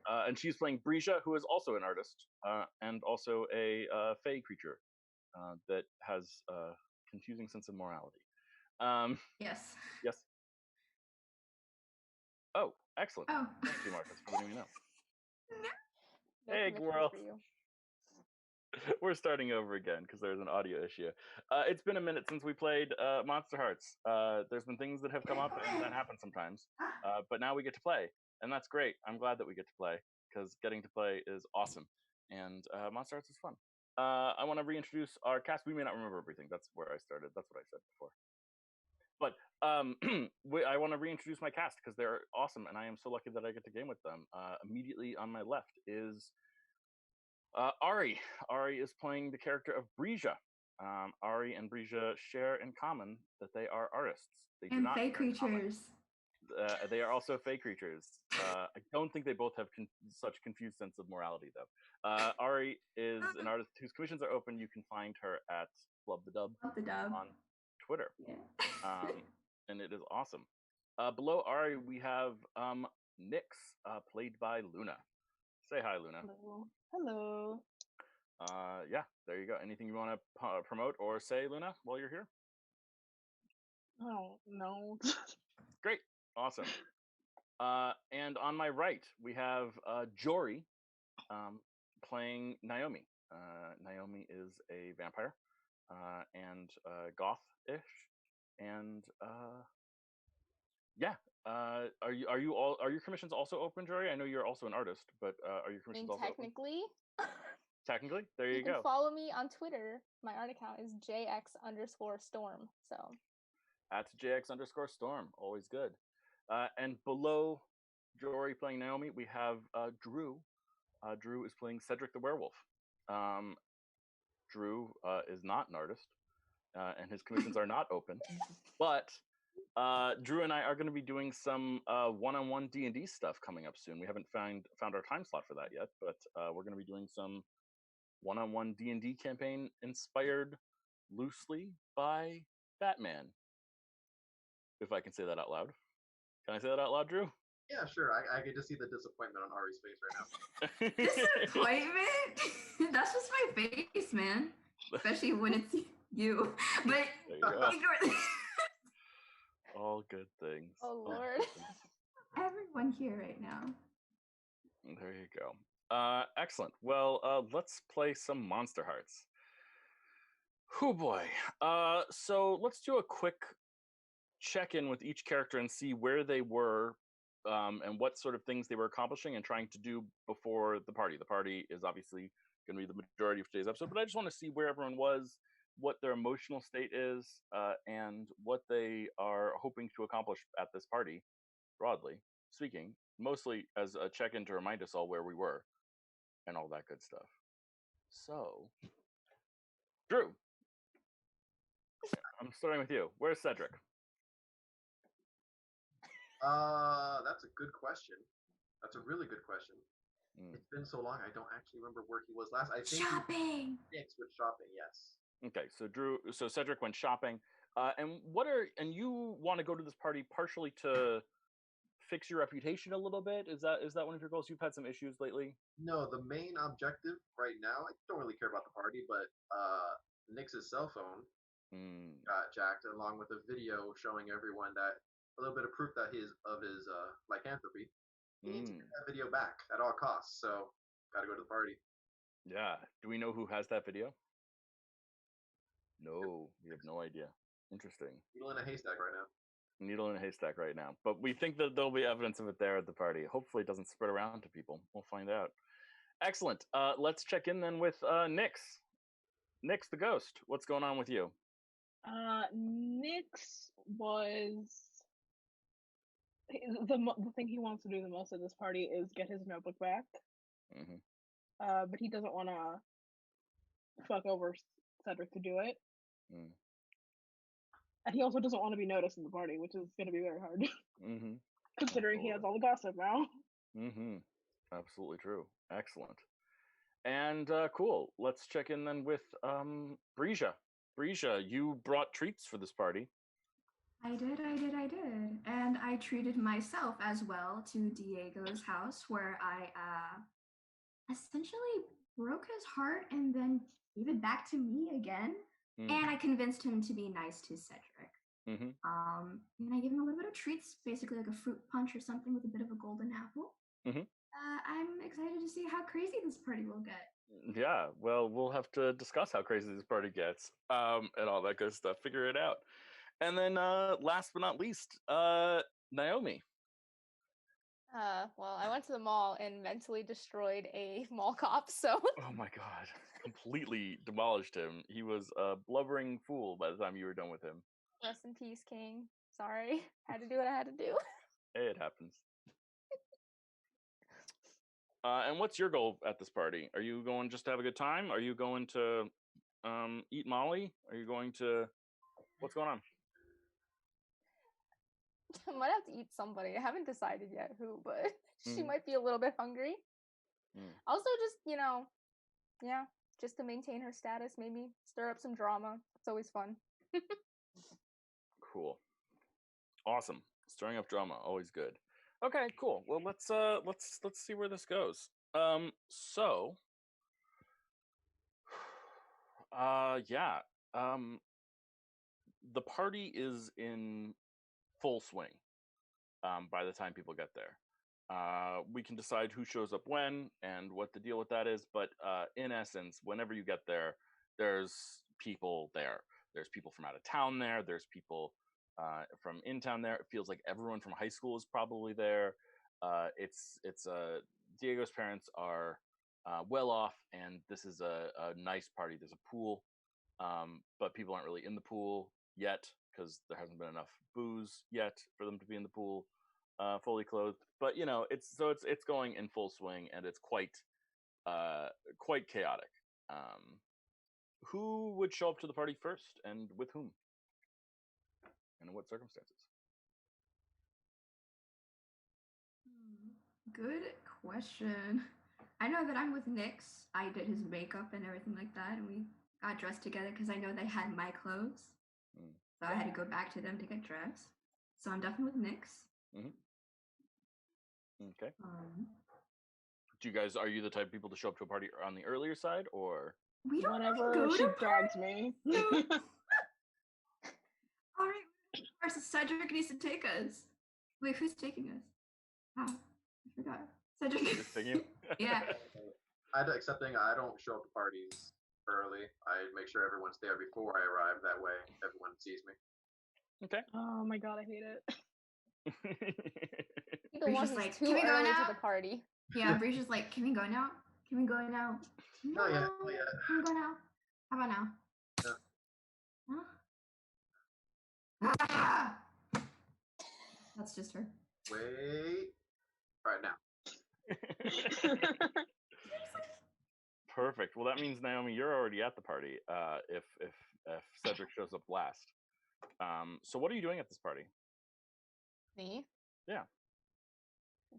And she's playing Breja, who is also an artist and also a fae creature that has a confusing sense of morality. Yes. Yes. Oh, excellent. Oh. Thank you, Marcus, for letting me know. No Hey, commissions Gwirl. for you. We're starting over again because there's an audio issue. It's been a minute since we played Monsterhearts. There's been things that have come up, and that happens sometimes. But now we get to play, and that's great. I'm glad that we get to play because getting to play is awesome, and Monsterhearts is fun. I want to reintroduce our cast. We may not remember everything. That's where I started. That's what I said before. But I want to reintroduce my cast because they're awesome, and I am so lucky that I get to game with them. Immediately on my left is Ari. Ari is playing the character of Breja. Ari and Breja share in common that they are artists. They do And not fae share in common. creatures. They are also fae creatures. I don't think they both have such confused sense of morality, though. Ari is an artist whose commissions are open. You can find her at Flub the Dub Love the dub. on Twitter. Yeah. And it is awesome. Below Ari, we have Nyx, played by Luna. Say hi, Luna. Hello. Hello. Yeah, there you go. Anything you want to promote or say, Luna, while you're here? Oh, no. Great. Awesome. And on my right, we have Jory playing Naomi. Naomi is a vampire and goth-ish. And yeah. Are your commissions also open, Jory? I know you're also an artist, but are your commissions also technically? Open? Technically? There you go. You can follow me on Twitter. My art account is jx_storm. So at jx_storm. Always good. And below Jory playing Naomi, we have Drew. Drew is playing Cedric the Werewolf. Drew is not an artist, and his commissions are not open. But Drew and I are going to be doing some one-on-one D&D stuff coming up soon. We haven't found our time slot for that yet, but we're going to be doing some one-on-one D&D campaign inspired loosely by Batman. If I can say that out loud. Can I say that out loud, Drew? Yeah, sure. I get to see the disappointment on Ari's face right now. Disappointment? That's just my face, man. Especially when it's you. But you all good things. Oh, Lord. Everyone here right now. There you go. Excellent. Well, let's play some Monsterhearts. Oh boy. So let's do a quick check-in with each character and see where they were and what sort of things they were accomplishing and trying to do before the party. The party is obviously going to be the majority of today's episode, but I just want to see where everyone was, what their emotional state is, and what they are hoping to accomplish at this party, broadly speaking, mostly as a check-in to remind us all where we were and all that good stuff. So, Drew, I'm starting with you. Where's Cedric? That's a good question. That's a really good question. It's been so long, I don't actually remember where he was last. I think shopping. Nyx with shopping, yes. Okay, so Cedric went shopping, and you want to go to this party partially to fix your reputation a little bit? Is that one of your goals? You've had some issues lately. No, the main objective right now, I don't really care about the party, but Nyx's cell phone got jacked, along with a video showing everyone that a little bit of proof that his lycanthropy. He needs to get that video back at all costs. So, gotta go to the party. Yeah. Do we know who has that video? No, we have no idea. Interesting. Needle in a haystack right now. Needle in a haystack right now. But we think that there'll be evidence of it there at the party. Hopefully it doesn't spread around to people. We'll find out. Excellent. Let's check in then with Nyx. Nyx the ghost. What's going on with you? Nyx was the thing he wants to do the most at this party is get his notebook back. But he doesn't want to fuck over Cedric to do it. And he also doesn't want to be noticed in the party, which is going to be very hard. Considering he has all the gossip now. Absolutely true. Excellent. And cool. Let's check in then with Breja. Breja, you brought treats for this party. I did. And I treated myself as well to Diego's house, where I essentially broke his heart and then gave it back to me again. And I convinced him to be nice to Cedric. And I gave him a little bit of treats, basically like a fruit punch or something with a bit of a golden apple. I'm excited to see how crazy this party will get. Yeah, well, we'll have to discuss how crazy this party gets, and all that good stuff. Figure it out. And then, last but not least, Naomi. Well, I went to the mall and mentally destroyed a mall cop, so. Oh my god. Completely demolished him. He was a blubbering fool by the time you were done with him. Rest in peace, King. Sorry. Had to do what I had to do. Hey, it happens. And what's your goal at this party? Are you going just to have a good time? Are you going to eat Molly? Are you going to... What's going on? I might have to eat somebody. I haven't decided yet who, but she might be a little bit hungry. Also, just, just to maintain her status, maybe stir up some drama. It's always fun. Cool. Awesome. Stirring up drama, always good. Okay, cool. Well, let's see where this goes. The party is in full swing by the time people get there. We can decide who shows up when and what the deal with that is, but in essence, whenever you get there, there's people there. There's people from out of town there. There's people from in town there. It feels like everyone from high school is probably there. Diego's parents are well off, and this is a nice party. There's a pool, but people aren't really in the pool yet because there hasn't been enough booze yet for them to be in the pool fully clothed. But it's going in full swing, and it's quite chaotic. Who would show up to the party first, and with whom, and in what circumstances? Good question. I know that I'm with Nyx. I did his makeup and everything like that, and we got dressed together because I know they had my clothes. So I had to go back to them to get dressed. So I'm definitely with Nyx. Okay. Are you the type of people to show up to a party on the earlier side, or? We don't Whenever really go she to drags me. All right. Cedric needs to take us. Wait, who's taking us? I forgot. Cedric. Just taking you? Yeah. Excepting I don't show up to parties early. I make sure everyone's there before I arrive. That way, everyone sees me. Okay. Oh my god, I hate it. The one who's like, too can we go early now? to the party. Yeah, Bree's just like, can we go now? Can we go now? No, yeah. Can we go now? How about now? Yeah. Huh? That's just her. Wait. Right now. Perfect. Well, that means, Naomi, you're already at the party. If Cedric shows up last. So what are you doing at this party? Me? Yeah.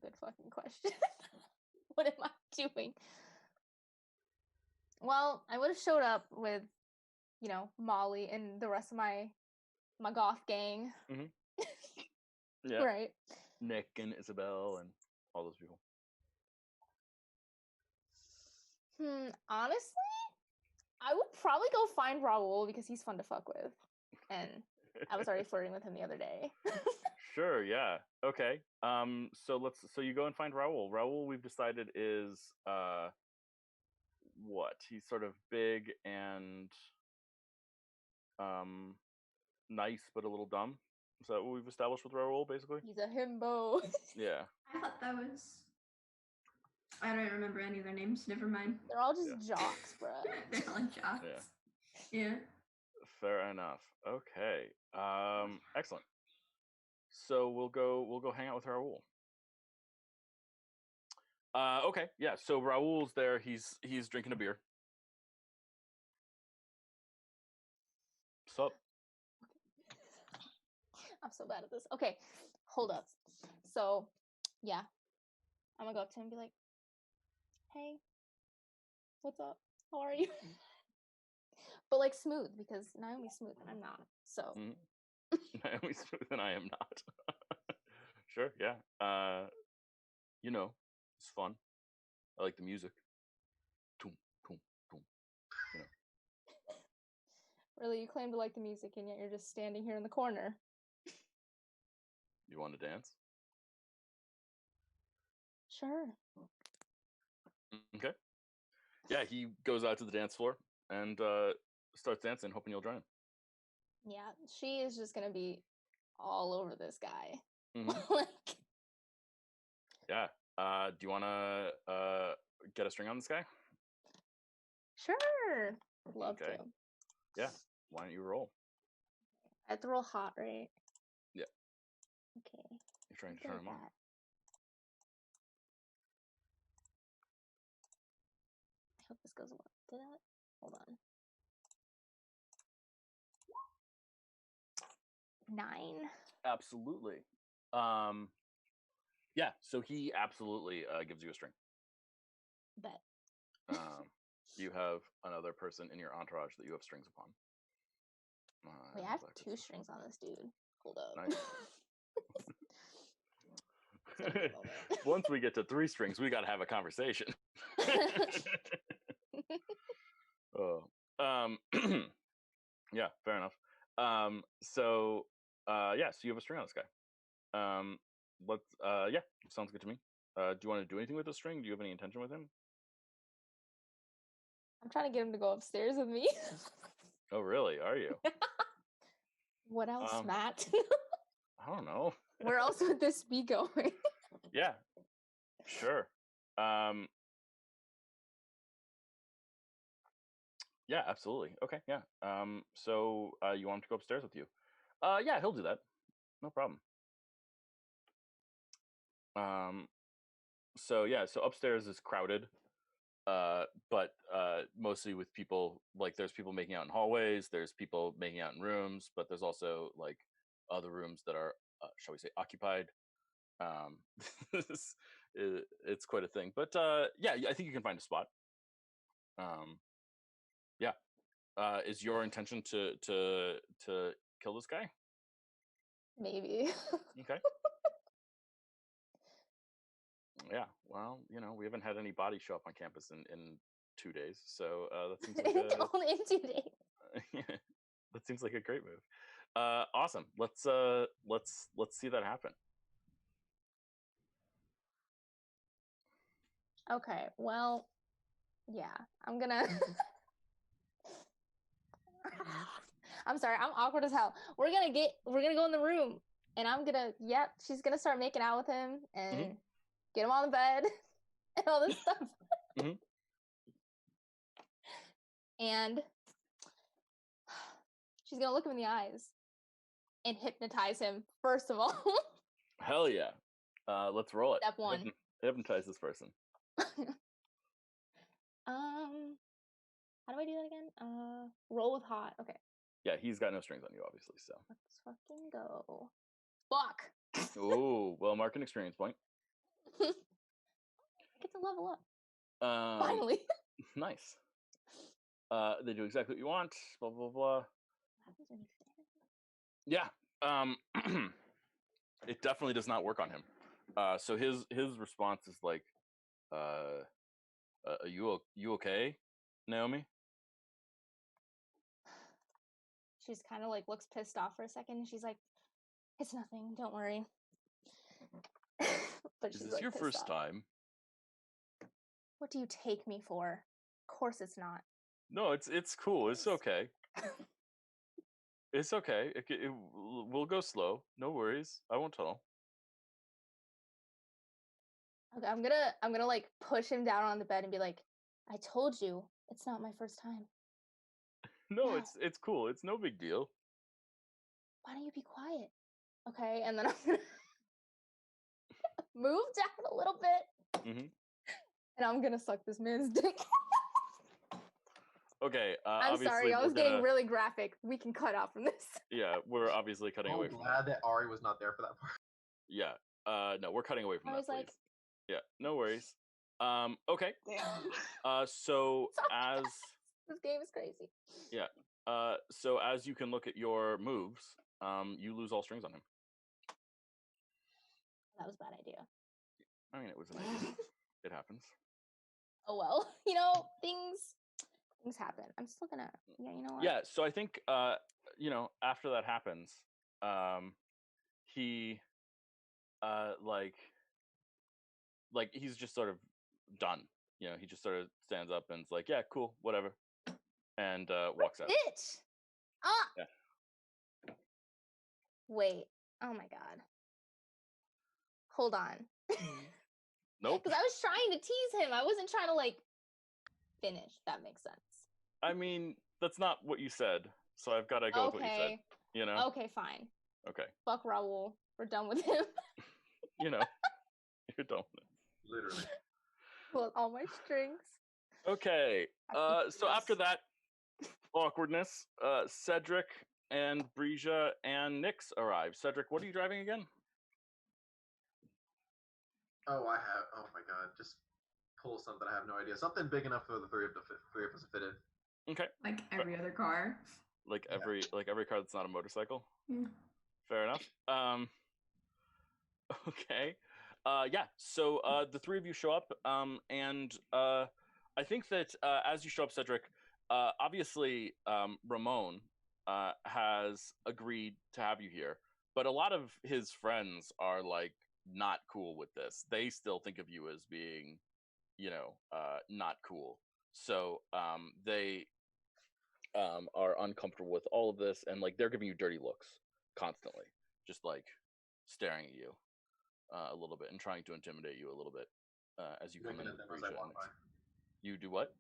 Good fucking question. What am I doing? Well, I would have showed up with, Molly and the rest of my goth gang. Yeah. Right. Nick and Isabel and all those people. Honestly, I would probably go find Raul because he's fun to fuck with. And I was already flirting with him the other day. Sure, yeah. Okay. So you go and find Raul. Raul, we've decided, is what? He's sort of big and nice but a little dumb. Is that what we've established with Raul, basically? He's a himbo. I Yeah. thought that was... I don't remember any of their names. Never mind. They're all just jocks, bro. They're all jocks. Yeah. Fair enough. Okay. Excellent. So we'll go hang out with Raul. Okay. Yeah. So Raul's there. He's drinking a beer. Sup? I'm so bad at this. Okay, hold up. So, yeah, I'm gonna go up to him and be like, "Hey, what's up? How are you?" But like smooth, because Naomi's smooth and I'm not. So Naomi Smooth and I am not. Sure, yeah. It's fun. I like the music. Toom, toom, toom. Really, you claim to like the music, and yet you're just standing here in the corner. You want to dance? Sure. Okay. Yeah, he goes out to the dance floor and starts dancing, hoping you'll join him. Yeah, she is just gonna be all over this guy. Mm-hmm. Yeah. Do you want to get a string on this guy? Sure. Would love to. Yeah. Why don't you roll? I have to roll hot, right? Yeah. Okay. You're trying to turn him on. I hope this goes well. Did that? Hold on. 9. Absolutely. Yeah, so he absolutely gives you a string. Bet. You have another person in your entourage that you have strings upon. Wait, I have 2 strings on this dude. Hold up. Nice. Once we get to 3 strings, we got to have a conversation. Yeah, fair enough. So you have a string on this guy. Sounds good to me. Do you want to do anything with the string? Do you have any intention with him? I'm trying to get him to go upstairs with me. Oh, really? Are you? What else, Matt? I don't know. Where else would this be going? Yeah, sure. Yeah, absolutely. Okay, yeah. So you want him to go upstairs with you? Yeah, he'll do that. No problem. So upstairs is crowded, but mostly with people. Like, there's people making out in hallways. There's people making out in rooms, but there's also like other rooms that are, shall we say, occupied. It's quite a thing. But yeah, I think you can find a spot. Yeah. Is your intention to kill this guy? Maybe. Okay. Yeah. Well, we haven't had any bodies show up on campus in 2 days, so that seems like only in 2 days. That seems like a great move. Awesome. Let's see that happen. Okay. Well, yeah. I'm gonna. I'm sorry. I'm awkward as hell. We're gonna go in the room, and I'm gonna. Yep. She's gonna start making out with him and get him on the bed and all this stuff. And she's gonna look him in the eyes and hypnotize him, first of all. Hell yeah. Let's roll it. Step 1. Hypnotize this person. How do I do that again? Roll with hot. Okay. Yeah, he's got no strings on you, obviously, so. Let's fucking go. Fuck! Oh, well, mark an experience point. I get to level up. Finally. Nice. They do exactly what you want. Blah blah blah. Yeah. It definitely does not work on him. So his response is like, "Are you okay, Naomi?" She's kind of like looks pissed off for a second, and she's like, "It's nothing. Don't worry." But is this your first time? What do you take me for? Of course it's not. No, it's cool. It's okay. It's okay. We'll go slow. No worries. I won't tell. Okay, I'm gonna like push him down on the bed and be like, "I told you, it's not my first time." No, it's cool. It's no big deal. Why don't you be quiet? Okay, and then I'm gonna move down a little bit, and I'm gonna suck this man's dick. Okay, I'm sorry, I was getting really graphic. We can cut out from this. Yeah, we're obviously cutting away from that. I'm glad that Ari was not there for that part. Yeah, no, we're cutting away from that, please. Like, yeah, no worries. Okay. So as this game is crazy. Yeah. So as you can look at your moves, you lose all strings on him. That was a bad idea. I mean, it was an idea. It happens. Oh well, things happen. I'm still gonna. Yeah, you know what? Yeah. So I think after that happens, he like he's just sort of done. He just sort of stands up and is like, yeah, cool, whatever, and walks out. Bitch. Ah. Yeah. Wait. Oh my god. Hold on. Nope. Because I was trying to tease him. I wasn't trying to finish. That makes sense. I mean, that's not what you said, so I've got to go with what you said. Okay, fine. Okay. Fuck Raul. We're done with him. You're done with him. Literally. Pull all my strings. Okay. So after that awkwardness, Cedric and Breja and Nyx arrive. Cedric, what are you driving again? Oh, I have. Oh my god, just pull something. I have no idea. Something big enough for the three of us to fit in. Okay. Like every other car. Like every car that's not a motorcycle. Yeah. Fair enough. Okay. Yeah. So the three of you show up, and I think that as you show up, Cedric, obviously Ramon has agreed to have you here, but a lot of his friends are not cool with this. They still think of you as being, not cool. So they are uncomfortable with all of this, and they're giving you dirty looks constantly, just staring at you a little bit and trying to intimidate you a little bit as you come in. You do what?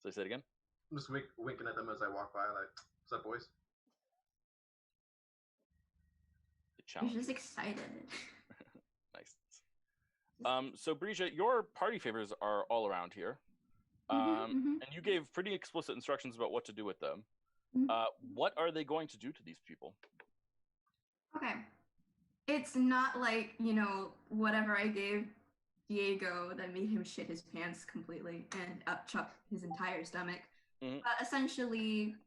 So I say it again. I'm just winking at them as I walk by, like, "What's up, boys?" You're just excited. Nice. So Breja, your party favors are all around here. And you gave pretty explicit instructions about what to do with them. What are they going to do to these people? Okay. It's not whatever I gave Diego that made him shit his pants completely and upchuck his entire stomach. Essentially,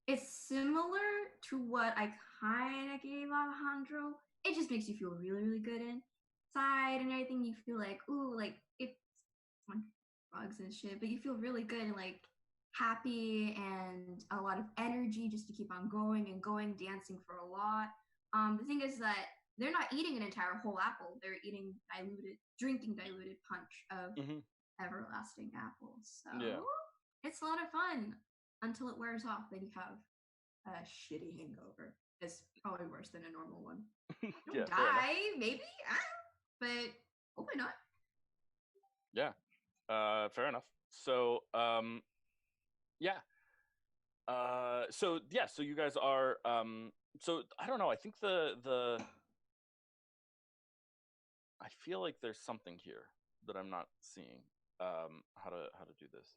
it's similar to what I kind of gave Alejandro. It just makes you feel really, really good inside and everything. You feel like, ooh, it's drugs and shit, but you feel really good and happy and a lot of energy just to keep on going and going, dancing for a lot. The thing is that they're not eating an entire whole apple. They're drinking diluted punch of everlasting apples. So it's a lot of fun until it wears off. Then you have a shitty hangover. It's probably worse than a normal one. Don't die, maybe, but hopefully not. Yeah, fair enough. So, so you guys are. So I don't know. I think I feel like there's something here that I'm not seeing. How to do this,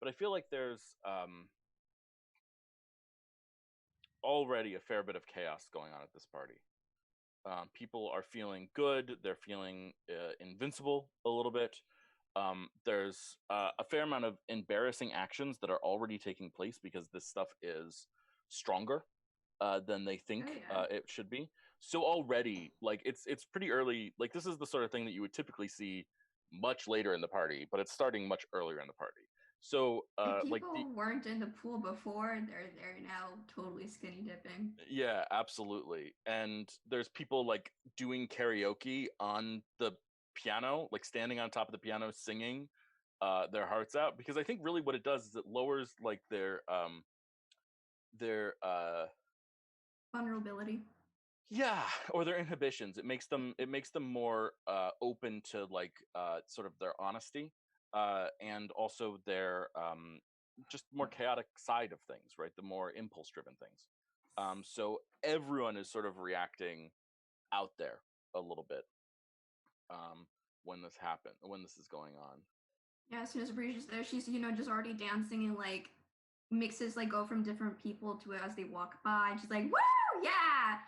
but I feel like there's already a fair bit of chaos going on at this party. People are feeling good. They're feeling invincible a little bit. There's a fair amount of embarrassing actions that are already taking place because this stuff is stronger than they think it should be. So already, it's pretty early. This is the sort of thing that you would typically see much later in the party, but it's starting much earlier in the party. So people weren't in the pool before, they're now totally skinny dipping. Yeah, absolutely. And there's people doing karaoke on the piano, standing on top of the piano singing their hearts out, because I think really what it does is it lowers their vulnerability. Yeah, or their inhibitions. It makes them more open to sort of their honesty and also their just more chaotic side of things, right? The more impulse driven things. So everyone is sort of reacting out there a little bit when this is going on. Yeah, as soon as Breja's there, she's just already dancing and mixes go from different people to as they walk by. And she's like, "Woo, yeah!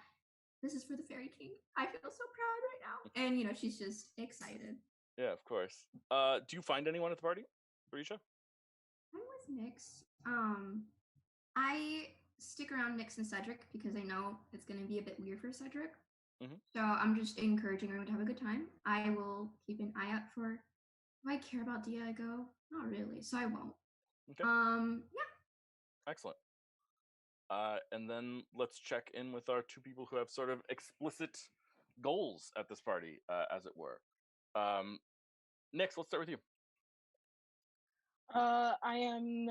This is for the Fairy King. I feel so proud right now." And she's just excited. Yeah, of course. Do you find anyone at the party, Breja? I'm with Nyx. I stick around Nyx and Cedric because I know it's going to be a bit weird for Cedric. Mm-hmm. So I'm just encouraging everyone to have a good time. I will keep an eye out for. Do I care about Diego? Not really, so I won't. Okay. Yeah. Excellent. And then let's check in with our two people who have sort of explicit goals at this party, as it were. Nyx, let's start with you. I am.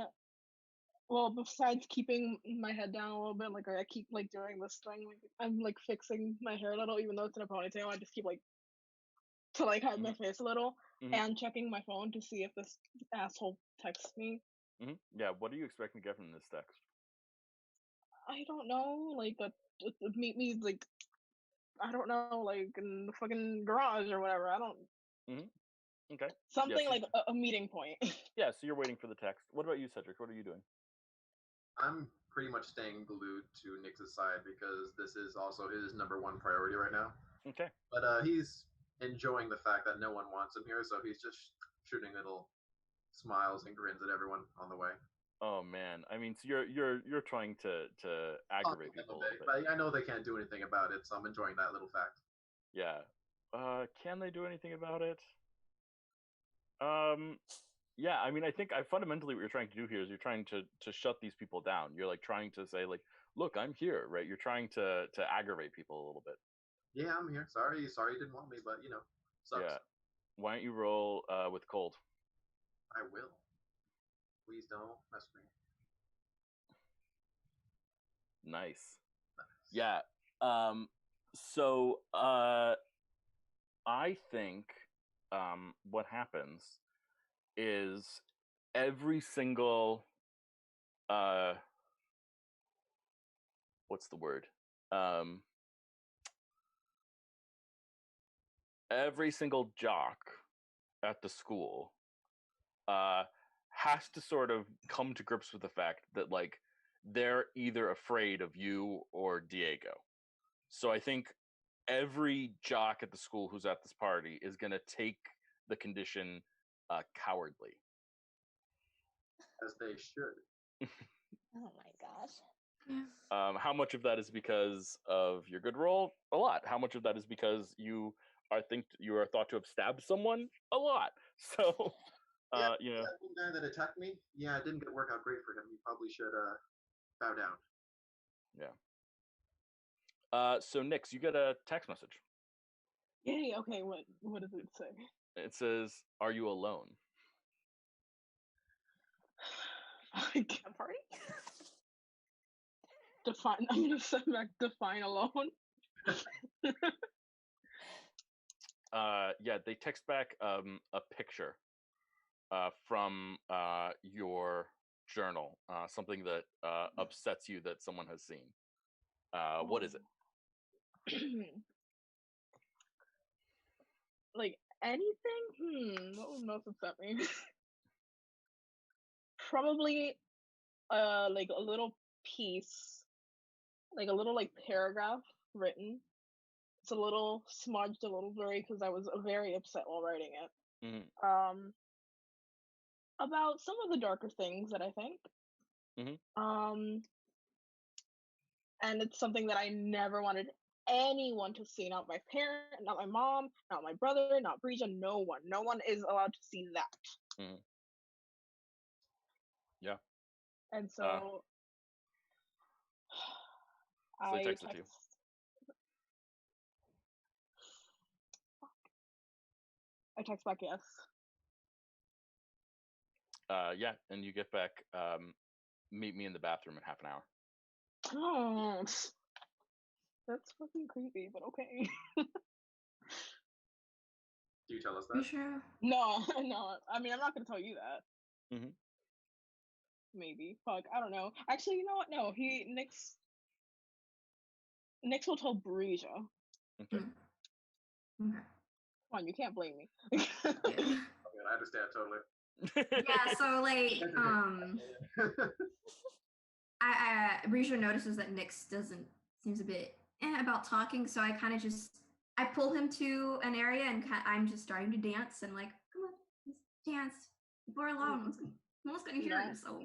Well, besides keeping my head down a little bit, like I keep like doing this thing, like I'm like fixing my hair a little, even though it's in a ponytail. I just keep like to like hide my face a little, and checking my phone to see if this asshole texts me. Yeah, what are you expecting to get from this text? I don't know, like meet me like I don't know, like in the fucking garage or whatever. I don't. Okay. Something like a meeting point. Yeah, so you're waiting for the text. What about you, Cedric? What are you doing? I'm pretty much staying glued to Nyx's side because this is also his number one priority right now. Okay. But he's enjoying the fact that no one wants him here, so he's just shooting little smiles and grins at everyone on the way. Oh man, I mean, so you're trying to aggravate people a little bit. But I know they can't do anything about it, so I'm enjoying that little fact. Yeah. Can they do anything about it? Yeah, I mean, I think fundamentally what you're trying to do here is you're trying to shut these people down. You're like trying to say like, look, I'm here, right? You're trying to aggravate people a little bit. Yeah, I'm here. Sorry you didn't want me, but sucks. Yeah. Why don't you roll with cold? I will. Please don't mess with me. Nice. Yeah. So I think what happens is every single what's the word? Every single jock at the school has to sort of come to grips with the fact that like they're either afraid of you or Diego. So I think every jock at the school who's at this party is going to take the condition cowardly. As they should. Oh my gosh. Yeah. How much of that is because of your good roll? A lot. How much of that is because you are thought to have stabbed someone? A lot. So, that guy that attacked me, it didn't work out great for him. He probably should bow down. Yeah. So Nyx, you get a text message. Yay! Okay, what does it say? It says, "Are you alone?" Like a party? Define. I'm gonna send back define alone. Yeah, they text back a picture from your journal, something that upsets you that someone has seen. What is it? Like anything? What would most upset me? Probably like a little piece, like a little like paragraph written. It's a little smudged, a little blurry because I was very upset while writing it. About some of the darker things that I think. And it's something that I never wanted anyone to see. Not my parent, not my mom, not my brother, not Breja, no one. No one is allowed to see that. Yeah. And so I texted you. I text back yes. Yeah, and you get back, meet me in the bathroom in half an hour. Oh, that's fucking creepy, but okay. Do you tell us that? You sure? No. I mean, I'm not gonna tell you that. Mm-hmm. Maybe. Fuck, I don't know. Actually, you know what? No, Nyx will tell Breja. Okay. Okay. Come on, you can't blame me. Okay, I understand totally. Yeah, so like Breja notices that Nyx seems a bit about talking, so I kind of I pull him to an area and I'm just starting to dance and like, come on, let's dance. We're alone. No one's gonna hear us. So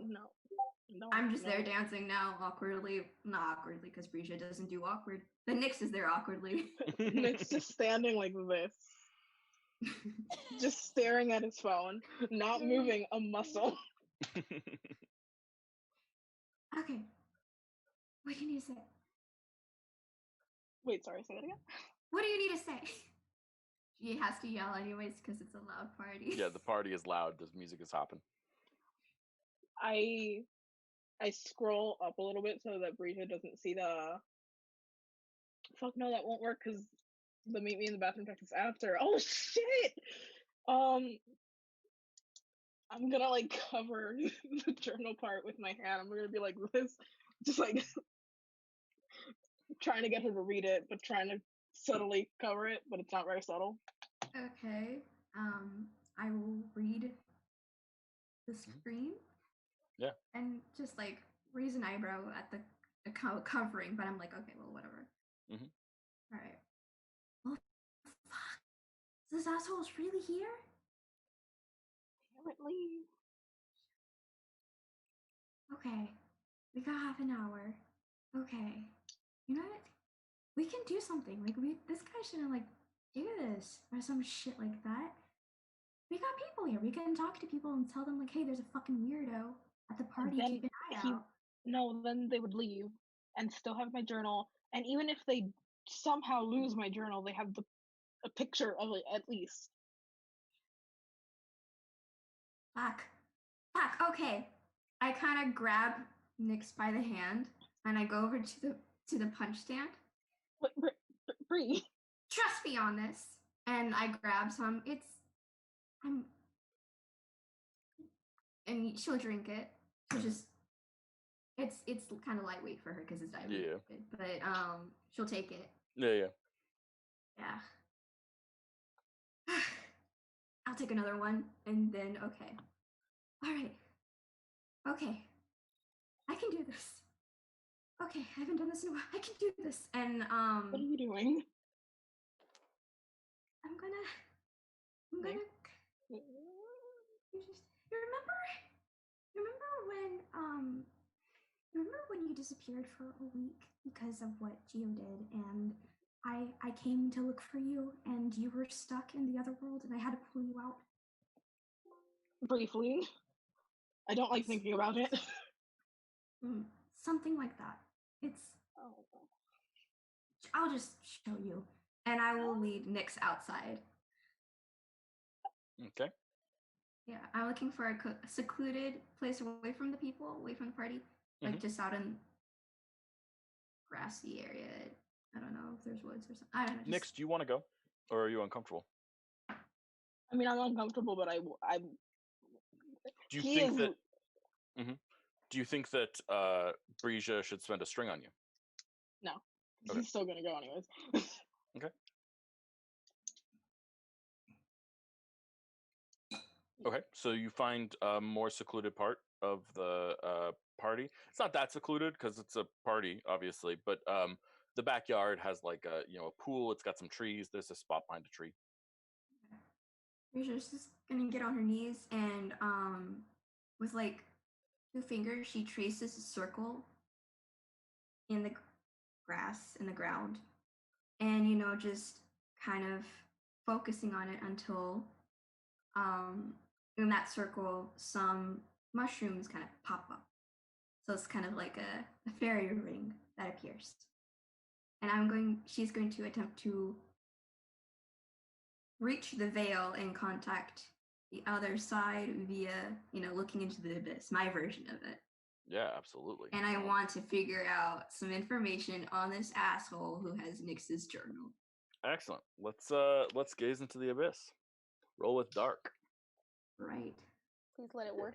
No, I'm just there dancing now, awkwardly. Not awkwardly, because Brisha doesn't do awkward. The Nyx is there awkwardly. Nyx just standing like this. Just staring at his phone, not moving a muscle. Okay. What do you need to say? Wait, sorry, say that again? What do you need to say? She has to yell anyways because it's a loud party. Yeah, the party is loud. The music is hopping. I scroll up a little bit so that Brisha doesn't see the... Fuck no, that won't work because the meet me in the bathroom text is after. Oh shit! I'm gonna like cover the journal part with my hand. I'm gonna be like this, just like trying to get her to read it, but trying to subtly cover it, but it's not very subtle. Okay. I will read the screen. Yeah. And just like raise an eyebrow at the covering, but I'm like, okay, well, whatever. All right. Oh, fuck. This asshole's really here? Apparently. Okay. We got half an hour. Okay. You know what? We can do something. Like, this guy shouldn't, like, do this or some shit like that. We got people here. We can talk to people and tell them, like, hey, there's a fucking weirdo at the party. Then keep an eye out. No, then they would leave and still have my journal. And even if they somehow lose my journal, they have a picture of it at least. Fuck. Okay. I kind of grab Nyx by the hand and I go over to the punch stand. Bree. Trust me on this. And I grab some. And she'll drink it. So just it's kind of lightweight for her because it's diluted. Yeah. But she'll take it. Yeah. I'll take another one and then okay. All right. Okay. I can do this. Okay, I haven't done this in a while. I can do this. And what are you doing? I'm gonna remember when you disappeared for a week because of what Geo did, and I came to look for you and you were stuck in the other world and I had to pull you out? Briefly. I don't like thinking about it. Something like that. I'll just show you. And I will lead Nyx outside. Okay. Yeah, I'm looking for a secluded place away from the people, away from the party. Like just out in grassy area. I don't know if there's woods or something. I don't know. Nyx, do you want to go? Or are you uncomfortable? I mean, I'm uncomfortable, but I do you think that... Do you think that Brisha should spend a string on you? No. Okay. He's still gonna go anyways. Okay. Okay, so you find a more secluded part of the party. It's not that secluded because it's a party, obviously, but the backyard has like a pool. It's got some trees. There's a spot behind a tree. Brisha's just gonna get on her knees and with like 2 fingers, she traces a circle in the grass, in the ground, and just kind of focusing on it until in that circle some mushrooms kind of pop up. So it's kind of like a fairy ring that appears. And she's going to attempt to reach the veil and contact the other side via, looking into the abyss, my version of it. Yeah, absolutely. And I want to figure out some information on this asshole who has Nyx's journal. Excellent. Let's gaze into the abyss. Roll with dark. Right. Please let it work.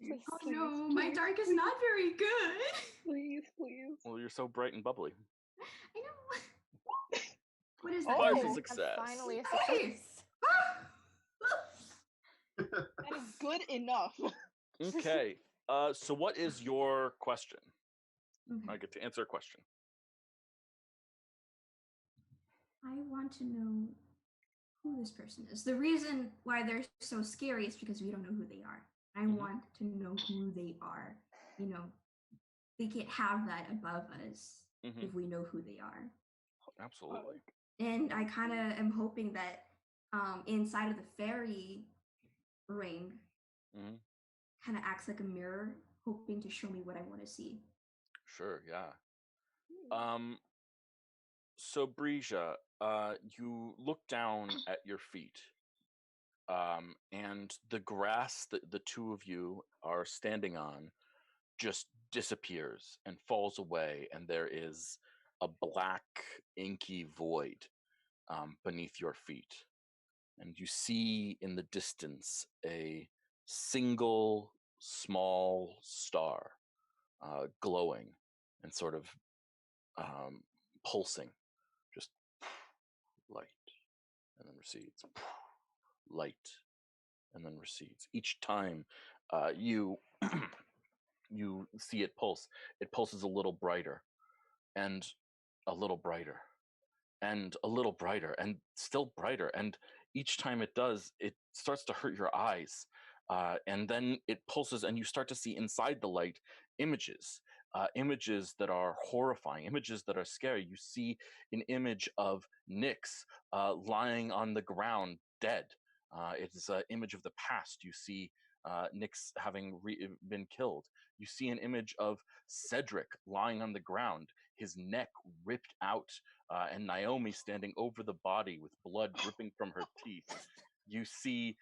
Please, no, my dark is not very good. Please. Well, you're so bright and bubbly. I know. What is that? Partial success. Finally a success. That is good enough. Okay. So what is your question? I get to answer a question. I want to know who this person is. The reason why they're so scary is because we don't know who they are. I want to know who they are. they can't have that above us if we know who they are. Absolutely. And I kind of am hoping that inside of the fairy ring kind of acts like a mirror, hoping to show me what I want to see. Sure, yeah. So Breja, you look down at your feet, and the grass that the two of you are standing on just disappears and falls away, and there is a black, inky void beneath your feet. And you see in the distance a single small star glowing and sort of pulsing, just light, and then recedes, light, and then recedes. Each time you you see it pulse, it pulses a little brighter, and a little brighter, and a little brighter, and still brighter. And each time it does, it starts to hurt your eyes. And then it pulses, and you start to see inside the light images, images that are horrifying, images that are scary. You see an image of Nyx lying on the ground, dead. It's an image of the past. You see Nyx having been killed. You see an image of Cedric lying on the ground, his neck ripped out, and Naomi standing over the body with blood dripping from her teeth. You see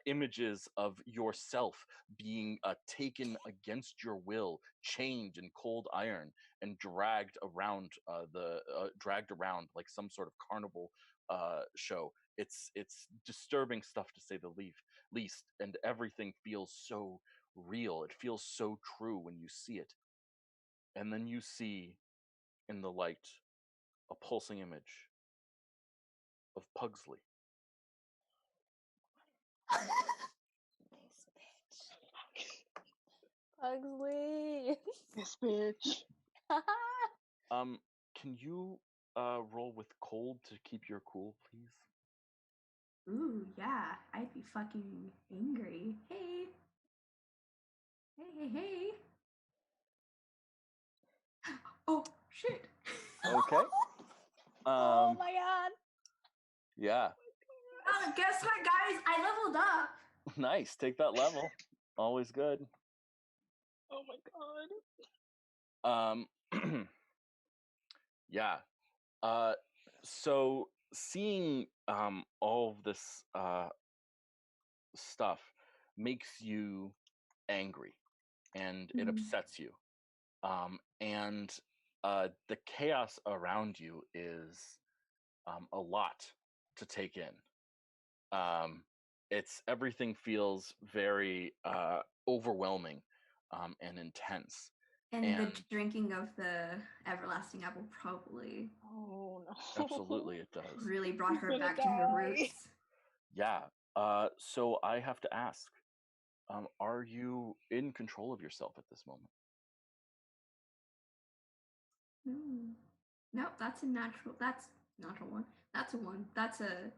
images of yourself being taken against your will, chained in cold iron, and dragged around like some sort of carnival show. It's disturbing stuff, to say the least, and everything feels so real. It feels so true when you see it. And then you see in the light a pulsing image of Pugsley. Pugsley. This bitch. Can you roll with cold to keep your cool, please? Ooh, yeah. I'd be fucking angry. Hey. Hey. Oh, shit. Okay. Oh my god. Yeah. Guess what, guys? I leveled up. Nice. Take that level. Always good. Oh my god. Yeah. So seeing all of this stuff makes you angry, and it upsets you. And the chaos around you is a lot to take in. Everything feels very overwhelming and intense. And the drinking of the everlasting apple probably. Oh no. Absolutely, it does. Really brought her back to her roots. Yeah. So I have to ask, are you in control of yourself at this moment? Nope, that's a natural one. That's a one. That's a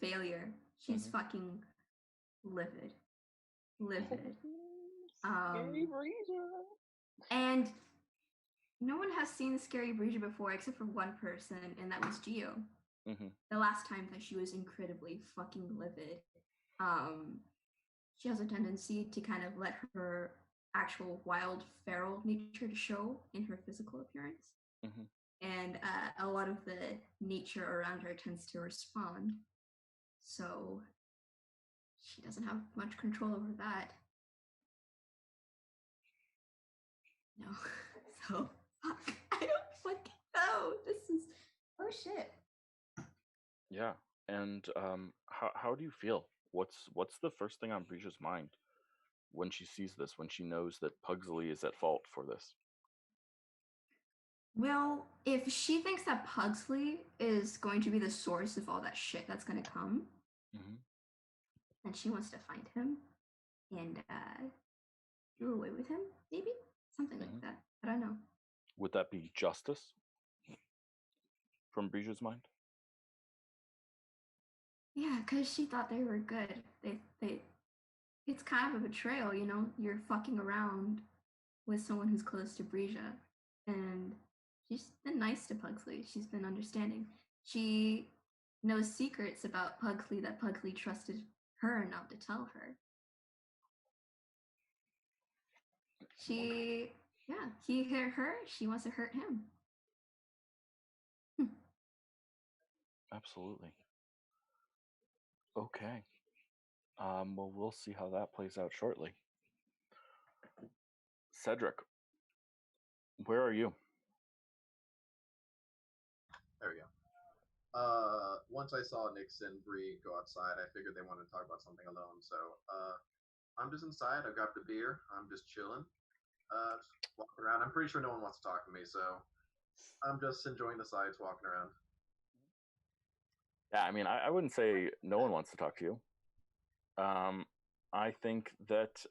failure. She's fucking livid. Scary Breja. And no one has seen Scary Breja before except for one person, and that was Gio. The last time that she was incredibly fucking livid. She has a tendency to kind of let her actual wild feral nature to show in her physical appearance. And a lot of the nature around her tends to respond. So she doesn't have much control over that. No. So, fuck. I don't fucking know. This is, oh shit. Yeah. And how do you feel? What's the first thing on Breja's mind when she sees this, when she knows that Pugsley is at fault for this? Well, if she thinks that Pugsley is going to be the source of all that shit that's going to come, then she wants to find him and do away with him, maybe? Something like that. I don't know. Would that be justice from Breja's mind? Yeah, because she thought they were good. They it's kind of a betrayal, you know? You're fucking around with someone who's close to Breja, and she's been nice to Pugsley. She's been understanding. She knows secrets about Pugsley that Pugsley trusted her enough to tell her. He hurt her. She wants to hurt him. Absolutely. Okay. Well, we'll see how that plays out shortly. Cedric, where are you? There we go. Once I saw Nix and Bree go outside, I figured they wanted to talk about something alone. So, I'm just inside. I grabbed a beer. I'm just chilling. Just walking around. I'm pretty sure no one wants to talk to me, so I'm just enjoying the sights, walking around. Yeah, I mean, I wouldn't say no one wants to talk to you. I think that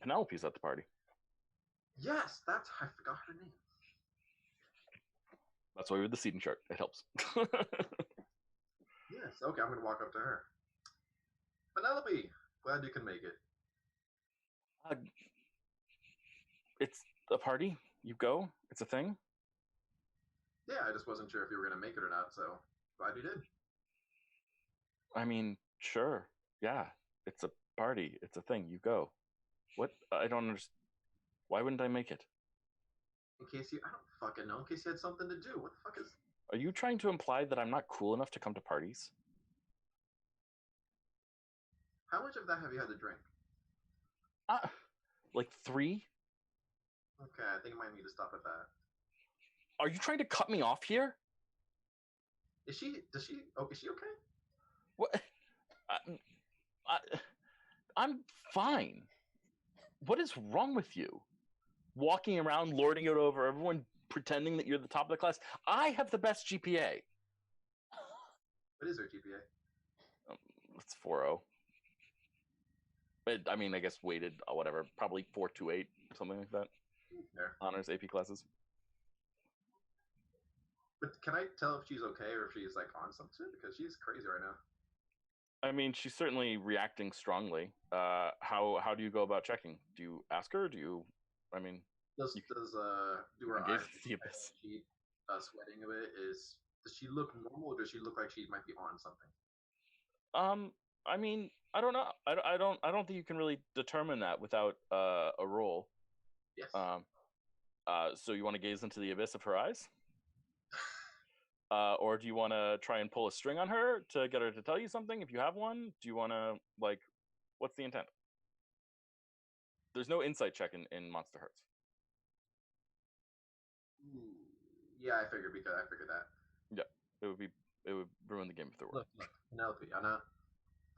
Penelope's at the party. Yes, I forgot her name. That's why we have the seating chart. It helps. Yes, okay, I'm going to walk up to her. Penelope, glad you can make it. It's a party. You go. It's a thing. Yeah, I just wasn't sure if you were going to make it or not, so glad you did. I mean, sure. Yeah, it's a party. It's a thing. You go. What? I don't understand. Why wouldn't I make it? I don't fucking know, in case you had something to do. What the fuck is... Are you trying to imply that I'm not cool enough to come to parties? How much of that have you had to drink? Like 3? Okay, I think I might need to stop at that. Are you trying to cut me off here? Is she okay? What? I'm fine. What is wrong with you? Walking around, lording it over everyone, pretending that you're the top of the class. I have the best GPA. What is her GPA? It's 4.0. But, I mean, I guess weighted, whatever, probably 4.28, something like that. There. Honors AP classes. But can I tell if she's okay or if she's like on some shit? Because she's crazy right now. I mean, she's certainly reacting strongly. How do you go about checking? Do you ask her? Do you? I mean, do her eyes the abyss. She sweating a bit? Does she look normal, or does she look like she might be on something? I mean, I don't know. I don't think you can really determine that without a roll. Yes. So you want to gaze into the abyss of her eyes? Or do you want to try and pull a string on her to get her to tell you something if you have one? Do you want to, like, what's the intent? There's no insight check in Monsterhearts. Yeah, I figured that. Yeah, it would ruin the game if there were. Look, Penelope, I'm not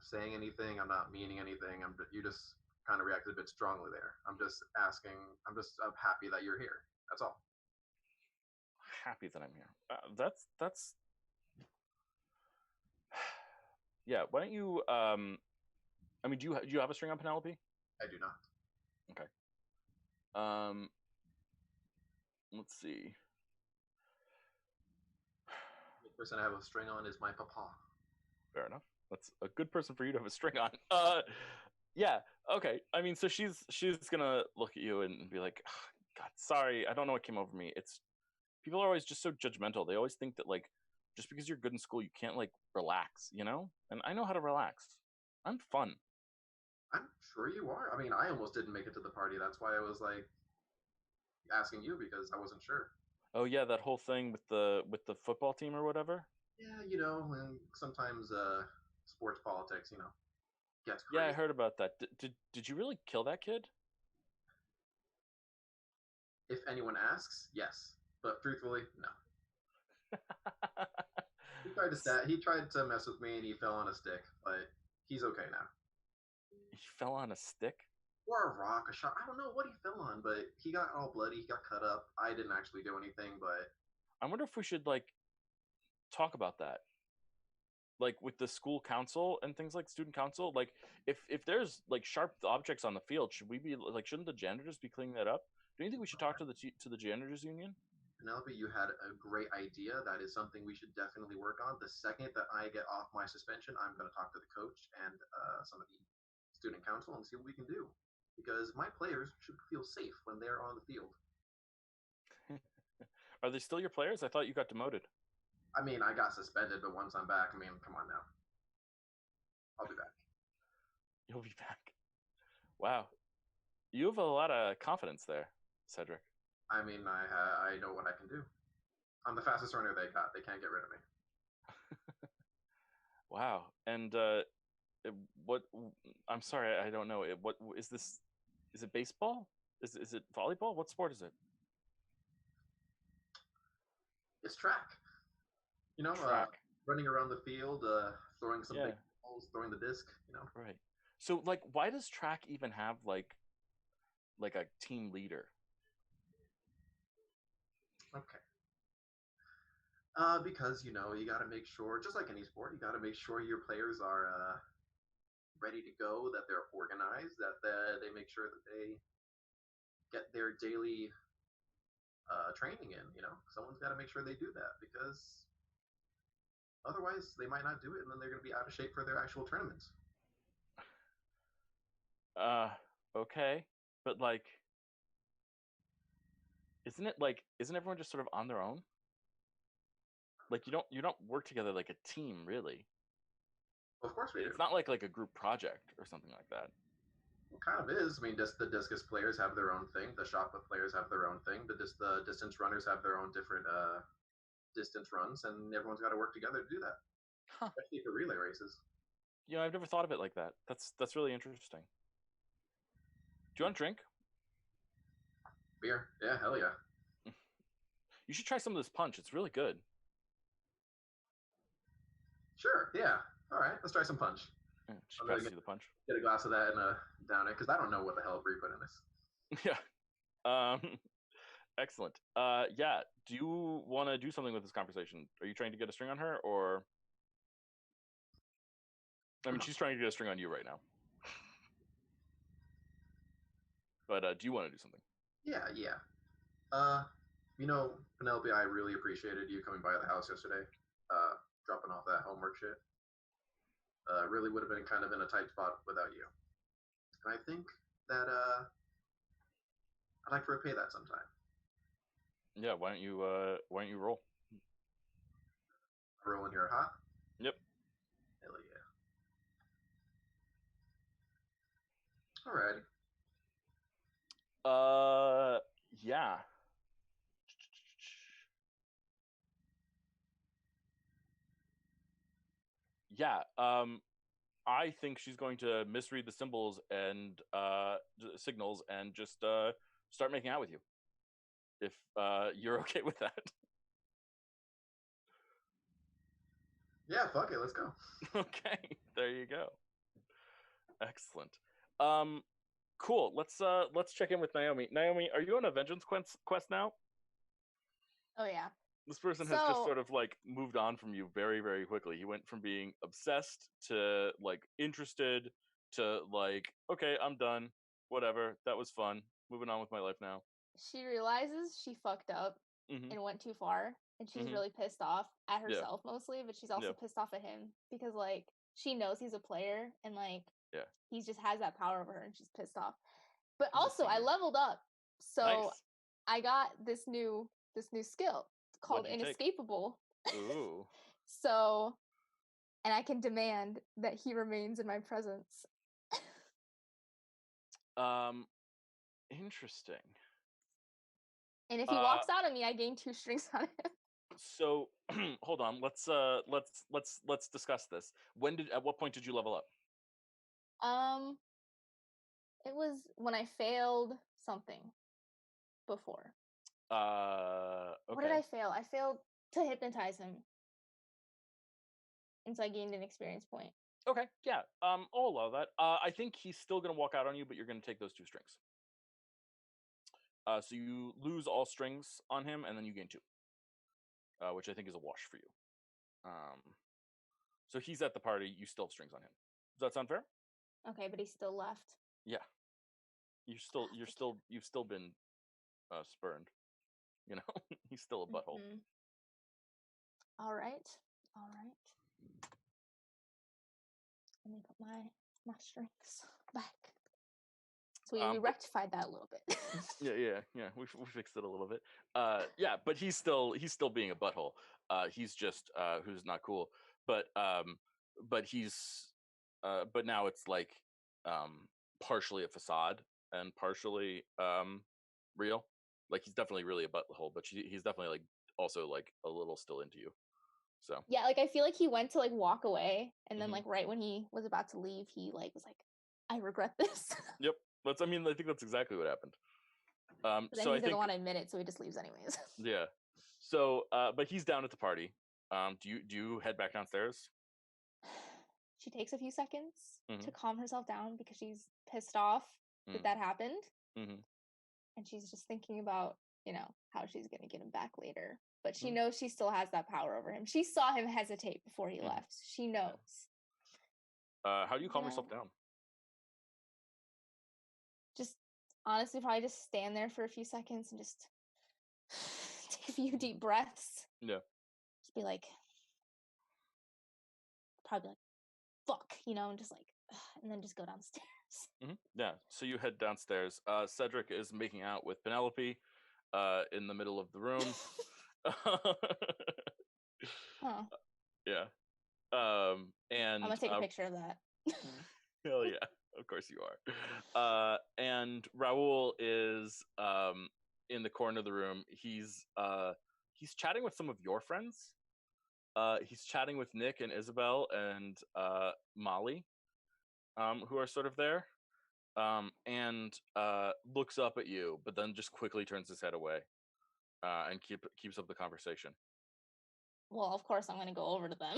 saying anything. I'm not meaning anything. You just kind of reacted a bit strongly there. I'm just asking. I'm happy that you're here. That's all. Happy that I'm here. That's yeah. Why don't you I mean, do you have a string on Penelope? I do not. Okay. Let's see. The person I have a string on is my papa. Fair enough. That's a good person for you to have a string on. Yeah. Okay. I mean, so she's gonna look at you and be like, oh, God, sorry, I don't know what came over me. It's people are always just so judgmental. They always think that, like, just because you're good in school, you can't, like, relax, you know? And I know how to relax. I'm fun. I'm sure you are. I mean, I almost didn't make it to the party. That's why I was, like, asking you, because I wasn't sure. Oh, yeah, that whole thing with the football team or whatever? Yeah, you know, and sometimes sports politics, you know, gets crazy. Yeah, I heard about that. Did you really kill that kid? If anyone asks, yes. But truthfully, no. He tried to mess with me and he fell on a stick, but he's okay now. He fell on a stick? Or a rock, a shot. I don't know what he fell on, but he got all bloody. He got cut up. I didn't actually do anything, but... I wonder if we should, like, talk about that. Like, with the school council and things like student council. Like, if there's, like, sharp objects on the field, should we be, like, shouldn't the janitors be cleaning that up? Do you think we should talk to the janitors union? Penelope, you had a great idea. That is something we should definitely work on. The second that I get off my suspension, I'm going to talk to the coach and some of the student council and see what we can do. because my players should feel safe when they're on the field. Are they still your players? I thought you got demoted. I mean, I got suspended, but once I'm back, I mean, come on now. I'll be back. You'll be back. Wow. You have a lot of confidence there, Cedric. I mean, I know what I can do. I'm the fastest runner they got. They can't get rid of me. Wow. And what? I'm sorry, I don't know. What is this? Is it baseball? Is it volleyball? What sport is it? It's track. You know, running around the field, throwing some big balls, throwing the disc. You know. Right. So, like, why does track even have like a team leader? Okay. Because you know you got to make sure, just like any sport, you got to make sure your players are ready to go, that they're organized, that they make sure that they get their daily training in. You know, someone's got to make sure they do that because otherwise they might not do it, and then they're going to be out of shape for their actual tournaments. Okay, but like, isn't everyone just sort of on their own? Like you don't work together like a team, really. Of course we do. It's not like a group project or something like that. It kind of is. I mean, just the discus players have their own thing. The shot put players have their own thing. The distance runners have their own different distance runs, and everyone's got to work together to do that. Huh. Especially for relay races. You know, I've never thought of it like that. That's really interesting. Do you want a drink? Beer? Yeah, hell yeah. You should try some of this punch. It's really good. Sure, yeah. All right, let's try some punch. Yeah, she passes you the punch. Get a glass of that and down it, because I don't know what the hell Brie put in this. Yeah. Excellent. Yeah. Do you want to do something with this conversation? Are you trying to get a string on her, or? I mean, she's trying to get a string on you right now. But do you want to do something? Yeah. You know, Penelope, I really appreciated you coming by the house yesterday, dropping off that homework shit. Really would have been kind of in a tight spot without you. And I think that I'd like to repay that sometime. Yeah, why don't you roll? Rolling here, huh? Yep. Hell yeah. Alrighty. Yeah. Yeah. I think she's going to misread the symbols and signals and just start making out with you. If you're okay with that. Yeah, fuck it, let's go. Okay, there you go. Excellent. Cool. Let's check in with Naomi. Naomi, are you on a vengeance quest now? Oh yeah. This person has just sort of like moved on from you very, very quickly. He went from being obsessed to like interested to like, okay, I'm done. Whatever. That was fun. Moving on with my life now. She realizes she fucked up and went too far, and she's really pissed off at herself mostly, but she's also pissed off at him because like she knows he's a player and like he just has that power over her, and she's pissed off. But also, I leveled up, so nice. I got this new skill called Inescapable. Ooh. So, and I can demand that he remains in my presence. Interesting. And if he walks out of me, I gain 2 strings on him. So, hold on. Let's discuss this. At what point did you level up? It was when I failed something before. Okay. What did I fail? I failed to hypnotize him. And so I gained an experience point. Okay, yeah. I'll allow that. I think he's still gonna walk out on you, but you're gonna take those 2 strings. So you lose all strings on him, and then you gain 2. Which I think is a wash for you. So he's at the party, you still have strings on him. Does that sound fair? Okay, but he's still left. Yeah. You've still been spurned. You know? He's still a butthole. All right. Let me put my strings back. So we rectified that a little bit. yeah. We fixed it a little bit. Yeah, but he's still being a butthole. He's just who's not cool. But he's but now it's like partially a facade and partially real. Like he's definitely really a butthole, but he's definitely like also like a little still into you. So yeah, like I feel like he went to like walk away, and then like right when he was about to leave, he like was like, "I regret this." Yep. I think that's exactly what happened. But then so he I doesn't want to admit it, so he just leaves anyways. Yeah. So, but he's down at the party. Do you head back downstairs? She takes a few seconds to calm herself down because she's pissed off that happened, and she's just thinking about how she's gonna get him back later. But she knows she still has that power over him. She saw him hesitate before he left. She knows. How do you calm yourself down? Just honestly, probably just stand there for a few seconds and just take a few deep breaths. Yeah. Just be like, probably like, fuck, and just like, and then just go downstairs. Yeah. So you head downstairs. Cedric is making out with Penelope in the middle of the room. Huh. Yeah. And I'm gonna take a picture of that. Hell yeah. Of course you are. And Raul is in the corner of the room. He's chatting with some of your friends. He's chatting with Nick and Isabel and Molly, who are sort of there, and looks up at you, but then just quickly turns his head away and keeps up the conversation. Well, of course I'm gonna go over to them.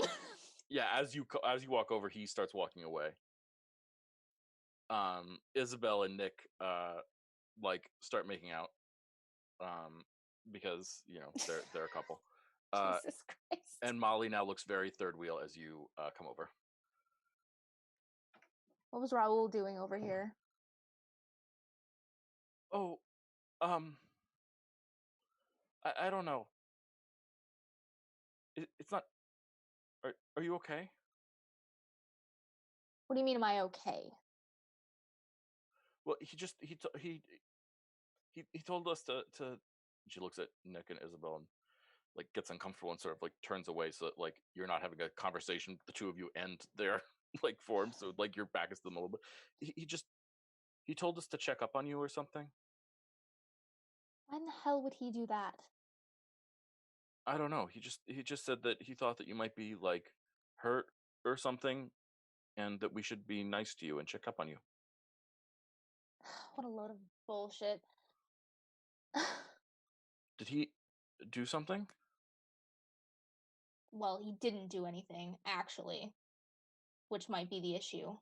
Yeah, as you walk over, he starts walking away. Isabel and Nick like start making out because they're a couple. Jesus Christ. And Molly now looks very third wheel as you come over. What was Raul doing over here? Oh, I don't know. It's not. Are you okay? What do you mean, am I okay? Well, he told us to. She looks at Nick and Isabel and like gets uncomfortable and sort of like turns away so that like you're not having a conversation. The two of you end their like form, so like your back is to them a little bit. He told us to check up on you or something. Why in the hell would he do that? I don't know. He just said that he thought that you might be like hurt or something, and that we should be nice to you and check up on you. What a load of bullshit. Did he do something? Well, he didn't do anything, actually, which might be the issue.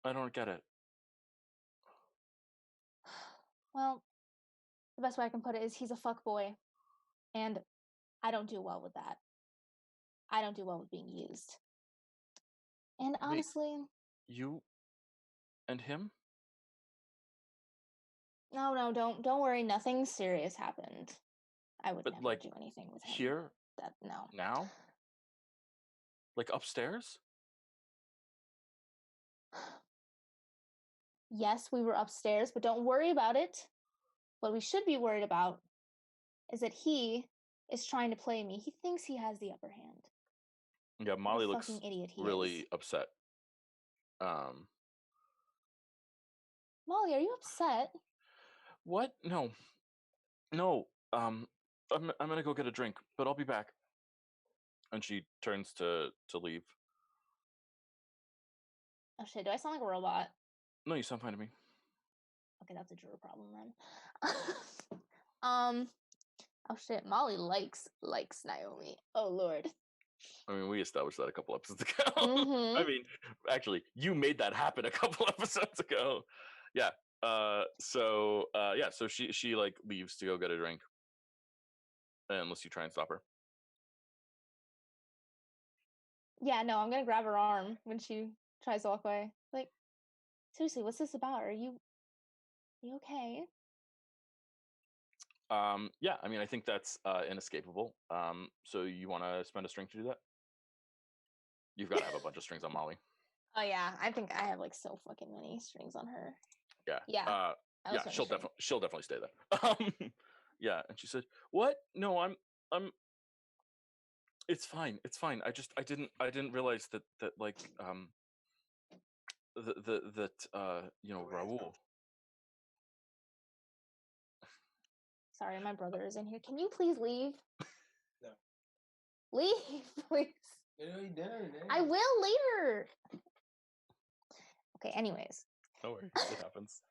I don't get it. Well, the best way I can put it is he's a fuckboy, and I don't do well with that. I don't do well with being used. And honestly... Wait, you and him? No, don't worry. Nothing serious happened. I would never like, do anything with him. Here? No. Now? Like upstairs? Yes, we were upstairs, but don't worry about it. What we should be worried about is that he is trying to play me. He thinks he has the upper hand. Yeah, Molly looks idiot really upset. Molly, are you upset? What? No. I'm gonna go get a drink, but I'll be back. And she turns to leave. Oh shit, do I sound like a robot? No, you sound fine to me. Okay, that's a Drew problem then. Oh shit, Molly likes Naomi. Oh lord. I mean, we established that a couple episodes ago. I mean, actually, you made that happen a couple episodes ago. Yeah. So she like leaves to go get a drink. Unless you try and stop her. Yeah, no, I'm gonna grab her arm when she tries to walk away. Like, seriously, what's this about? Are you okay? Yeah, I mean, I think that's inescapable. So you want to spend a string to do that? You've got to have a bunch of strings on Molly. Oh yeah, I think I have like so fucking many strings on her. Yeah. Yeah. Yeah, she'll definitely stay there. Yeah, and she said, "What? No, I'm it's fine. It's fine. I didn't realize that like Raul." Sorry, my brother is in here. Can you please leave? No. Leave, please. You're doing dinner now. I will later. Okay, anyways. No worries, it happens.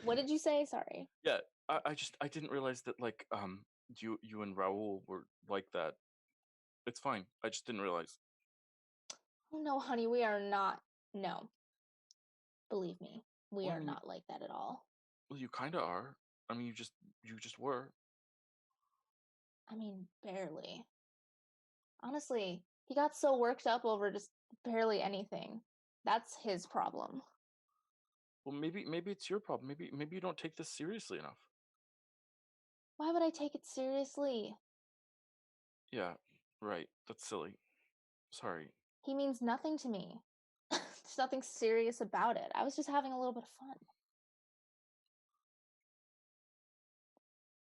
What did you say? Sorry. Yeah, I didn't realize that like you and Raul were like that. It's fine. I just didn't realize. Oh no, honey, we are not. No. Believe me, we are not like that at all. Well, you kind of are. I mean, you just were. I mean, barely. Honestly, he got so worked up over just barely anything. That's his problem. Well, maybe it's your problem. Maybe you don't take this seriously enough. Why would I take it seriously? Yeah, right. That's silly. Sorry. He means nothing to me. There's nothing serious about it. I was just having a little bit of fun.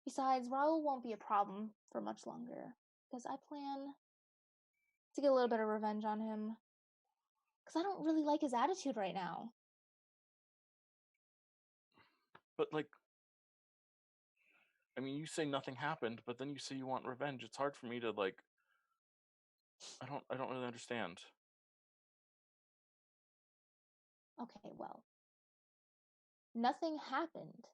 Besides, Raul won't be a problem for much longer, because I plan to get a little bit of revenge on him. Because I don't really like his attitude right now. But like, I mean, you say nothing happened, but then you say you want revenge. It's hard for me to like. I don't really understand. Okay, well, nothing happened,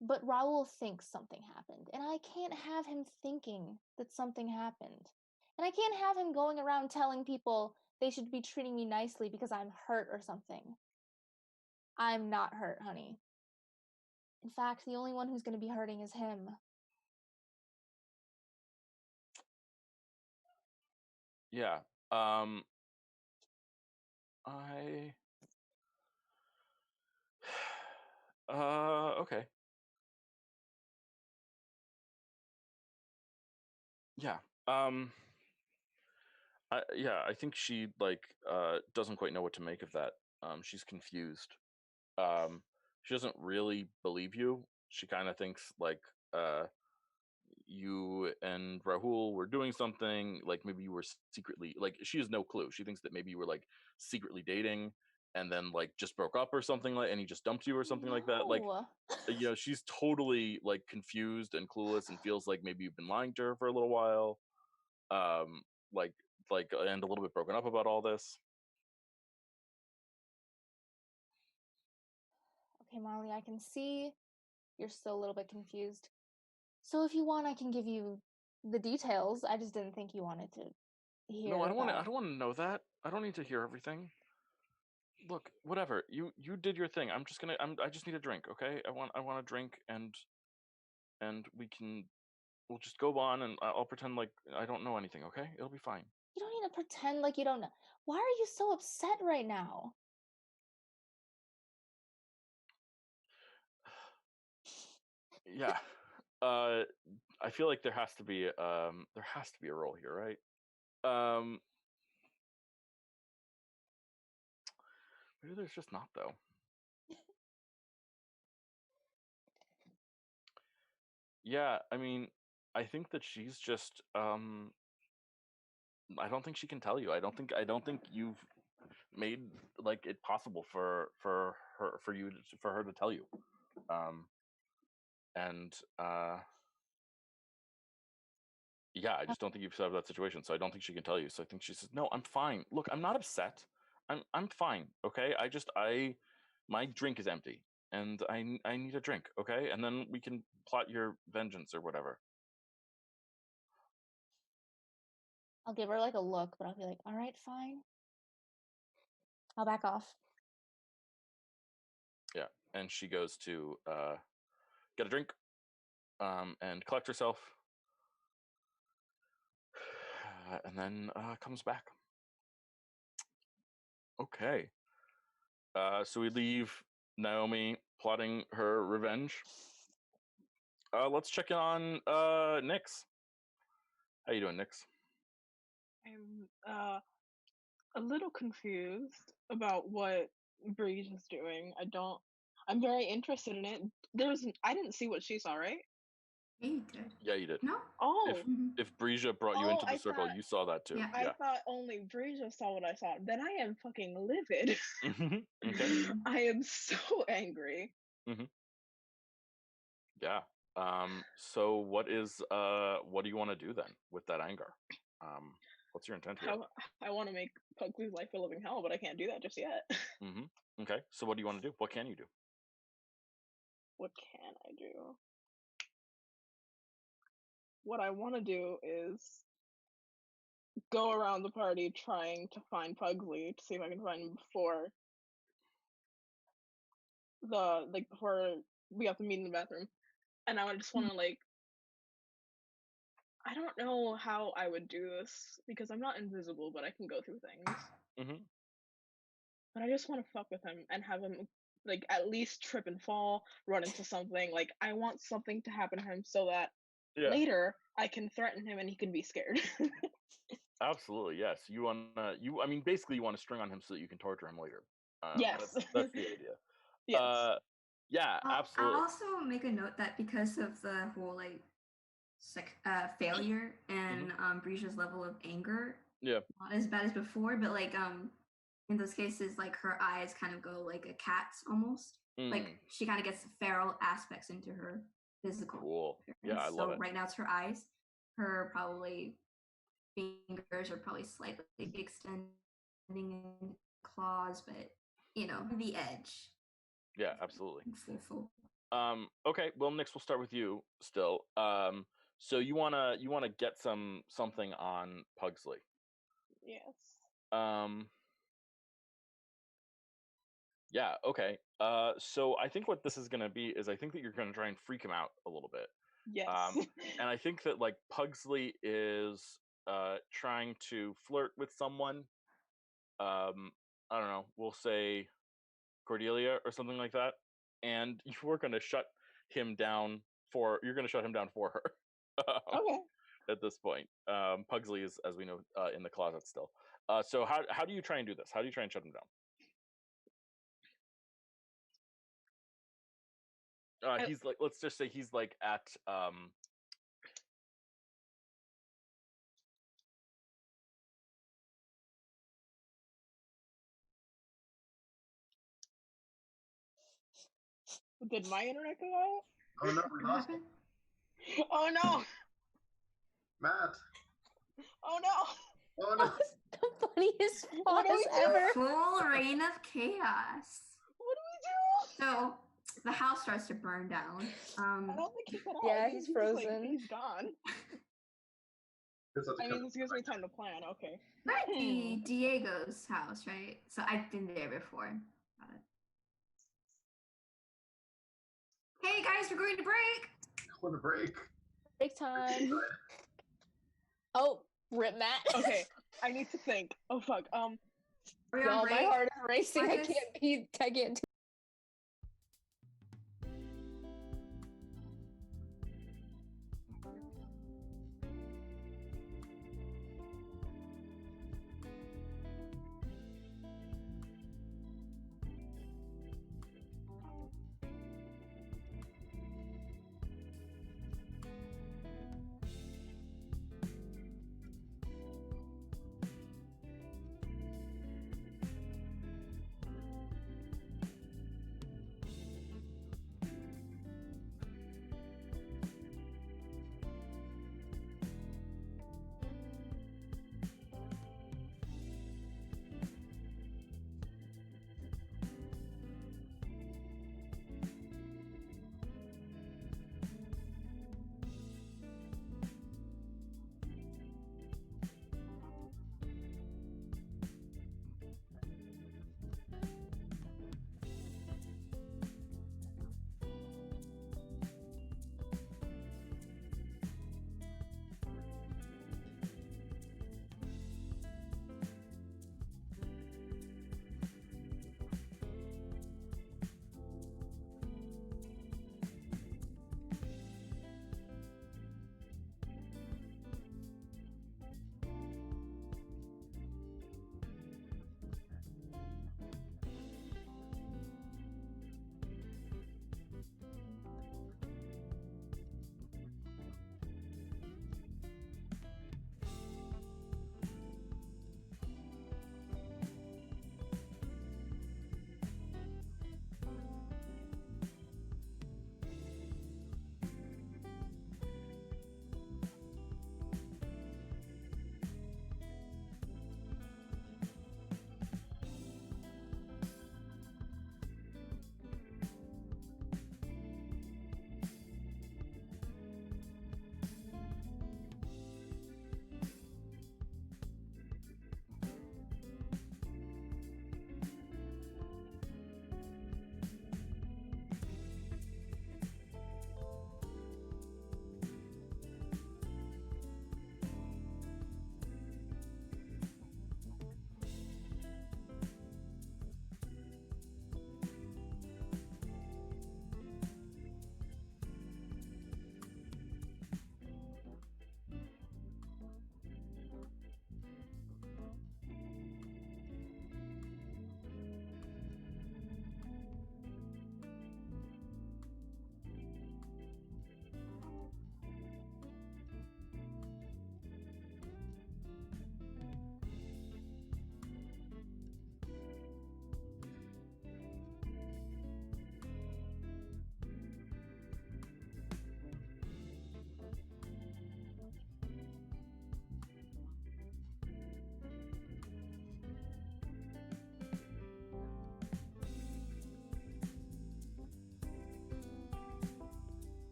but Raul thinks something happened, and I can't have him thinking that something happened. And I can't have him going around telling people they should be treating me nicely because I'm hurt or something. I'm not hurt, honey. In fact, the only one who's going to be hurting is him. Yeah. Okay. Yeah. I think she like doesn't quite know what to make of that. She's confused. She doesn't really believe you. She kind of thinks like you and Rahul were doing something, like maybe you were secretly, like she has no clue. She thinks that maybe you were like secretly dating and then like just broke up or something, like, and he just dumped you or something like that. Like, she's totally like confused and clueless and feels like maybe you've been lying to her for a little while. Like and a little bit broken up about all this. Okay, Molly, I can see you're still a little bit confused. So if you want, I can give you the details. I just didn't think you wanted to hear. No, I don't want to know that. I don't need to hear everything. Look, whatever. You did your thing. I just need a drink, okay? I want a drink, and we'll just go on, and I'll pretend like I don't know anything, okay? It'll be fine. You don't need to pretend like you don't know. Why are you so upset right now? Yeah. I feel like there has to be a role here, right? Maybe there's just not, though. Yeah, I mean, I think that she's just I don't think she can tell you. I don't think you've made like it possible for her to tell you. And yeah, I just don't think you've set up that situation. So I don't think she can tell you. So I think she says, "No, I'm fine. Look, I'm not upset. I'm fine. Okay. My drink is empty, and I need a drink. Okay, and then we can plot your vengeance or whatever." I'll give her like a look, but I'll be like, all right, fine. I'll back off. Yeah, and she goes to get a drink, and collect herself, and then comes back. Okay. So we leave Naomi plotting her revenge. Let's check in on Nyx. How you doing, Nyx? I'm a little confused about what Breeze is doing. I'm very interested in it. I didn't see what she saw, right? Yeah, you did. Yeah, you did. No? Oh. If Breesia brought you into the circle, you saw that too. Yeah. I thought only Breesia saw what I saw. Then I am fucking livid. Okay. I am so angry. Yeah. So what do you want to do then with that anger? What's your intent here? I want to make Pugsley's life a living hell, but I can't do that just yet. Okay. So what do you want to do? What can you do? What can I do? What I want to do is go around the party trying to find Pugsley to see if I can find him before we have to meet in the bathroom. And I just want to I don't know how I would do this because I'm not invisible, but I can go through things. But I just want to fuck with him and have him at least trip and fall, run into something. I want something to happen to him so that later I can threaten him and he can be scared. Absolutely, yes. Basically you want to string on him so that you can torture him later. Yes. That's the idea. Yes. Yeah, absolutely. I'll also make a note that because of the whole failure and Breesia's level of anger, not as bad as before, but in those cases, her eyes kind of go like a cat's almost. She kind of gets feral aspects into her physical. Cool. Appearance. Yeah, I love it. Right now it's her eyes. Her probably fingers are probably slightly extending in claws, but the edge. Yeah, absolutely. Full. Okay, well, Nyx, we'll start with you still. So you wanna get something on Pugsley. Yes. Yeah, okay. So I think what this is gonna be is I think that you're gonna try and freak him out a little bit. Yes. And I think that Pugsley is trying to flirt with someone. I don't know, we'll say Cordelia or something like that. And you're gonna shut him down for her. Okay. At this point. Pugsley is, as we know, in the closet still. So how do you try and do this? How do you try and shut him down? He's let's just say he's at Did my internet go out? Oh no, we lost him. Oh no! Matt. Oh no! Oh no! The funniest pause ever. Full reign of chaos. What do we do? So the house starts to burn down. I don't think he got out. Yeah, he's frozen. He's gone. This gives me time to plan. Okay. Right, the Diego's house, right? So I've been there before. Got it. Hey guys, we're going to break. Going to break. Break time. Oh, rip Matt. Okay, I need to think. Oh fuck. Y'all, my heart is racing. I can't.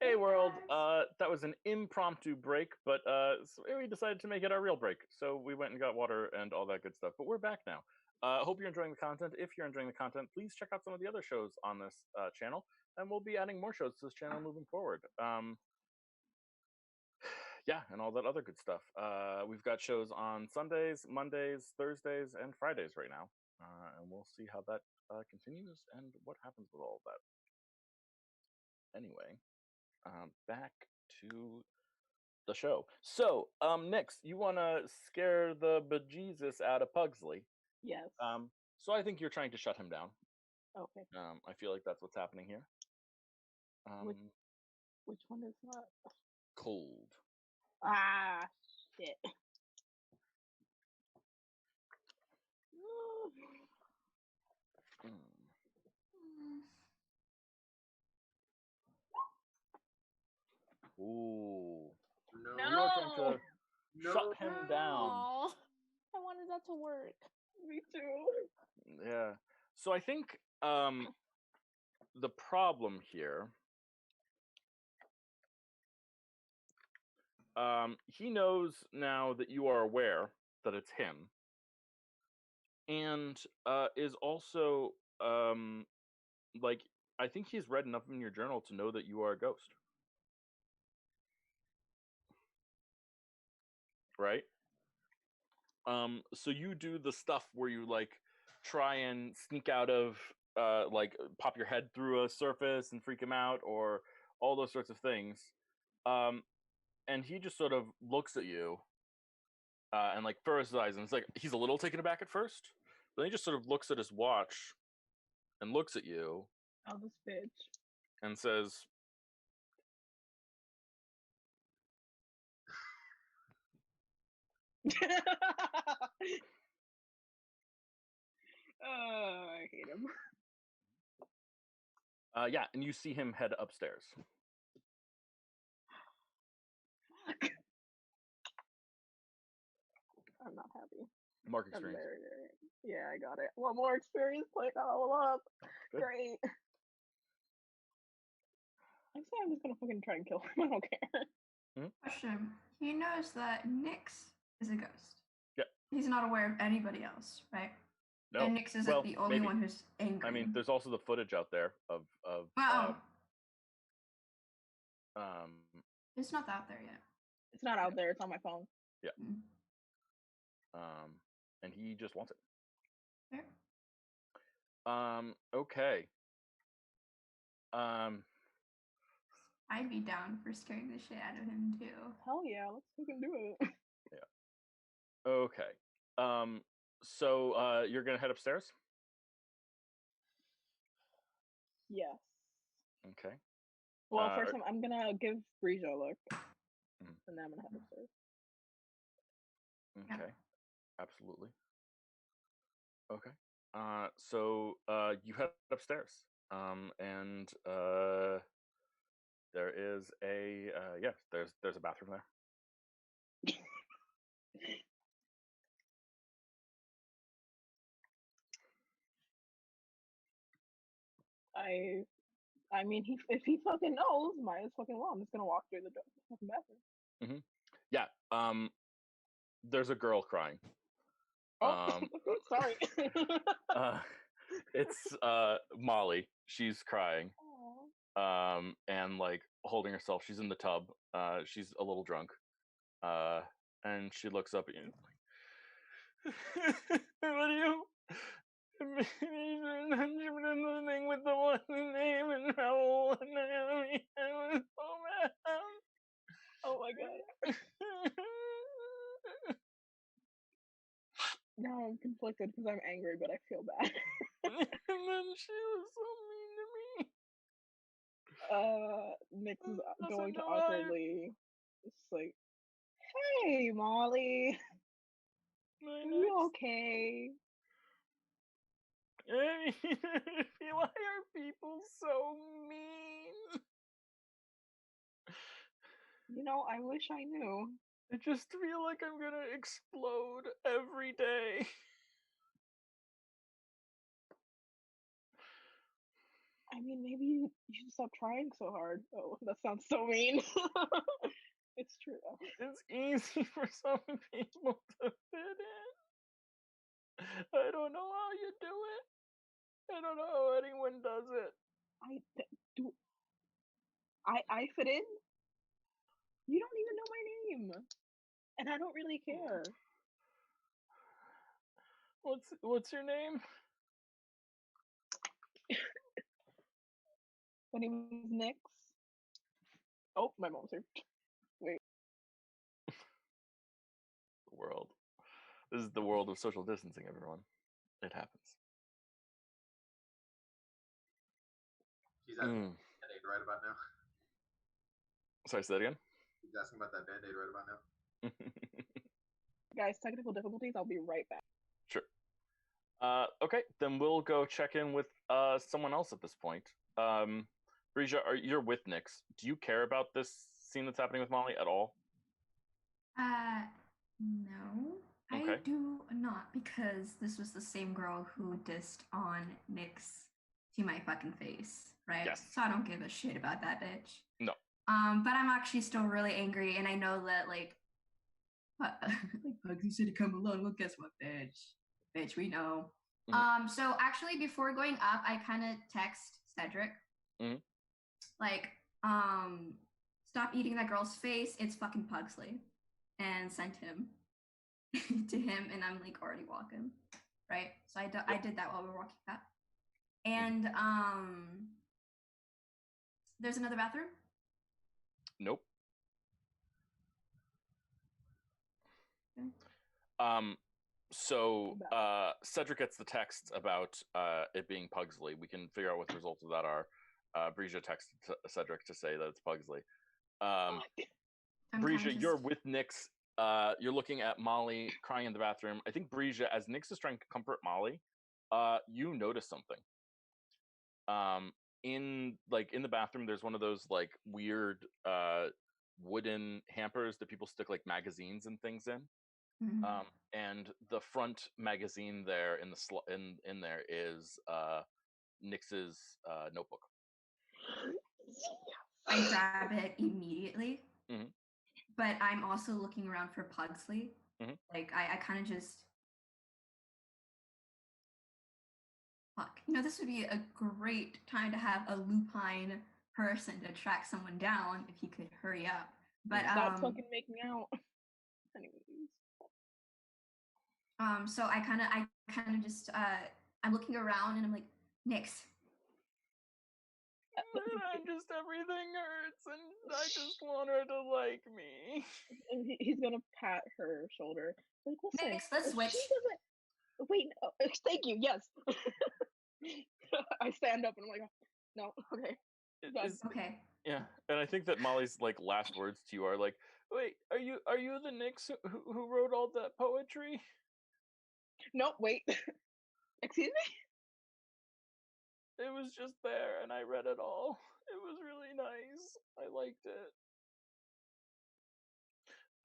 Hey world, that was an impromptu break, but so we decided to make it our real break. So we went and got water and all that good stuff. But we're back now. Hope you're enjoying the content. If you're enjoying the content, please check out some of the other shows on this channel, and we'll be adding more shows to this channel moving forward. Yeah, and all that other good stuff. We've got shows on Sundays, Mondays, Thursdays, and Fridays right now, and we'll see how that continues and what happens with all of that. Anyway. Back to the show. So, Nix, you want to scare the bejesus out of Pugsley. Yes. So I think you're trying to shut him down. Okay. I feel like that's what's happening here. Which one is that? Cold. Ah, shit. Ooh. No. You are trying to shut him down. Aww. I wanted that to work. Me too. Yeah. So I think the problem here, he knows now that you are aware that it's him, and is also like, I think he's read enough in your journal to know that you are a ghost. Right? So you do the stuff where you like try and sneak out of like pop your head through a surface and freak him out, or all those sorts of things. And he just sort of looks at you and like furrows his eyes, and it's like he's a little taken aback at first, but then he just sort of looks at his watch and looks at you. Oh, this bitch. And says, I hate him. Yeah, and you see him head upstairs. Fuck. I'm not happy. Mark experience. Yeah, I got it. One more experience point, I'll level up. Good. Great. I'm saying I'm just gonna fucking try and kill him. I don't care. Question. He knows that Nyx is a ghost. Yeah. He's not aware of anybody else, right? No. And Nyx isn't the only one who's angry. I mean, there's also the footage out there of it's not out there yet. It's not out there. It's on my phone. Yeah. And he just wants it. Fair. Okay. I'd be down for scaring the shit out of him too. Hell yeah, let's fucking do it. Yeah. Okay. So you're gonna head upstairs? Yes. Okay. Well, first I'm gonna give Breja a look, and then I'm gonna head upstairs. Okay. Yeah. Absolutely. Okay. So you head upstairs. And there is a there's a bathroom there. I mean, if he fucking knows, might as fucking well. I'm just gonna walk through the fucking bathroom. Yeah. There's a girl crying. Oh, sorry. It's Molly. She's crying. Aww. And like holding herself. She's in the tub. She's a little drunk. And she looks up at you. What do you? The thing with the one name and Raoul and Naomi. I was so mad. Oh my god. Now I'm conflicted because I'm angry, but I feel bad. And then she was so mean to me. Nyx is going to awkwardly just like, hey Molly, are you okay? Why are people so mean? You know, I wish I knew. I just feel like I'm gonna explode every day. I mean, maybe you should stop trying so hard. Oh, that sounds so mean. It's true though. It's easy for some people to fit in. I don't know how you do it. I don't know how anyone does it. I fit in? You don't even know my name. And I don't really care. What's your name? My name is Nix. Oh, my mom's here. Wait. The world. This is the world of social distancing, everyone. It happens. She's at Band-Aid right about now. Sorry, say that again? She's asking about that Band-Aid right about now. Guys, technical difficulties. I'll be right back. Sure. Okay, then we'll go check in with someone else at this point. Breja, you're with Nix. Do you care about this scene that's happening with Molly at all? No. Okay. I do not, because this was the same girl who dissed on Nix to my fucking face, right? Yes. So I don't give a shit about that bitch. No. But I'm actually still really angry, and I know that, like Bugsy said to come alone. Well, guess what, bitch, we know. Mm-hmm. So actually, before going up, I kind of text Cedric, like, stop eating that girl's face. It's fucking Pugsley, and sent him to him, and I'm like already walking, right? So I did that while we were walking up, and there's another bathroom. Nope. So Cedric gets the text about it being Pugsley. We can figure out what the results of that are. Breja texted Cedric to say that it's Pugsley. Breja, you're with Nix. You're looking at Molly crying in the bathroom. I think Breja, as Nix is trying to comfort Molly, you notice something. In the bathroom, there's one of those like weird wooden hampers that people stick like magazines and things in. Mm-hmm. And the front magazine there in the in there is Nix's notebook. I grab it immediately, but I'm also looking around for Pugsley. Like I kind of just fuck. This would be a great time to have a lupine person to track someone down if he could hurry up. But stop fucking making out. Anyways. So I kind of just I'm looking around and I'm like, Nix. Everything hurts, and I just want her to like me. And he's gonna pat her shoulder. Like, listen, Nix, let's switch. Wait, no, thank you. Yes. I stand up and I'm like, no, okay. Okay. Yeah, and I think that Molly's like last words to you are like, wait, are you the Nix who wrote all that poetry? No, wait. Excuse me? It was just there, and I read it all. It was really nice. I liked it.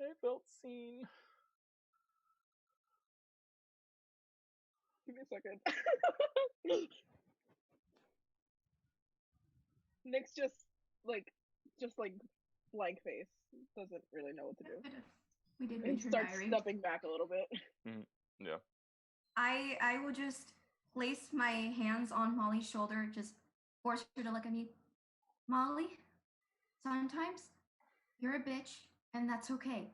I felt seen. Give me a second. Nick's just like blank face. Doesn't really know what to do. We did read her starts diary. Stepping back a little bit. Yeah. I will just place my hands on Molly's shoulder, just force her to look at me. Molly, sometimes you're a bitch, and that's okay.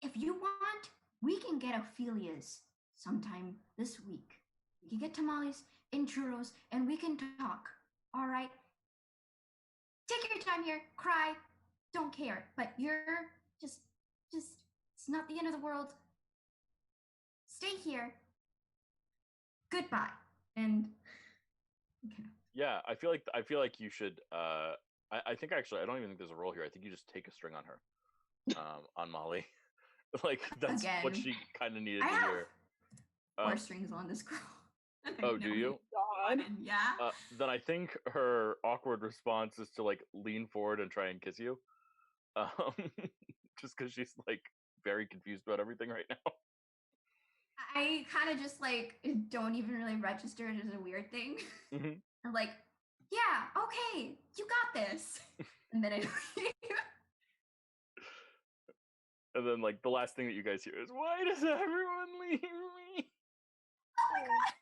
If you want, we can get Ophelia's sometime this week. We can get tamales and churros, and we can talk. All right? Take your time here, cry, don't care. But you're just, it's not the end of the world. Stay here. Goodbye. And okay. Yeah, I feel like you should. I think actually, I don't even think there's a role here. I think you just take a string on her, on Molly. Like that's again, what she kind of needed to hear. 4 strings on this girl. Oh, do you? God. Yeah. Then I think her awkward response is to like lean forward and try and kiss you, just because she's like very confused about everything right now. I kind of just like don't even really register it as a weird thing. I'm like, Yeah, okay, you got this. And then I leave. And then, like, the last thing that you guys hear is, "Why does everyone leave me?" Oh my god!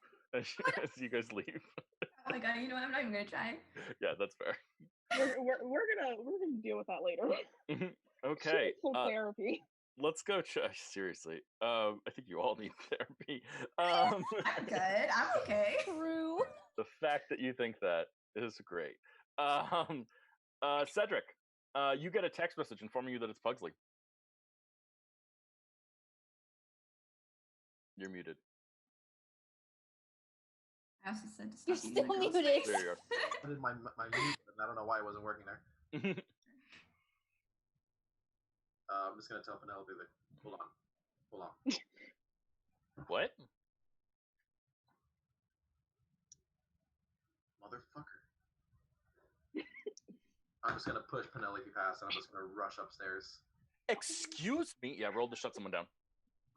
As you guys leave. Oh my god! You know what? I'm not even gonna try. Yeah, that's fair. We're gonna deal with that later. Okay. For therapy. Let's go. Seriously, I think you all need therapy. I'm good. I'm okay. True. The fact that you think that is great. Cedric, you get a text message informing you that it's Pugsley. You're muted. I also said to stop You're using still the girl's muted. face. There you go. I did my mute, and I don't know why it wasn't working there. I'm just gonna tell Penelope that. Hold on. What? Motherfucker. I'm just gonna push Penelope past, and I'm just gonna rush upstairs. Excuse me? Yeah, roll to shut someone down.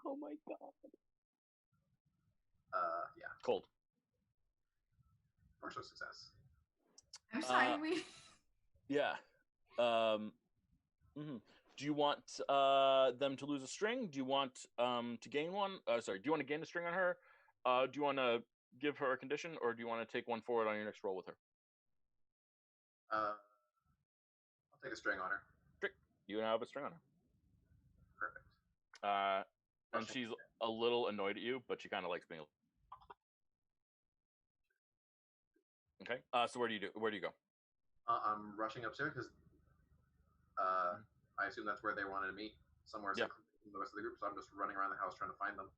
Oh my god. Yeah. Cold. Partial success. I'm sorry. Yeah. Do you want them to lose a string? Do you want to gain one? Sorry. Do you want to gain a string on her? Do you want to give her a condition, or do you want to take one forward on your next roll with her? I'll take a string on her. Great. You now have a string on her. Perfect. And she's a little annoyed at you, but she kind of likes being. Okay. So where do you go? I'm rushing upstairs because I assume that's where they wanted to meet, somewhere from the rest of the group. So I'm just running around the house trying to find them.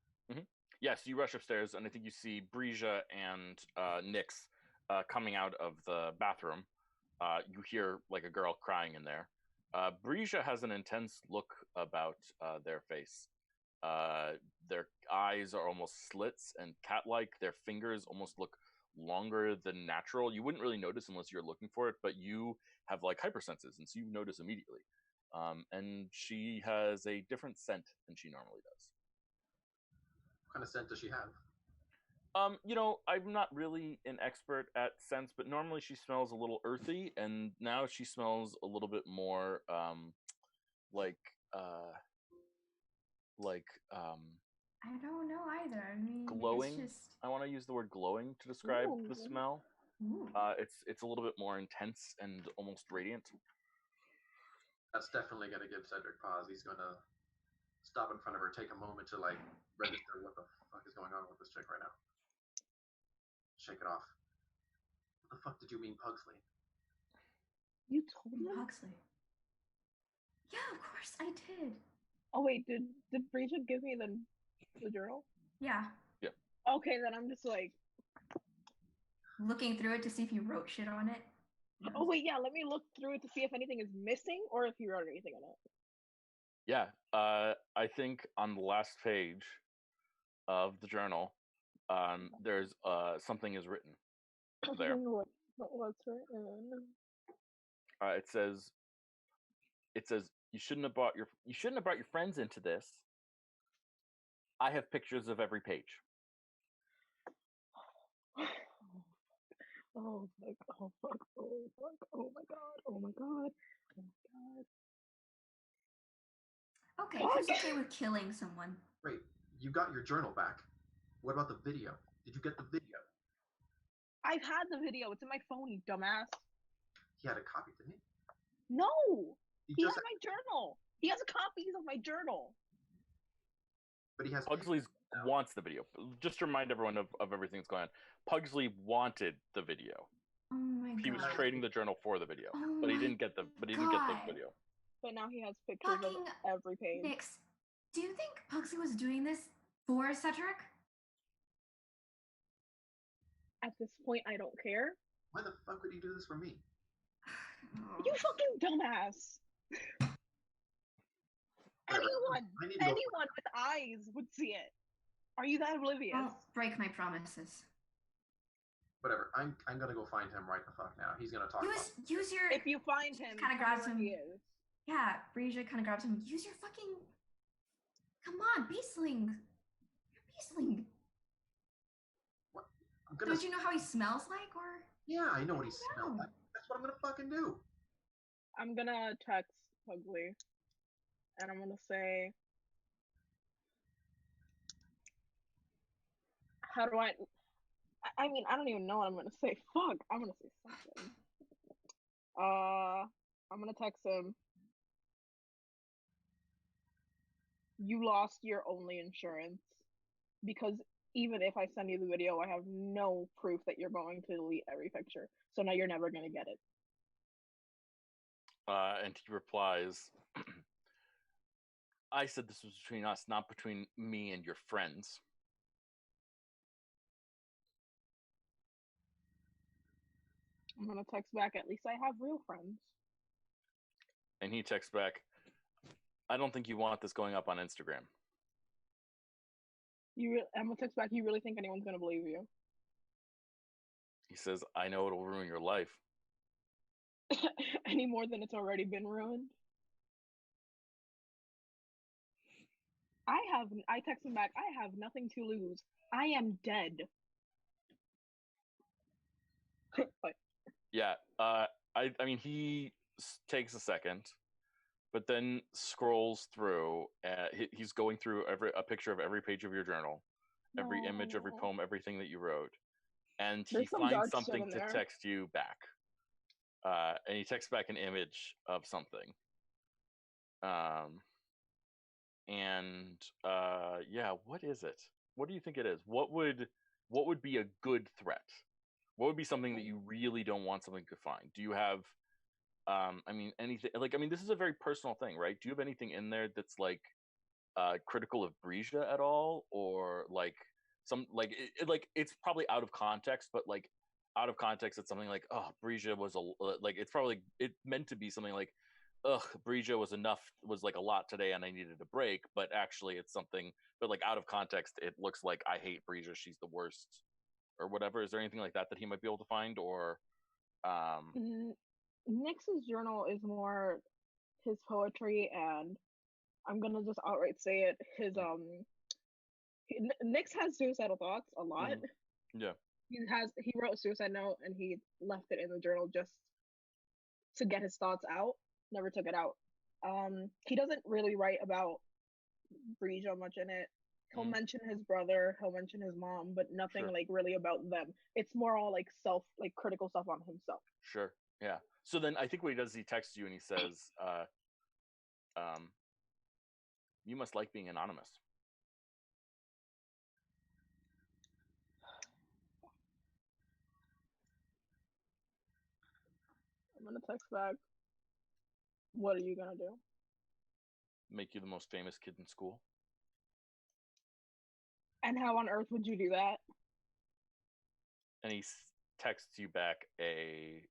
Yes, you rush upstairs, and I think you see Breja and Nyx coming out of the bathroom. You hear like a girl crying in there. Breja has an intense look about their face. Their eyes are almost slits and cat-like. Their fingers almost look longer than natural. You wouldn't really notice unless you're looking for it, but you have like hypersenses, and so you notice immediately. And she has a different scent than she normally does. What kind of scent does she have? I'm not really an expert at scents, but normally she smells a little earthy, and now she smells a little bit more like I don't know either. I mean, glowing. it's just... I want to use the word glowing to describe the smell. It's a little bit more intense and almost radiant. That's definitely gonna give Cedric pause. He's gonna stop in front of her, take a moment to like register what the fuck is going on with this chick right now. Shake it off. What the fuck did you mean, Pugsley? You told me? Pugsley. Yeah, of course I did. Oh wait, did Breja give me the journal? Yeah. Yeah. Okay, then I'm just like looking through it to see if you wrote shit on it. Oh wait, yeah, let me look through it to see if anything is missing or if you wrote anything on it. Yeah, I think on the last page of the journal, there's something is written there. What's written? It says you shouldn't have brought your friends into this. I have pictures of every page. Oh my god! Oh fuck! Oh fuck! Oh my god! Oh my god! Oh my god! Okay, who's okay with killing someone? Wait, you got your journal back. What about the video? Did you get the video? I've had the video. It's in my phone, you dumbass. He had a copy, didn't he? No! He has my journal. He has copies of my journal. But he has... Pugsley wants the video. Just to remind everyone of everything that's going on. Pugsley wanted the video. Oh my god. He was trading the journal for the video, but he didn't get the video. But now he has pictures of every page. Nyx, do you think Pugsley was doing this for Cedric? At this point, I don't care. Why the fuck would he do this for me? You fucking dumbass! Anyone with eyes would see it. Are you that oblivious? I'll break my promises. Whatever. I'm gonna go find him right the fuck now. He's gonna talk. Use your... If you find him, kind of grabs him. He is. Yeah, Breja kind of grabs him. Use your fucking... Come on, Beastling. You're Beastling. What? Don't you know how he smells like, or... Yeah, I know what he smelled like. That's what I'm gonna fucking do. I'm gonna text Pugly, and I'm gonna say, how do I mean, I don't even know what I'm gonna say. Fuck, I'm gonna say something. I'm gonna text him. You lost your only insurance because even if I send you the video, I have no proof that you're going to delete every picture. So now you're never gonna get it. And he replies, I said this was between us, not between me and your friends. I'm gonna text back, at least I have real friends. And he texts back, I don't think you want this going up on Instagram. I'm gonna text back, you really think anyone's gonna believe you? He says, I know it'll ruin your life. Any more than it's already been ruined? I text him back, I have nothing to lose. I am dead. Yeah, I mean, he takes a second, but then scrolls through. He's going through a picture of every page of your journal, every image, every poem, everything that you wrote, and he finds something to text you back. And he texts back an image of something. Yeah, what is it? What do you think it is? What would be a good threat? What would be something that you really don't want something to find? Do you have I mean anything, like, I mean, this is a very personal thing, right? Do you have anything in there that's like critical of Breja at all, or like some like like it's probably out of context, but like out of context it's something like, oh, Breja was like, it's probably it meant to be something like, ugh, Breja was like a lot today and I needed a break, but actually it's something, but like out of context it looks like I hate Breja, she's the worst, or whatever. Is there anything like that he might be able to find, or Nix's journal is more his poetry, and I'm gonna just outright say it. Nix has suicidal thoughts a lot. Yeah. He wrote a suicide note and he left it in the journal just to get his thoughts out. Never took it out. He doesn't really write about Breja much in it. He'll mention his brother, he'll mention his mom, but nothing like really about them. It's more all like critical stuff on himself. Sure. Yeah. So then I think what he does is he texts you and he says, you must like being anonymous. I'm gonna text back, what are you gonna do? Make you the most famous kid in school. And how on earth would you do that? And he texts you back a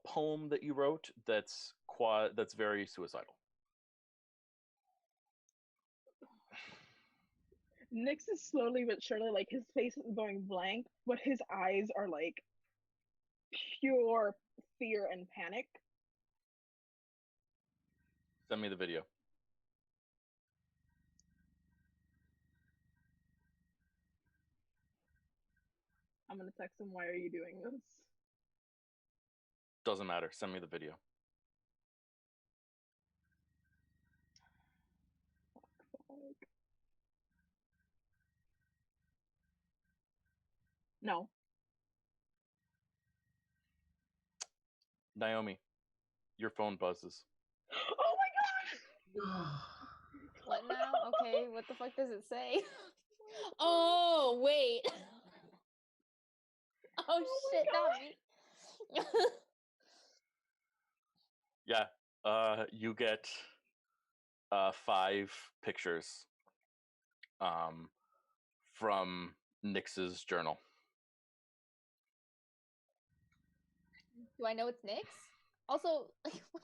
poem that you wrote that's very suicidal. Nix is slowly but surely, like, his face is going blank, but his eyes are like pure fear and panic. Send me the video. I'm gonna text him, why are you doing this? Doesn't matter. Send me the video. No. Naomi, your phone buzzes. Oh my god! What now? Okay, what the fuck does it say? Oh, wait. Oh shit, not me. Yeah, you get 5 pictures from Nix's journal. Do I know it's Nix? Also, like, what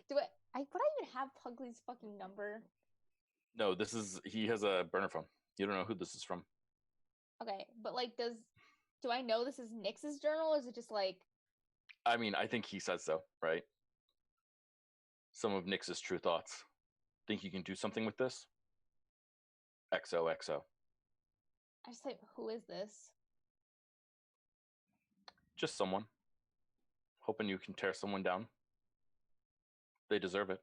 the would I even have Pugly's fucking number? No, he has a burner phone. You don't know who this is from. Okay, but like, do I know this is Nix's journal, or is it just like? I mean, I think he says so, right? Some of Nix's true thoughts. Think you can do something with this? XOXO. I just like, who is this? Just someone. Hoping you can tear someone down. They deserve it.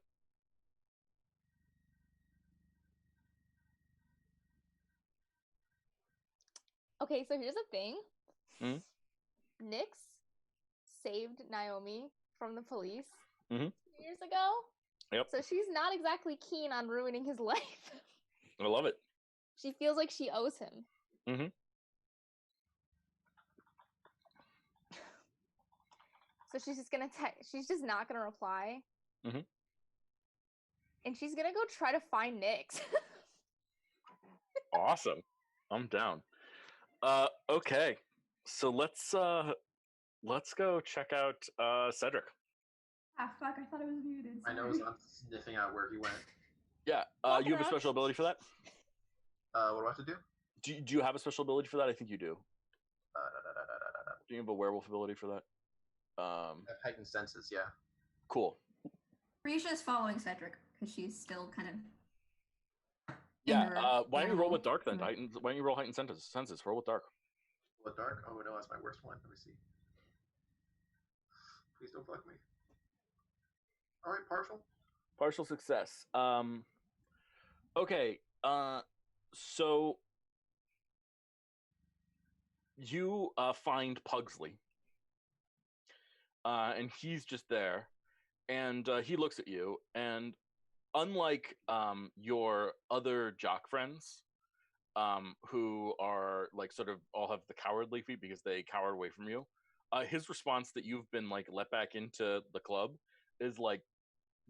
Okay, so here's the thing. Mm-hmm. Nyx saved Naomi from the police 2 Mm-hmm. years ago. Yep. So she's not exactly keen on ruining his life. I love it. She feels like she owes him. Mm-hmm. So she's just gonna she's just not gonna reply. Mm-hmm. And she's gonna go try to find Nyx. Awesome. I'm down. Okay. So let's go check out Cedric. Ah, fuck! I thought it was muted. I know I'm sniffing out where he went. Yeah. You have a special ability for that? What do I have to do? Do you have a special ability for that? I think you do. Do you have a werewolf ability for that? Heightened senses, yeah. Cool. Risha's following Cedric because she's still kind of. Yeah. Why don't you roll with dark then? Why don't you roll heightened senses? Roll with dark. With dark? Oh no, that's my worst one. Let me see. Please don't fuck me. All right, partial. Partial success. Okay. So you find Pugsley, and he's just there, and he looks at you, and unlike your other jock friends, who are like sort of all have the cowardly feet because they cower away from you, his response that you've been like let back into the club is like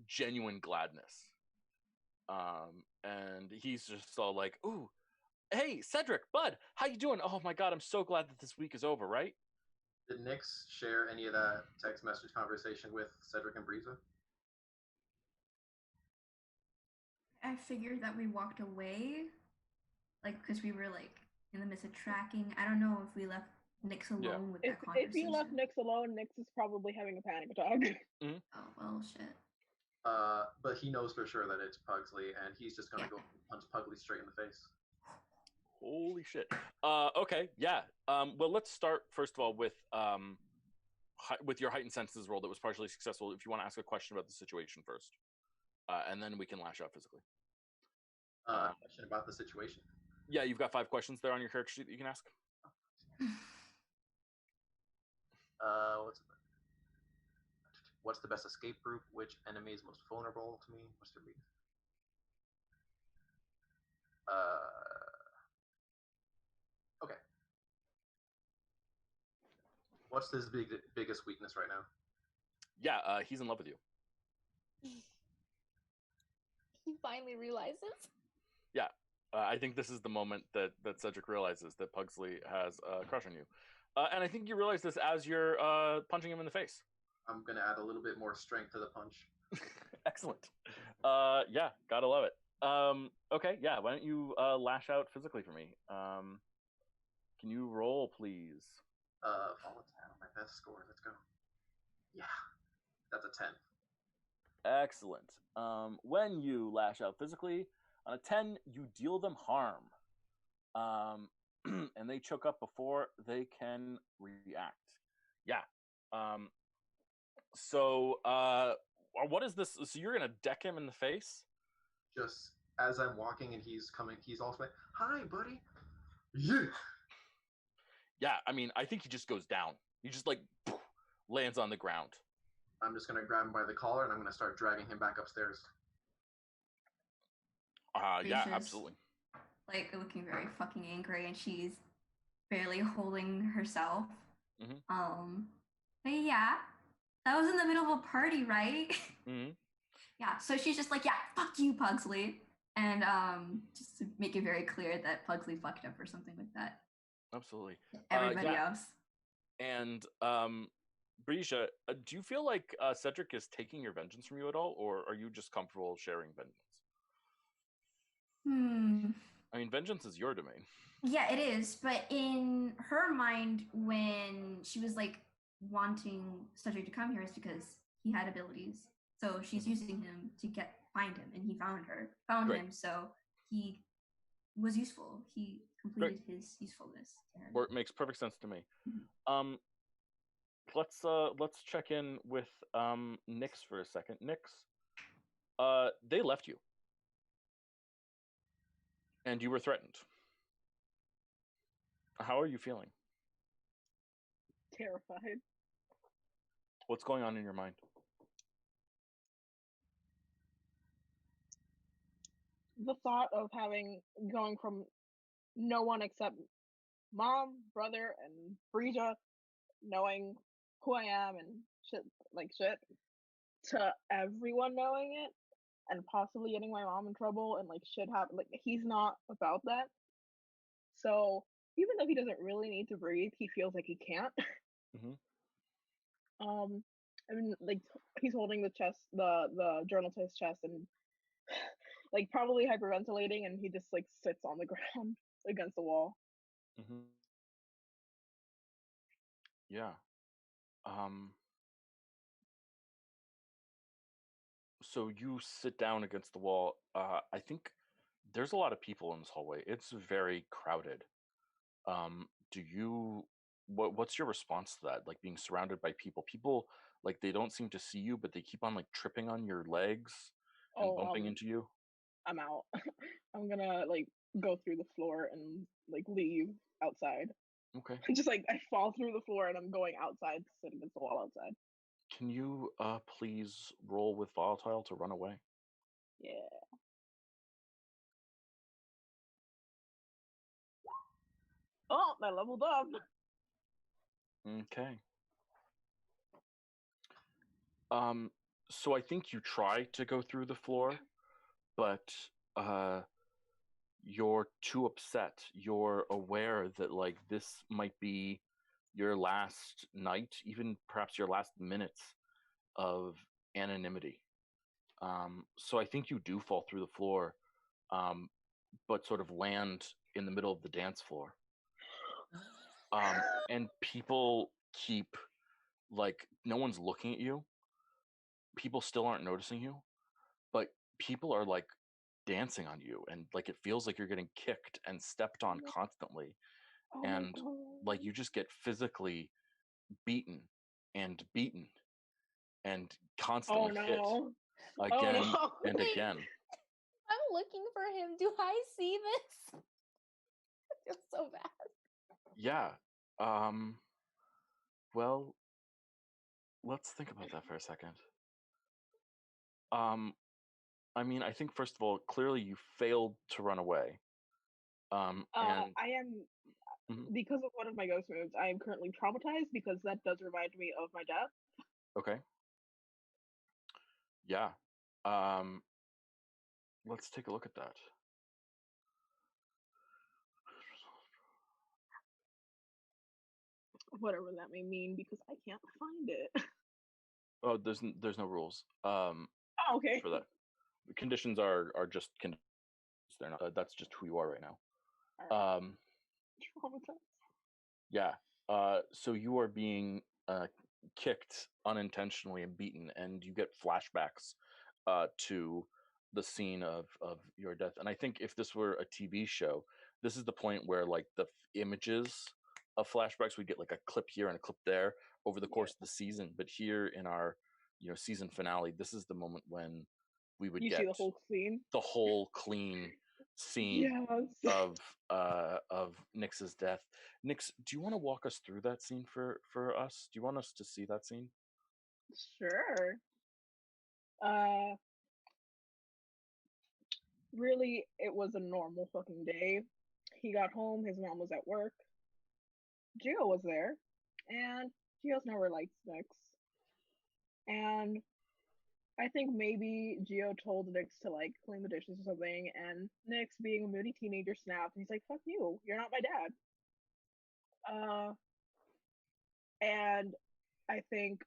genuine gladness. And he's just all like, "Ooh, hey, Cedric, bud, how you doing? Oh my god, I'm so glad that this week is over, right?" Did Nyx share any of that text message conversation with Cedric and Breeza? I figured that we walked away, like, because we were like in the midst of tracking. I don't know if we left Nyx alone with that conversation. If you left Nyx alone, Nyx is probably having a panic attack. Mm-hmm. Oh well, shit. But he knows for sure that it's Pugsley, and he's just gonna go punch Pugsley straight in the face. Holy shit. Okay, yeah. Well, let's start first of all with your heightened senses roll that was partially successful. If you want to ask a question about the situation first, and then we can lash out physically. Question about the situation. Yeah, you've got 5 questions there on your character sheet that you can ask. What's the best escape route? Which enemy is most vulnerable to me? Mr. B. Okay. What's his biggest weakness right now? Yeah, he's in love with you. He finally realizes. Yeah, I think this is the moment that Cedric realizes that Pugsley has a crush on you. And I think you realize this as you're punching him in the face. I'm going to add a little bit more strength to the punch. Excellent. Yeah, gotta love it. Okay, yeah, why don't you lash out physically for me? Can you roll, please? Follow 10 on my best score. Let's go. Yeah, that's a 10. Excellent. When you lash out physically, on a 10, you deal them harm. And they choke up before they can react. Yeah. So what is this? So you're gonna deck him in the face? Just as I'm walking and he's coming, he's also like, "Hi, buddy." Yeah. Yeah, I mean, I think he just goes down. He just like lands on the ground. I'm just gonna grab him by the collar and I'm gonna start dragging him back upstairs. Yeah, absolutely. Like looking very fucking angry, and she's barely holding herself. Mm-hmm. But yeah, that was in the middle of a party, right? Mm-hmm. Yeah, so she's just like, yeah, fuck you, Pugsley. And just to make it very clear that Pugsley fucked up or something like that. Absolutely. Everybody else. And Brisha, do you feel like Cedric is taking your vengeance from you at all, or are you just comfortable sharing vengeance? I mean, vengeance is your domain. Yeah, it is. But in her mind, when she was like wanting Cedric to come here, is because he had abilities. So she's using him to find him, and he found him. So he was useful. He completed his usefulness. It makes perfect sense to me. let's check in with Nyx for a second. Nyx, they left you, and you were threatened. How are you feeling? Terrified. What's going on in your mind? The thought of going from no one except mom, brother, and Frisia knowing who I am and shit, to everyone knowing it and possibly getting my mom in trouble and shit happen. He's not about that. So even though he doesn't really need to breathe, he feels like he can't. Mm-hmm. I mean, he's holding the journal to his chest and probably hyperventilating, and he just sits on the ground against the wall. Mm-hmm. Yeah. So you sit down against the wall. I think there's a lot of people in this hallway. It's very crowded. Do you what's your response to that? Like being surrounded by people. People they don't seem to see you, but they keep on tripping on your legs and bumping into you. I'm out. I'm gonna go through the floor and leave outside. Okay. Just I fall through the floor and I'm going outside, sitting against the wall outside. Can you please roll with volatile to run away? Yeah. Oh, I leveled up. Okay. So I think you try to go through the floor, but you're too upset. You're aware that this might be your last night, even perhaps your last minutes of anonymity. So I think you do fall through the floor, but sort of land in the middle of the dance floor. And people keep no one's looking at you. People still aren't noticing you, but people are dancing on you, and it feels like you're getting kicked and stepped on constantly. Oh And you just get physically beaten and beaten and constantly hit again and again. I'm looking for him. Do I see this? I feel so bad. Yeah. Well, let's think about that for a second. I mean, I think first of all, clearly you failed to run away. And I am because of one of my ghost moves, I am currently traumatized because that does remind me of my death. Okay. Yeah. Let's take a look at that. Whatever that may mean, because I can't find it. Oh, there's no rules. Okay. For that, the conditions are just conditions. They're not. That's just who you are right now. Right. Traumatized. Yeah. So you are being kicked unintentionally and beaten, and you get flashbacks to the scene of your death. And I think if this were a TV show, this is the point where the images of flashbacks, we get a clip here and a clip there over the course of the season. But here in our season finale, this is the moment when we would get see the whole scene, the whole clean scene of Nyx's death. Nyx, do you want to walk us through that scene for us? Do you want us to see that scene? Sure. Really, it was a normal fucking day. He got home, his mom was at work. Gio was there, and Gio's never liked Nyx. And I think maybe Gio told Nyx to clean the dishes or something, and Nyx, being a moody teenager, snapped. And he's like, "Fuck you! You're not my dad." And I think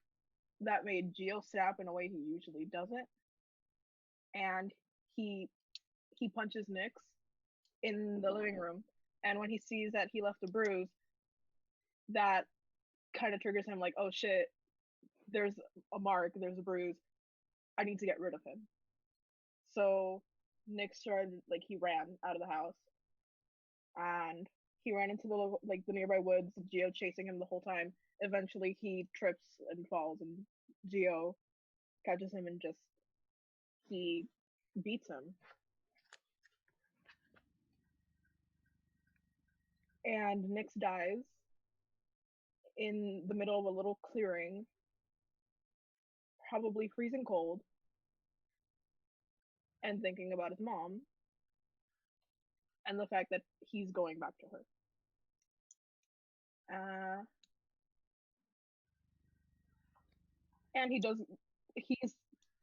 that made Gio snap in a way he usually doesn't, and he punches Nyx in the living room. And when he sees that he left a bruise, that kind of triggers him, oh shit, there's a mark, there's a bruise, I need to get rid of him. So Nyx started, he ran out of the house, and he ran into the nearby woods, Gio chasing him the whole time. eventually he trips and falls, and Gio catches him and just he beats him. And Nyx dies in the middle of a little clearing, probably freezing cold, and thinking about his mom and the fact that he's going back to her. And he's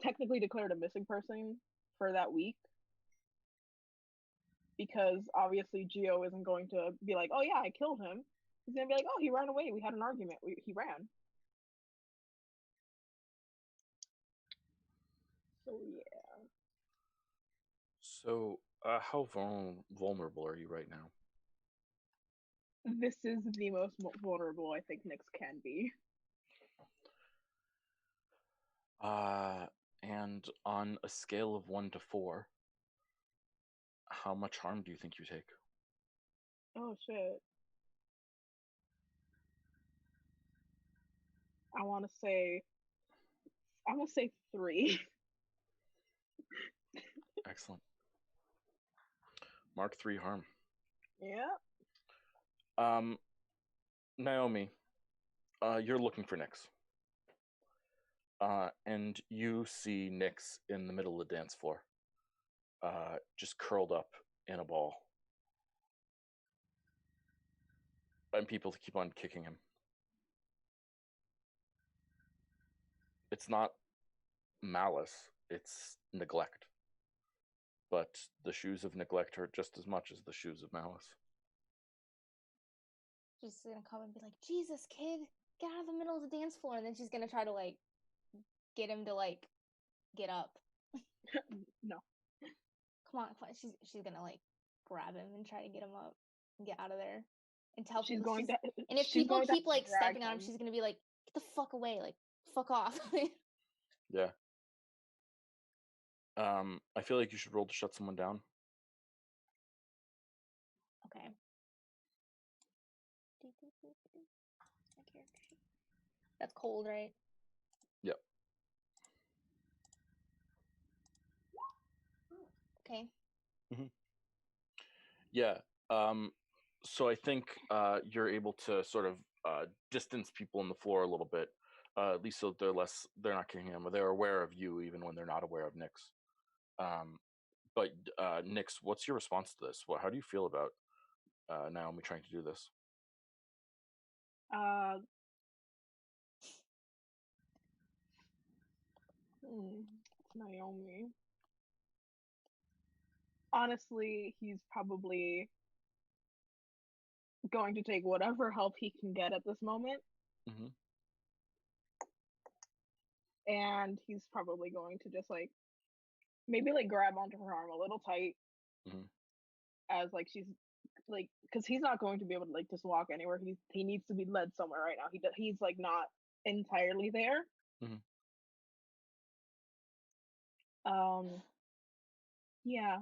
technically declared a missing person for that week, because obviously Gio isn't going to be like, oh yeah, I killed him. He's gonna be like, oh, he ran away, we had an argument, he ran. So yeah. So how vulnerable are you right now? This is the most vulnerable I think Nyx can be. And on a scale of 1 to 4, how much harm do you think you take? Oh shit. I'm gonna say 3. Excellent. Mark 3 harm. Yeah. Naomi, you're looking for Nyx. And you see Nyx in the middle of the dance floor, just curled up in a ball. And people keep on kicking him. It's not malice, it's neglect. But the shoes of neglect hurt just as much as the shoes of malice. She's gonna come and be like, Jesus, kid, get out of the middle of the dance floor. And then she's gonna try to, like, get him to, like, get up. No. Come on. She's gonna, like, grab him and try to get him up and get out of there. And tell she's people going to, and if people keep, like, stepping on him, she's gonna be like, get the fuck away, like, fuck off. Yeah. I feel like you should roll to shut someone down. Okay. That's cold, right? Yep. Okay. Mm-hmm. Yeah. So I think you're able to sort of distance people on the floor a little bit, at least so they're not kicking him, or they're aware of you even when they're not aware of Nyx. But Nyx, what's your response to this? How do you feel about Naomi trying to do this? Naomi. Honestly, he's probably going to take whatever help he can get at this moment. Mm-hmm. And he's probably going to just, like, maybe, like, grab onto her arm a little tight. Mm-hmm. As, like, she's, like, because he's not going to be able to, like, just walk anywhere. He needs to be led somewhere right now. He's like, not entirely there. Mm-hmm. Yeah.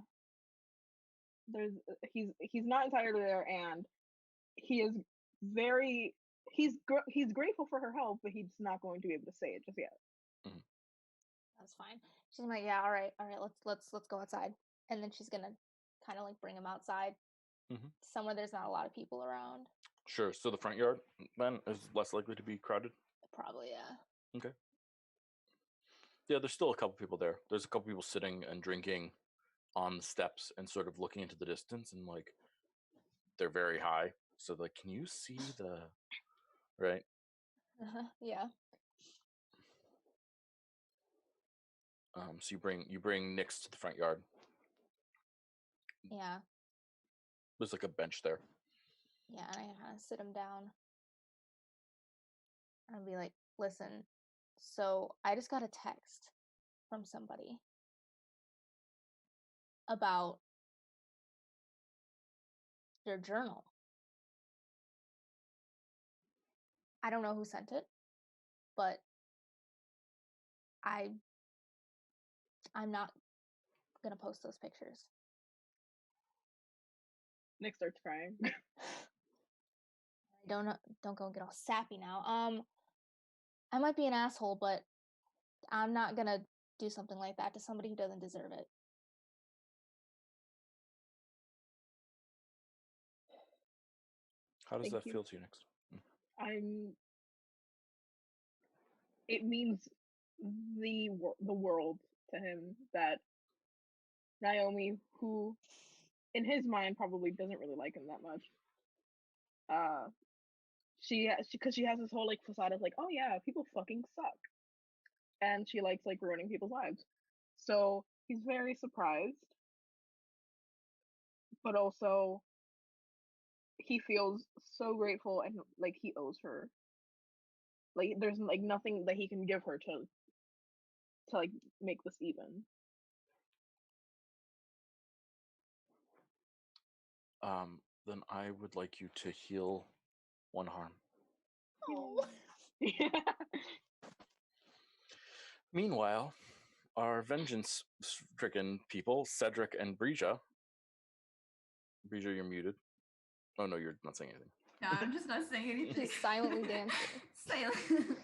He's not entirely there, and he is he's grateful for her help, but he's not going to be able to say it just yet. Mm-hmm. That's fine. She's like, yeah, all right, let's go outside, and then she's gonna kind of, like, bring him outside, somewhere there's not a lot of people around. Sure. So the front yard then is less likely to be crowded. Probably, yeah. Okay. Yeah, there's still a couple people there. There's a couple people sitting and drinking on the steps and sort of looking into the distance, and, like, they're very high, so, like, can you see the right? Yeah. So you bring Nyx to the front yard. Yeah. There's, like, a bench there. Yeah, and I kind of sit him down and be like, listen, so I just got a text from somebody about your journal. I don't know who sent it, but I'm not gonna post those pictures. Nyx starts crying. I don't go get all sappy now. I might be an asshole, but I'm not gonna do something like that to somebody who doesn't deserve it. How does that feel to you next? It means the world to him that Naomi, who in his mind probably doesn't really like him that much, because she has this whole like facade of like, oh yeah, people fucking suck, and she likes like ruining people's lives. So he's very surprised, but also he feels so grateful and like he owes her. Like there's like nothing that he can give her to like make this even. Then I would like you to heal one harm. Oh. Yeah. Meanwhile, our vengeance-stricken people, Cedric and Breja. Breja, you're muted. Oh no, you're not saying anything. No, I'm just not saying anything. He's silently dancing. Silent.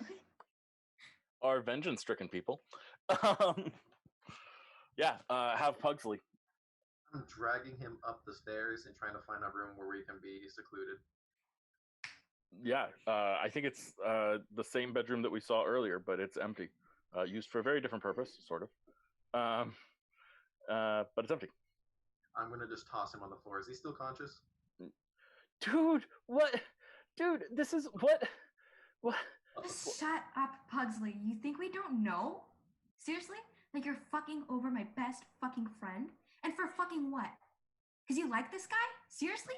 Our vengeance-stricken people. Have Pugsley. I'm dragging him up the stairs and trying to find a room where we can be secluded. Yeah, I think it's the same bedroom that we saw earlier, but it's empty. Used for a very different purpose, sort of. But it's empty. I'm gonna just toss him on the floor. Is he still conscious? Dude, what? Dude, this is what? Just shut up, Pugsley. You think we don't know? Seriously? Like you're fucking over my best fucking friend? And for fucking what? Because you like this guy? Seriously?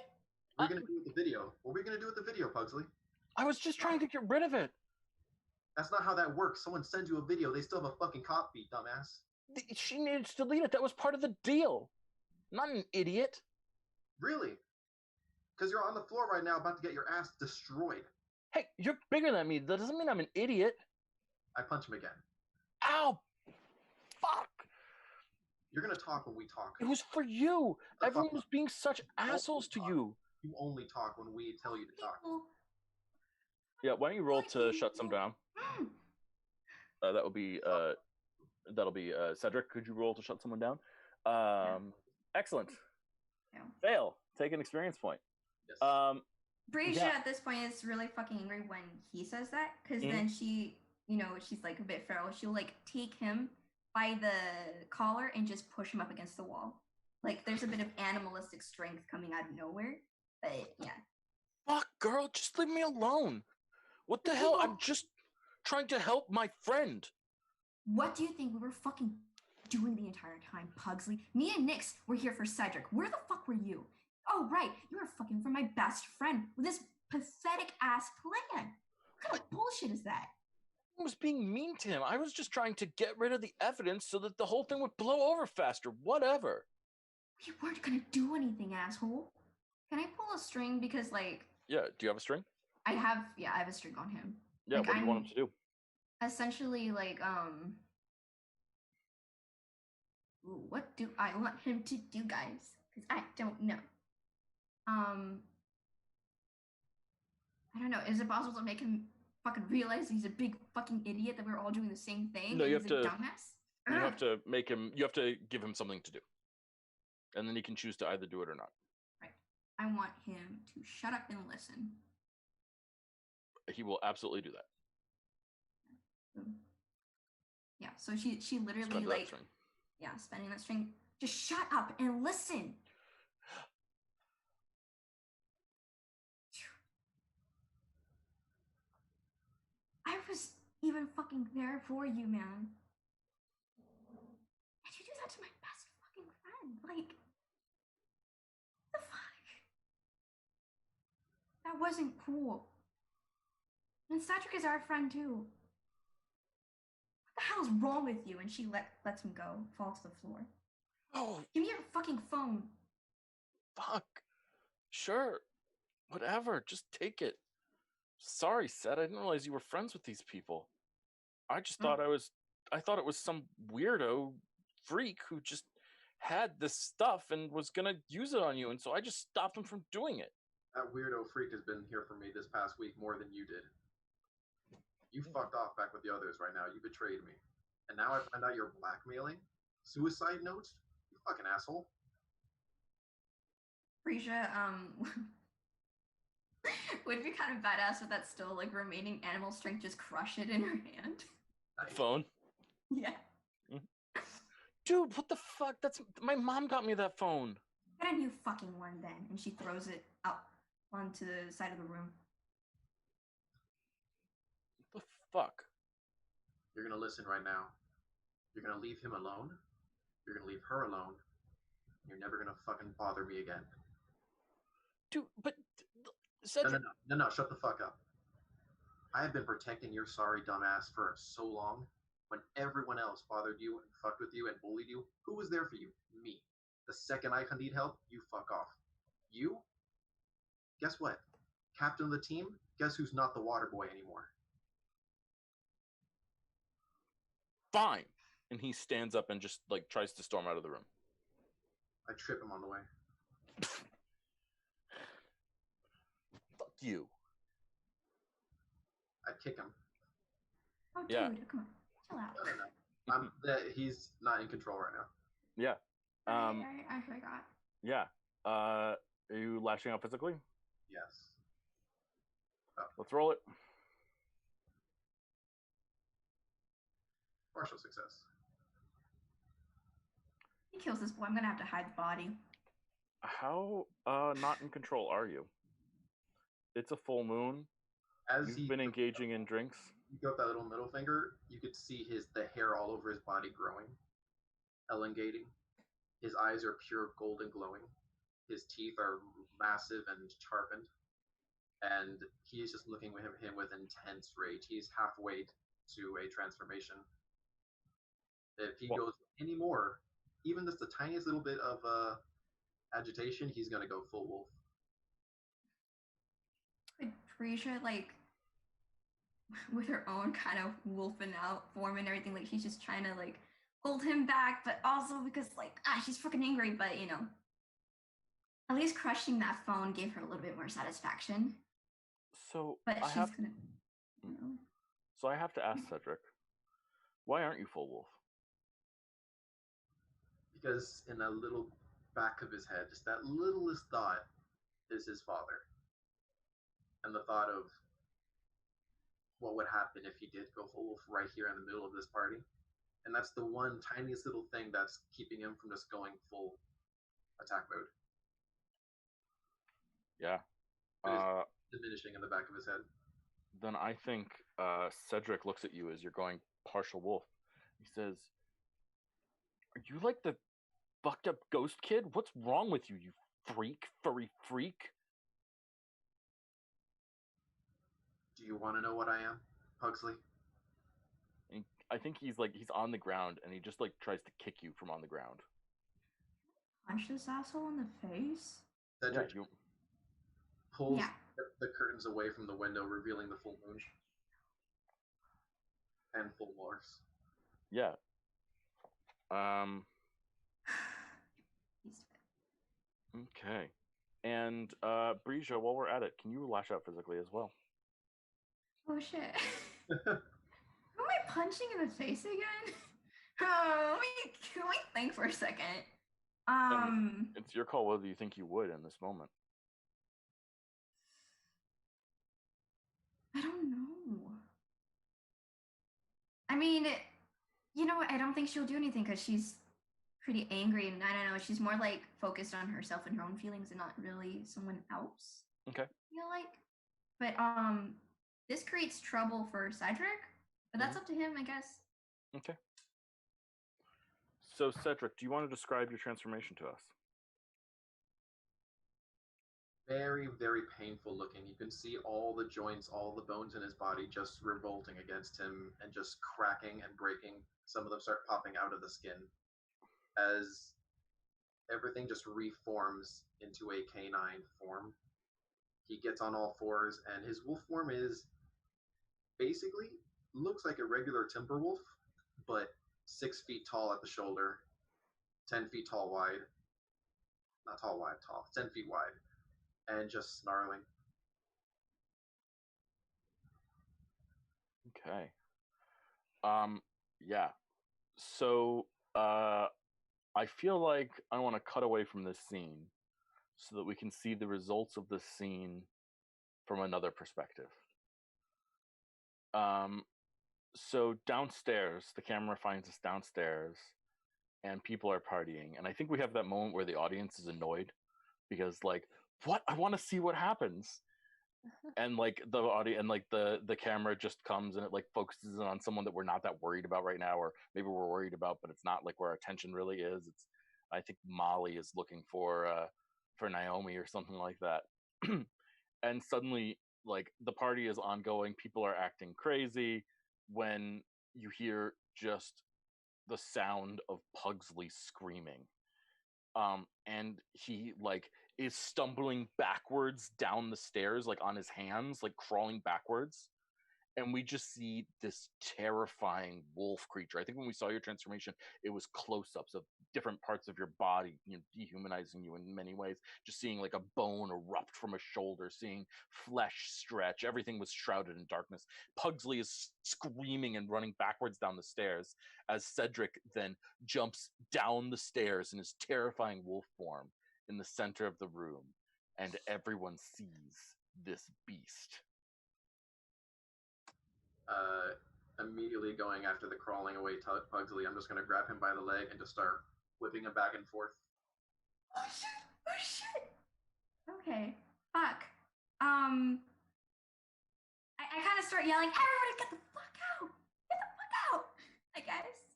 What are we gonna do with the video? What are we gonna do with the video, Pugsley? I was just trying to get rid of it. That's not how that works. Someone sends you a video, they still have a fucking copy, dumbass. She needed to delete it. That was part of the deal. I'm not an idiot. Really? Because you're on the floor right now about to get your ass destroyed. Hey, you're bigger than me. That doesn't mean I'm an idiot. I punch him again. Ow! Fuck! You're gonna talk when we talk. It was for you. Everyone was being such assholes to you. You only talk when we tell you to talk. Yeah, why don't you roll to shut some down? That'll be Cedric. Could you roll to shut someone down? Excellent. Yeah. Fail. Take an experience point. Yes. Breja at this point is really fucking angry when he says that, because then she, she's like a bit feral. She'll like take him by the collar and just push him up against the wall. Like there's a bit of animalistic strength coming out of nowhere, but yeah. Fuck, girl, just leave me alone. What the hell? I'm just trying to help my friend. What do you think we were fucking doing the entire time, Pugsley? Me and Nyx were here for Cedric. Where the fuck were you? Oh, right. You were fucking for my best friend with this pathetic-ass plan. What kind of bullshit is that? I was being mean to him. I was just trying to get rid of the evidence so that the whole thing would blow over faster. Whatever. We weren't gonna do anything, asshole. Can I pull a string? Because, Yeah, do you have a string? I have a string on him. Yeah, what do you want him to do? Essentially, what do I want him to do, guys? Because I don't know. I don't know. Is it possible to make him fucking realize he's a big fucking idiot, that we're all doing the same thing? No, you have he's to. A dumbass? You have to make him. You have to give him something to do, and then he can choose to either do it or not. Right. I want him to shut up and listen. He will absolutely do that. Yeah. So she literally spending that string. Just shut up and listen. I was even fucking there for you, man. And you do that to my best fucking friend. Like, what the fuck? That wasn't cool. And Cedric is our friend too. What the hell is wrong with you? And she lets him go, fall to the floor. Oh. Give me your fucking phone. Fuck. Sure. Whatever. Just take it. Sorry, Seth. I didn't realize you were friends with these people. I just thought I thought it was some weirdo freak who just had this stuff and was gonna use it on you, and so I just stopped him from doing it. That weirdo freak has been here for me this past week more than you did. You fucked off back with the others right now. You betrayed me. And now I find out you're blackmailing? Suicide notes? You fucking asshole. Prisha, would be kind of badass with that still like remaining animal strength, just crush it in her hand. Phone? Yeah. Dude, what the fuck? That's my mom got me that phone. Get a new fucking one then. And she throws it out onto the side of the room. What the fuck? You're gonna listen right now. You're gonna leave him alone. You're gonna leave her alone. You're never gonna fucking bother me again. Dude, but Cedric... No, shut the fuck up. I have been protecting your sorry dumbass for so long. When everyone else bothered you and fucked with you and bullied you, who was there for you? Me. The second I need help, you fuck off. You? Guess what? Captain of the team? Guess who's not the water boy anymore? Fine. And he stands up and just like tries to storm out of the room. I trip him on the way. Fuck you. I kick him. Oh, dude, yeah. Come on. Chill out. He's not in control right now. Yeah. I forgot. Yeah. Are you lashing out physically? Yes. Oh. Let's roll it. Partial success. He kills this boy. I'm gonna have to hide the body. How not in control are you? It's a full moon. As You've been engaging in drinks. You got that little middle finger. You could see the hair all over his body growing, elongating. His eyes are pure golden glowing. His teeth are massive and sharpened. And he's just looking at him with intense rage. He's halfway to a transformation. If he goes any more, even just the tiniest little bit of agitation, he's going to go full wolf. I'm pretty sure, like, with her own kind of wolfing out form and everything, like, she's just trying to, like, hold him back, but also because, like, she's fucking angry, but, you know, at least crushing that phone gave her a little bit more satisfaction. So, but she's gonna, you know. So I have to ask Cedric, why aren't you full wolf? Because in the little back of his head, just that littlest thought is his father. And the thought of what would happen if he did go full wolf right here in the middle of this party. And that's the one tiniest little thing that's keeping him from just going full attack mode. Yeah. Diminishing in the back of his head. Then I think Cedric looks at you as you're going partial wolf. He says, "Are you like the fucked up ghost kid? What's wrong with you, you freak, furry freak?" Do you want to know what I am, Pugsley? And I think he's on the ground and he just like tries to kick you from on the ground. Punch this asshole in the face? Cedric pulls the curtains away from the window, revealing the full moon. And full morphs. Yeah. Okay. And Breja, while we're at it, can you lash out physically as well? Oh shit. Who am I punching in the face again? Let me think for a second. It's your call whether you think you would in this moment. I don't know. I mean, you know, I don't think she'll do anything because she's pretty angry, and I don't know, she's more like focused on herself and her own feelings and not really someone else. Okay. I feel like. But this creates trouble for Cedric, but that's up to him, I guess. Okay. So Cedric, do you want to describe your transformation to us? Very, very painful looking. You can see all the joints, all the bones in his body just revolting against him and just cracking and breaking. Some of them start popping out of the skin as everything just reforms into a canine form. He gets on all fours, and his wolf form is basically looks like a regular timber wolf, but 6 feet tall at the shoulder, 10 feet tall wide. Not tall, wide, tall. 10 feet wide. and just snarling. Okay. Yeah. So, I feel like I want to cut away from this scene so that we can see the results of this scene from another perspective. So downstairs, the camera finds us downstairs, and people are partying, and I think we have that moment where the audience is annoyed because, like, what? I want to see what happens. And like the audio and like the camera just comes and it like focuses on someone that we're not that worried about right now, or maybe we're worried about, but it's not like where our attention really is. It's, I think Molly is looking for Naomi or something like that. And suddenly, like, the party is ongoing, people are acting crazy, when you hear just the sound of Pugsley screaming. And he like is stumbling backwards down the stairs, like on his hands, like crawling backwards. And we just see this terrifying wolf creature. I think when we saw your transformation, it was close-ups of different parts of your body, you know, dehumanizing you in many ways. Just seeing like a bone erupt from a shoulder, seeing flesh stretch. Everything was shrouded in darkness. Pugsley is screaming and running backwards down the stairs as Cedric then jumps down the stairs in his terrifying wolf form in the center of the room, and everyone sees this beast. Immediately going after the crawling away Pugsley, I'm just going to grab him by the leg and just start whipping him back and forth. Oh shit! Oh shit! Okay. Fuck. I kind of start yelling, everybody get the fuck out! Get the fuck out! I guess.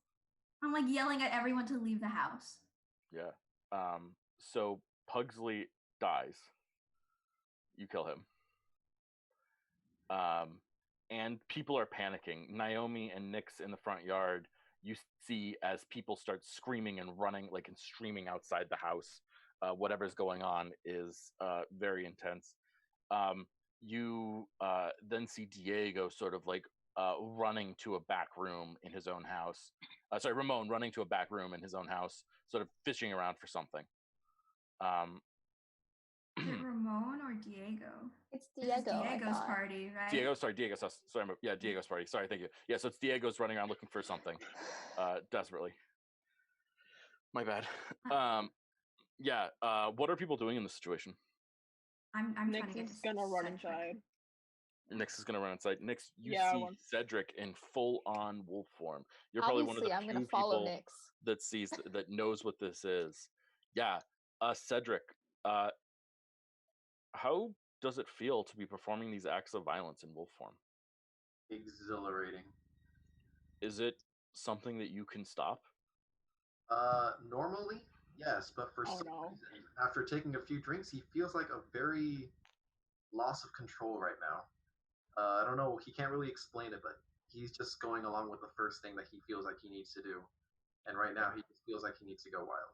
I'm like yelling at everyone to leave the house. Yeah. So Pugsley dies. You kill him. And people are panicking. Naomi and Nyx in the front yard, you see as people start screaming and running, like, and streaming outside the house. Whatever's going on is very intense. You then see Diego sort of like running to a back room in his own house. Ramon running to a back room in his own house, sort of fishing around for something. Is it Ramon or Diego? It's Diego. Diego's party, right? Diego's house. Sorry, yeah, Diego's party. Sorry, thank you. Yeah, so it's Diego's running around looking for something, desperately. My bad. Yeah. What are people doing in this situation? I'm trying to get to gonna run inside. Nyx is gonna run inside. Nyx, you see Cedric in full-on wolf form. You're probably Obviously, one of the few people that knows what this is. Yeah. Cedric, how does it feel to be performing these acts of violence in wolf form? Exhilarating. Is it something that you can stop? Normally, yes, but for some reason, after taking a few drinks, he feels like a very loss of control right now. I don't know, he can't really explain it, but he's just going along with the first thing that he feels like he needs to do. And right now, he just feels like he needs to go wild.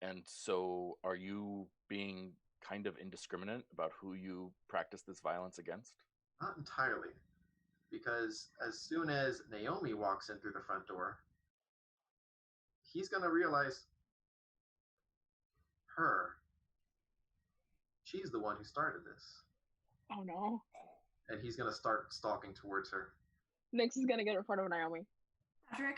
And so, are you being kind of indiscriminate about who you practice this violence against? Not entirely. Because as soon as Naomi walks in through the front door, he's going to realize she's the one who started this. Oh no. And he's going to start stalking towards her. Nyx is going to get in front of Naomi. Patrick?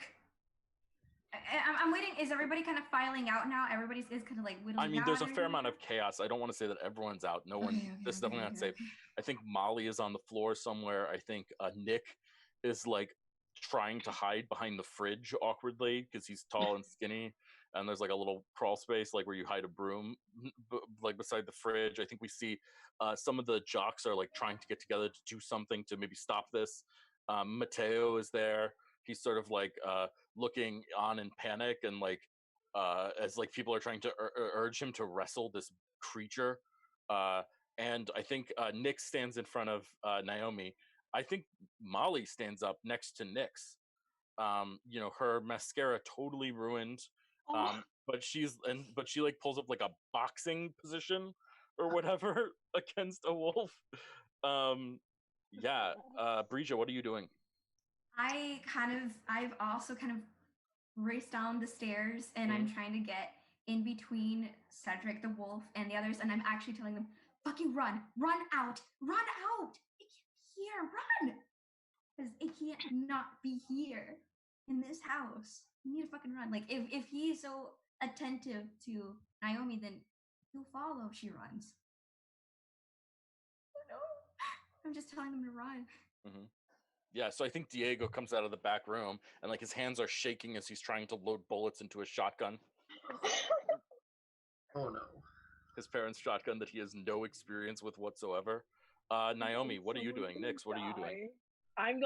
I'm waiting. Is everybody kind of filing out now? Everybody's is kind of like whittling out. I mean, there's a fair amount of chaos. I don't want to say that everyone's out. No one. This is definitely not safe. I think Molly is on the floor somewhere. I think Nick is like trying to hide behind the fridge awkwardly because he's tall and skinny, and there's like a little crawl space like where you hide a broom, like beside the fridge. I think we see some of the jocks are like trying to get together to do something to maybe stop this. Mateo is there. He's sort of like looking on in panic and like as like people are trying to urge him to wrestle this creature. And I think Nyx stands in front of Naomi. I think Molly stands up next to Nyx. You know, her mascara totally ruined. But she like pulls up like a boxing position or whatever against a wolf. Yeah, Breja, what are you doing? I've also kind of raced down the stairs and I'm trying to get in between Cedric the wolf and the others, and I'm actually telling them, fucking run out. It can't be here, run! Because it can't not be here in this house. You need to fucking run. Like, if he's so attentive to Naomi, then he'll follow if she runs. Oh no. I'm just telling them to run. Mm-hmm. Yeah, so I think Diego comes out of the back room and like his hands are shaking as he's trying to load bullets into a shotgun. Oh no. His parents' shotgun that he has no experience with whatsoever. Naomi, what are you doing? Nix, what are you doing? I'm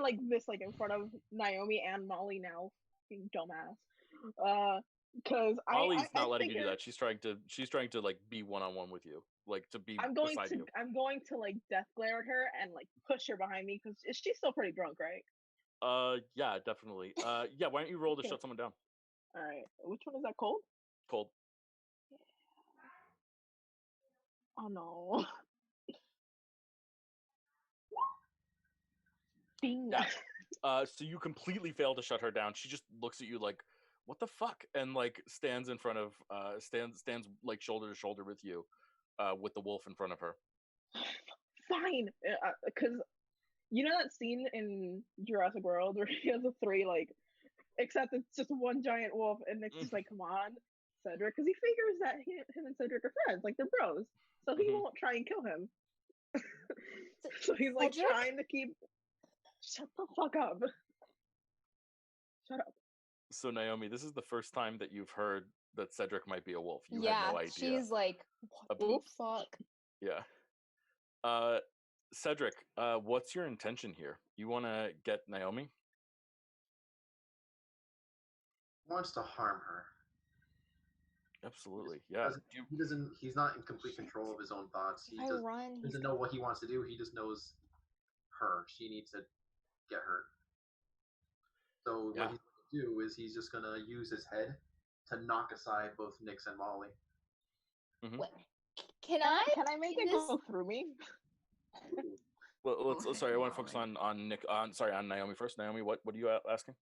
like this, like in front of Naomi and Molly now, being dumbass. Because Molly's not letting you do that. She's trying to like be one-on-one with you, like to be beside you. I'm going to like death glare at her and like push her behind me because she's still pretty drunk, right? Yeah, definitely. Yeah, why don't you roll to shut someone down? All right, which one is that? Cold. Cold. Oh no. Bing. Yeah. So you completely fail to shut her down. She just looks at you like, what the fuck? And like stands in front of stands like shoulder to shoulder with you, with the wolf in front of her. Fine. Because you know that scene in Jurassic World where he has the three, like, except it's just one giant wolf and it's just like, come on, Cedric, because he figures that him and Cedric are friends, like they're bros, so he won't try and kill him. So he's like Cedric? Trying to keep. Shut the fuck up. Shut up. So Naomi, this is the first time that you've heard that Cedric might be a wolf. You had no idea. She's like, what the fuck? Yeah. Cedric, what's your intention here? You want to get Naomi? Wants to harm her. Absolutely, yeah. He's not in complete control of his own thoughts. He doesn't know what he wants to do. He just knows her. She needs to get hurt. So what he's going to do is he's just going to use his head to knock aside both Nix and Molly. Mm-hmm. Can I make it go through me? Well, sorry, I want to focus on Nick. On Naomi first. Naomi, what are you asking?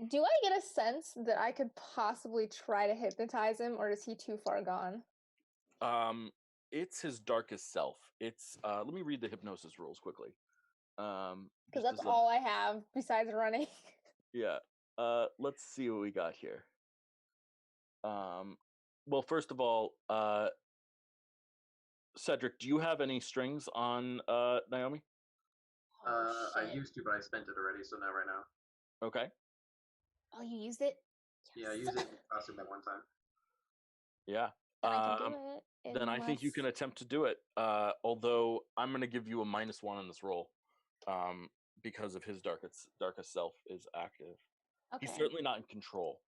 Do I get a sense that I could possibly try to hypnotize him, or is he too far gone? It's his darkest self. It's let me read the hypnosis rules quickly. Because that's all I have besides running. Yeah. Let's see what we got here. Well, first of all, Cedric, do you have any strings on Naomi? I used to, but I spent it already, so not right now. Okay. Oh, you used it? Yes. Yeah, I used it in the costume that one time. Yeah. Then I think you can attempt to do it. Although I'm going to give you a -1 on this roll, because of his darkest self is active. Okay. He's certainly not in control,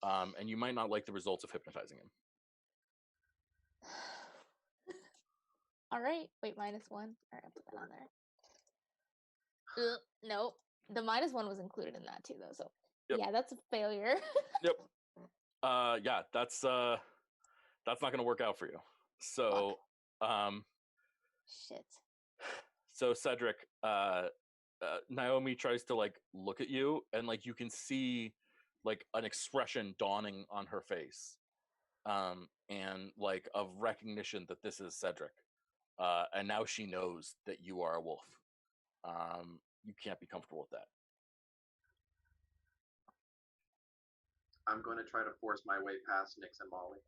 and you might not like the results of hypnotizing him. All right. Wait, -1. All right, I'll put that on there. Nope. The -1 was included in that too, though. So yeah, that's a failure. Yep. Yeah, that's not going to work out for you. So, shit. So Cedric, Naomi tries to like look at you, and like you can see like an expression dawning on her face, and like of recognition that this is Cedric, and now she knows that you are a wolf. You can't be comfortable with that. I'm going to try to force my way past Nix and Molly.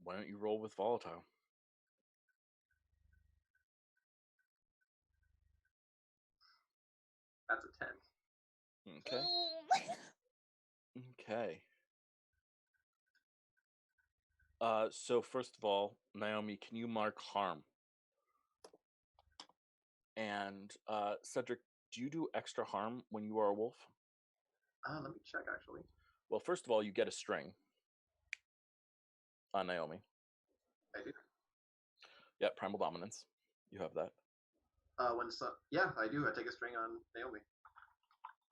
Why don't you roll with volatile? That's a 10. Okay. Okay. So first of all, Naomi, can you mark harm? And Cedric, do you do extra harm when you are a wolf? Let me check, actually. Well, first of all, you get a string on Naomi. I do. Yeah, primal dominance. You have that. Yeah, I do. I take a string on Naomi.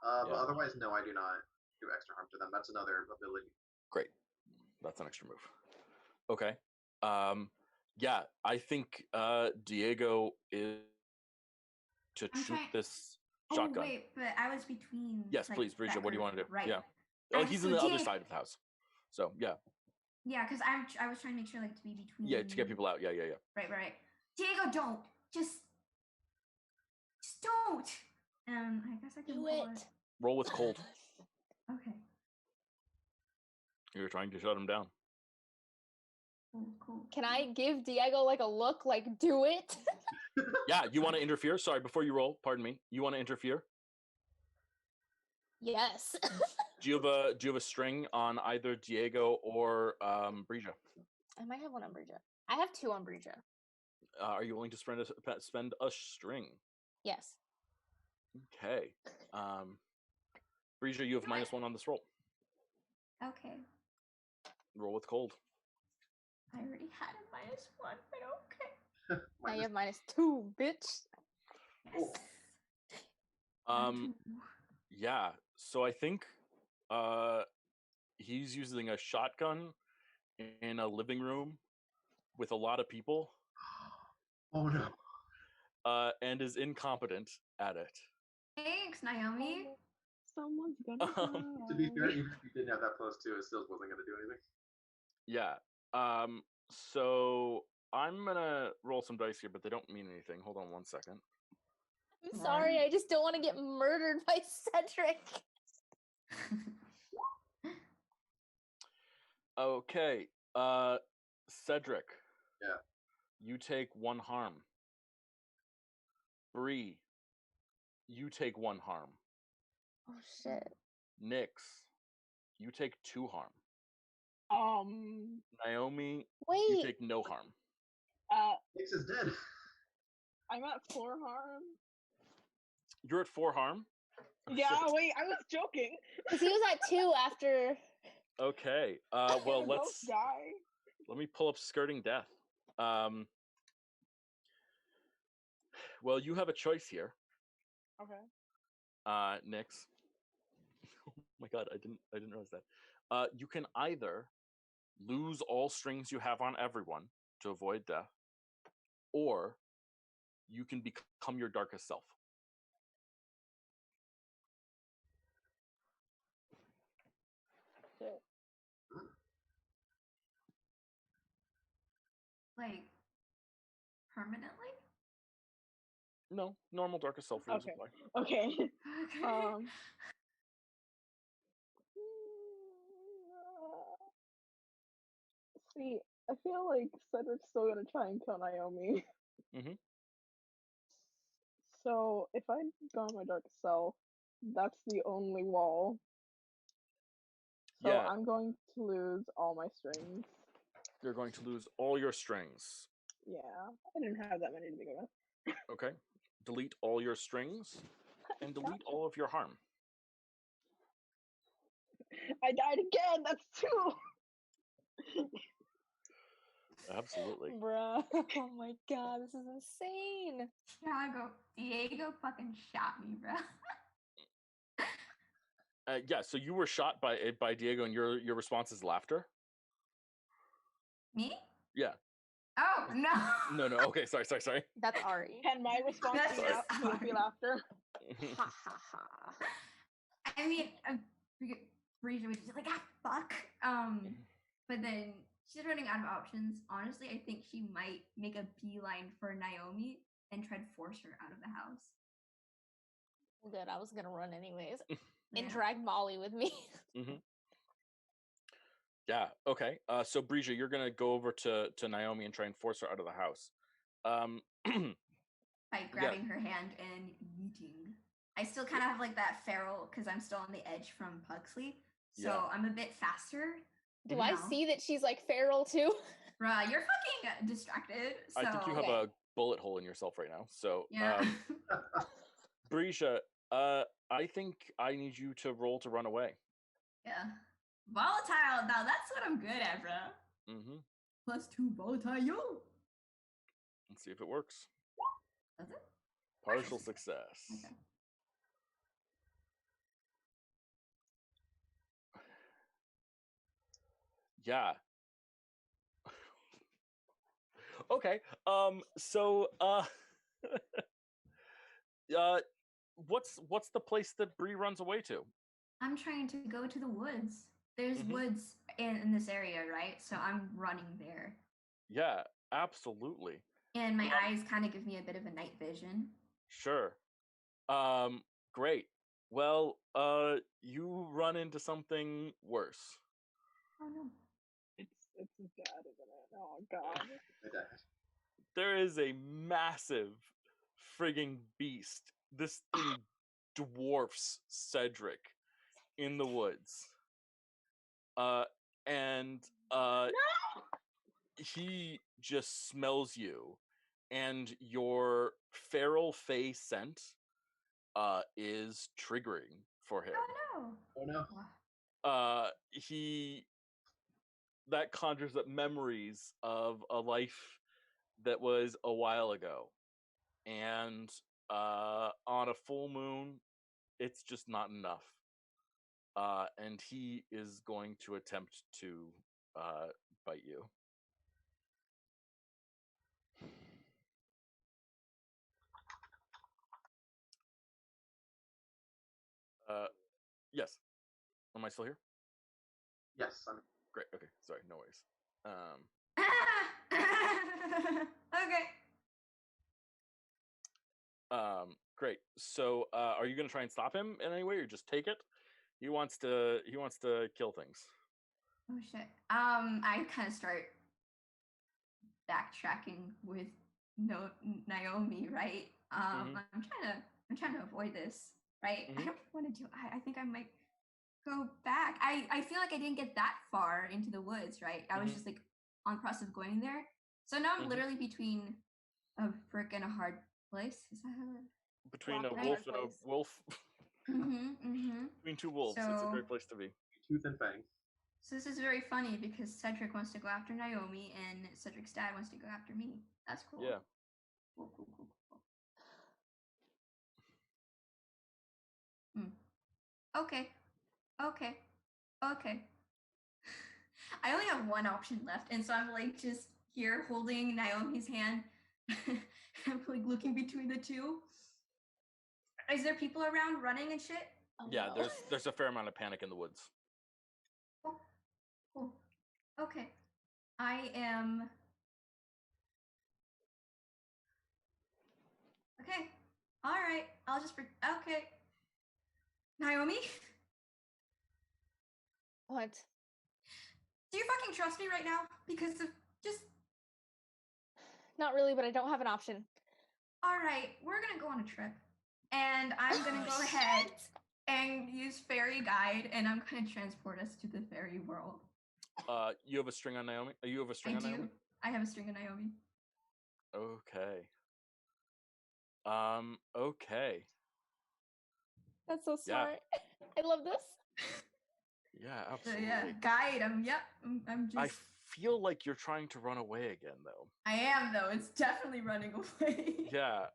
But otherwise, no, I do not do extra harm to them. That's another ability. Great. That's an extra move. Okay. Yeah, I think Diego is to shoot this shotgun. Oh, wait, but I was between. Yes, please, Bridget, what do you want to do? Right. Yeah. Oh, he's on the other side of the house. So yeah. Yeah, because I was trying to make sure like to be between. Yeah, to get people out. Yeah. Right. Diego, don't just don't. I guess I can Do pull it. Roll with cold. Okay. You're trying to shut him down. Cool. Can I give Diego like a look, like do it? Yeah, you want to interfere? Sorry, before you roll, pardon me. You want to interfere? Yes. Do you have a string on either Diego or Brija? I might have one on Brija. I have 2 on Brija. Are you willing to spend a string? Yes. Okay. Brija, you have -1 on this roll. Okay. Roll with cold. I already had a -1, but okay. Now you have -2, bitch. Yes. Yeah. So I think he's using a shotgun in a living room with a lot of people. Oh no. And is incompetent at it. Thanks, Naomi. Someone's gonna die. To be fair, even if you didn't have that +2, it still wasn't gonna do anything. Yeah. So I'm gonna roll some dice here, but they don't mean anything. Hold on 1 second. I'm sorry, I just don't want to get murdered by Cedric. Okay. Cedric. Yeah. You take 1 harm. Bree, you take 1 harm. Oh shit. Nyx, you take 2 harm. Naomi, wait. you take no harm. Nyx is dead. I'm at 4 harm. You're at 4 harm? Oh, yeah, shit. wait, I was joking. Because he was at 2 after. Okay. Well, let's die. Let me pull up skirting death. Well, you have a choice here. Okay. Nyx. Oh my god, I didn't realize that. You can either lose all strings you have on everyone to avoid death, or you can become your darkest self. Shit. Like permanently? No, normal darkest self rules apply. Okay. Okay. See, I feel like Cedric's still gonna try and kill Naomi. Mhm. So if I go on my dark self, that's the only wall. So Yeah. I'm going to lose all my strings. You're going to lose all your strings. Yeah, I didn't have that many to begin with. Okay. Delete all your strings and delete all of your harm. I died again. That's 2. Absolutely. Bruh. Oh my god, this is insane. Diego fucking shot me, bro. Yeah, so you were shot by Diego, and your response is laughter? Me? Yeah. Oh, no. No. Okay, sorry. That's Ari. And my response That's just would be laughter. Ha ha ha. I mean, Brisa was just like, fuck. But then she's running out of options. Honestly, I think she might make a beeline for Naomi and try to force her out of the house. Good, I was gonna run anyways. Yeah. And drag Molly with me. Mm-hmm. Yeah, okay. So Brija, you're gonna go over to Naomi and try and force her out of the house. By grabbing her hand and yeeting. I still kind of have like that feral because I'm still on the edge from Pugsley. So I'm a bit faster. Do I see that she's like feral too? Bruh, you're fucking distracted. So. I think you have a bullet hole in yourself right now. So yeah. Brija, I think I need you to roll to run away. Yeah. Volatile. Now that's what I'm good at, bro. Mm-hmm. +2 volatile. Let's see if it works. Does it? Partial success. Okay. Yeah. Okay. So what's the place that Bree runs away to? I'm trying to go to the woods. there's woods in this area, right? So I'm running there. Yeah, absolutely. And my eyes kind of give me a bit of a night vision. Sure. Great. Well, you run into something worse. Oh no. It's his dad, isn't it? Oh god. There is a massive frigging beast. This thing dwarfs Cedric in the woods. And No! he just smells you, and your feral fey scent is triggering for him. Oh no. Oh no. That conjures up memories of a life that was a while ago, and on a full moon it's just not enough, and he is going to attempt to bite you. Yes. Am I still here? Yes, I'm Great. Okay. Sorry. No worries. Okay. Great. So, are you gonna try and stop him in any way, or just take it? He wants to kill things. Oh shit. I kind of start backtracking with Naomi, right? I'm trying to avoid this, right? I don't want to do. I think I might go back. I feel like I didn't get that far into the woods, right? I was just like on the process of going there. So now I'm literally between a brick and a hard place. Is that how? Between a wolf and a wolf. Between two wolves. It's a great place to be. Tooth and fang. So this is very funny because Cedric wants to go after Naomi and Cedric's dad wants to go after me. That's cool. Yeah. Cool. Okay. I only have one option left, and so I'm like just here holding Naomi's hand. I'm like looking between the two. Is there people around running and shit? Yeah, there's a fair amount of panic in the woods. Cool. Okay. I am. Okay. All right. I'll just. Okay. Naomi? What? Do you fucking trust me right now? Because of just. Not really, but I don't have an option. All right. We're going to go on a trip. And I'm going to go ahead and use fairy guide, and I'm going to transport us to the fairy world. You have a string on Naomi? You have a string on Naomi? I have a string on Naomi. Okay. Okay. That's so smart. Yeah. I love this. Yeah, absolutely. So, yeah, guide. I'm just. I feel like you're trying to run away again, though. I am, though. It's definitely running away. Yeah.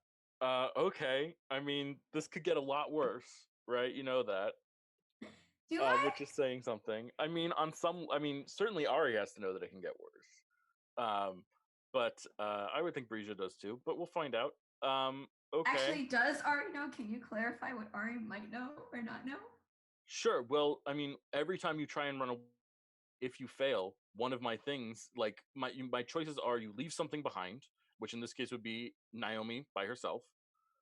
Okay. I mean, this could get a lot worse, right? You know that. Do I? Which is saying something. I mean, certainly Ari has to know that it can get worse. But I would think Breja does too. But we'll find out. Okay. Actually, does Ari know? Can you clarify what Ari might know or not know? Sure. Well, I mean, every time you try and run away, if you fail, one of my things, like my choices are you leave something behind, which in this case would be Naomi by herself.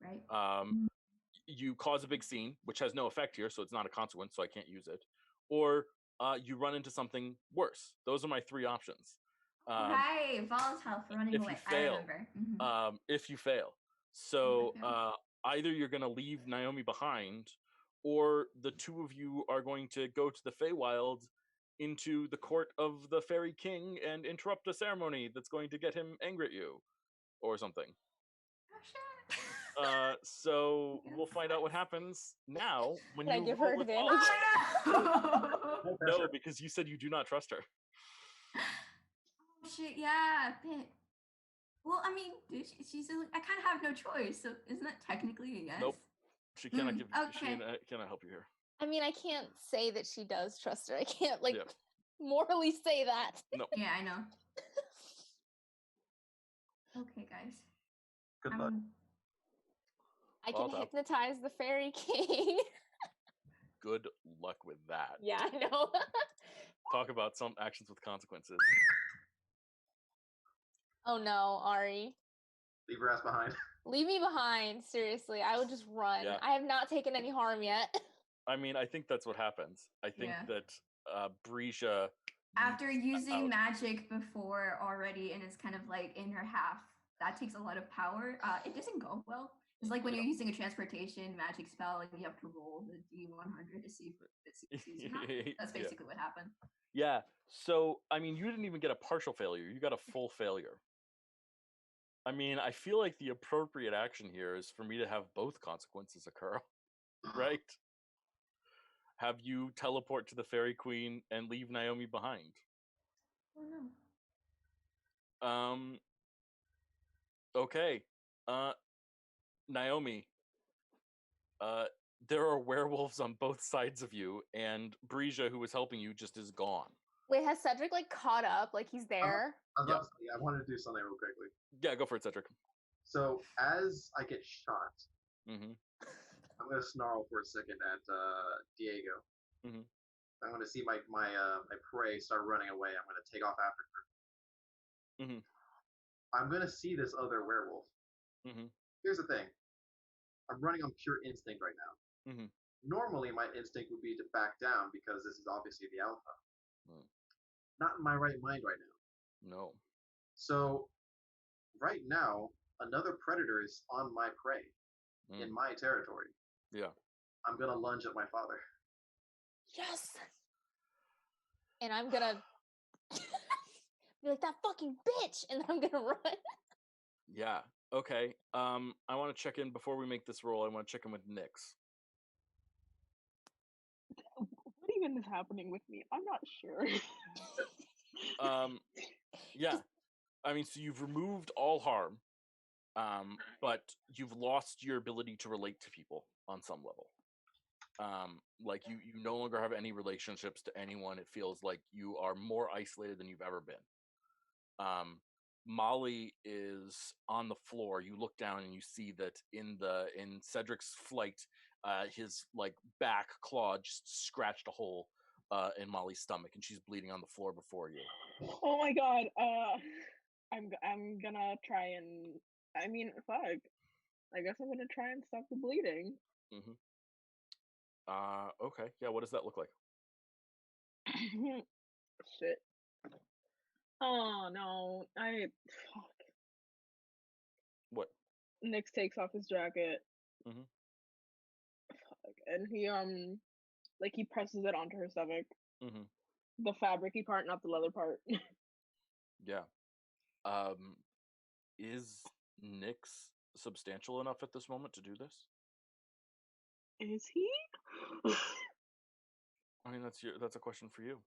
Right. You cause a big scene, which has no effect here, so it's not a consequence, so I can't use it. Or you run into something worse. Those are my three options. Right, volatile for running away. I remember. If you fail. So either you're going to leave Naomi behind, or the two of you are going to go to the Feywild into the court of the fairy king and interrupt a ceremony that's going to get him angry at you, or something. Oh, shit. So we'll find out what happens now when Can you I give her advantage? No, because you said you do not trust her. Oh shit, yeah, bit. Well, I mean, she's I kind of have no choice, so isn't that technically a yes? Nope. She cannot give. Okay. She cannot help you here. I mean, I can't say that she does trust her. I can't morally say that. No. Yeah, I know. Okay, guys. Good luck. I can hypnotize the fairy king. Good luck with that. Yeah, I know. talk about some actions with consequences. Oh no, Ari. Leave your ass behind. Leave me behind. Seriously, I would just run. Yeah. I have not taken any harm yet. I mean, I think that's what happens. I think that Brisha, after using magic before already, and it's kind of like in her half, that takes a lot of power. It doesn't go well. It's like when you're using a transportation magic spell and you have to roll the D100 to see if it succeeds or not. That's basically what happened. Yeah. So, I mean, you didn't even get a partial failure. You got a full failure. I mean, I feel like the appropriate action here is for me to have both consequences occur, right? Have you teleport to the Fairy Queen and leave Naomi behind? Oh no. Okay. Naomi, there are werewolves on both sides of you, and Brisha, who was helping you, just is gone. Wait, has Cedric like caught up? Like he's there? I wanted to do something real quickly. Yeah, go for it, Cedric. So as I get shot, I'm gonna snarl for a second at Diego. I'm gonna see my prey start running away. I'm gonna take off after her. I'm gonna see this other werewolf. Here's the thing. I'm running on pure instinct right now. Normally, my instinct would be to back down because this is obviously the alpha. Not in my right mind right now. No. So, right now, another predator is on my prey in my territory. Yeah. I'm gonna lunge at my father. Yes. And I'm gonna be like, that fucking bitch, and then I'm gonna run. Yeah. Okay. I want to check in before we make this roll. I want to check in with Nyx. What even is happening with me? I'm not sure. Yeah. I mean, so you've removed all harm, but you've lost your ability to relate to people on some level. Like you no longer have any relationships to anyone. It feels like you are more isolated than you've ever been. Molly is on the floor. You look down and you see that in Cedric's flight, his like back claw just scratched a hole in Molly's stomach, and she's bleeding on the floor before you. Oh my god. I'm gonna try and. I mean, fuck. I guess I'm gonna try and stop the bleeding. Okay. Yeah. What does that look like? Shit. Oh no. Fuck. What? Nyx takes off his jacket. Fuck. And he like he presses it onto her stomach. The fabricy part, not the leather part. Yeah. Is Nyx substantial enough at this moment to do this? Is he? I mean, that's a question for you.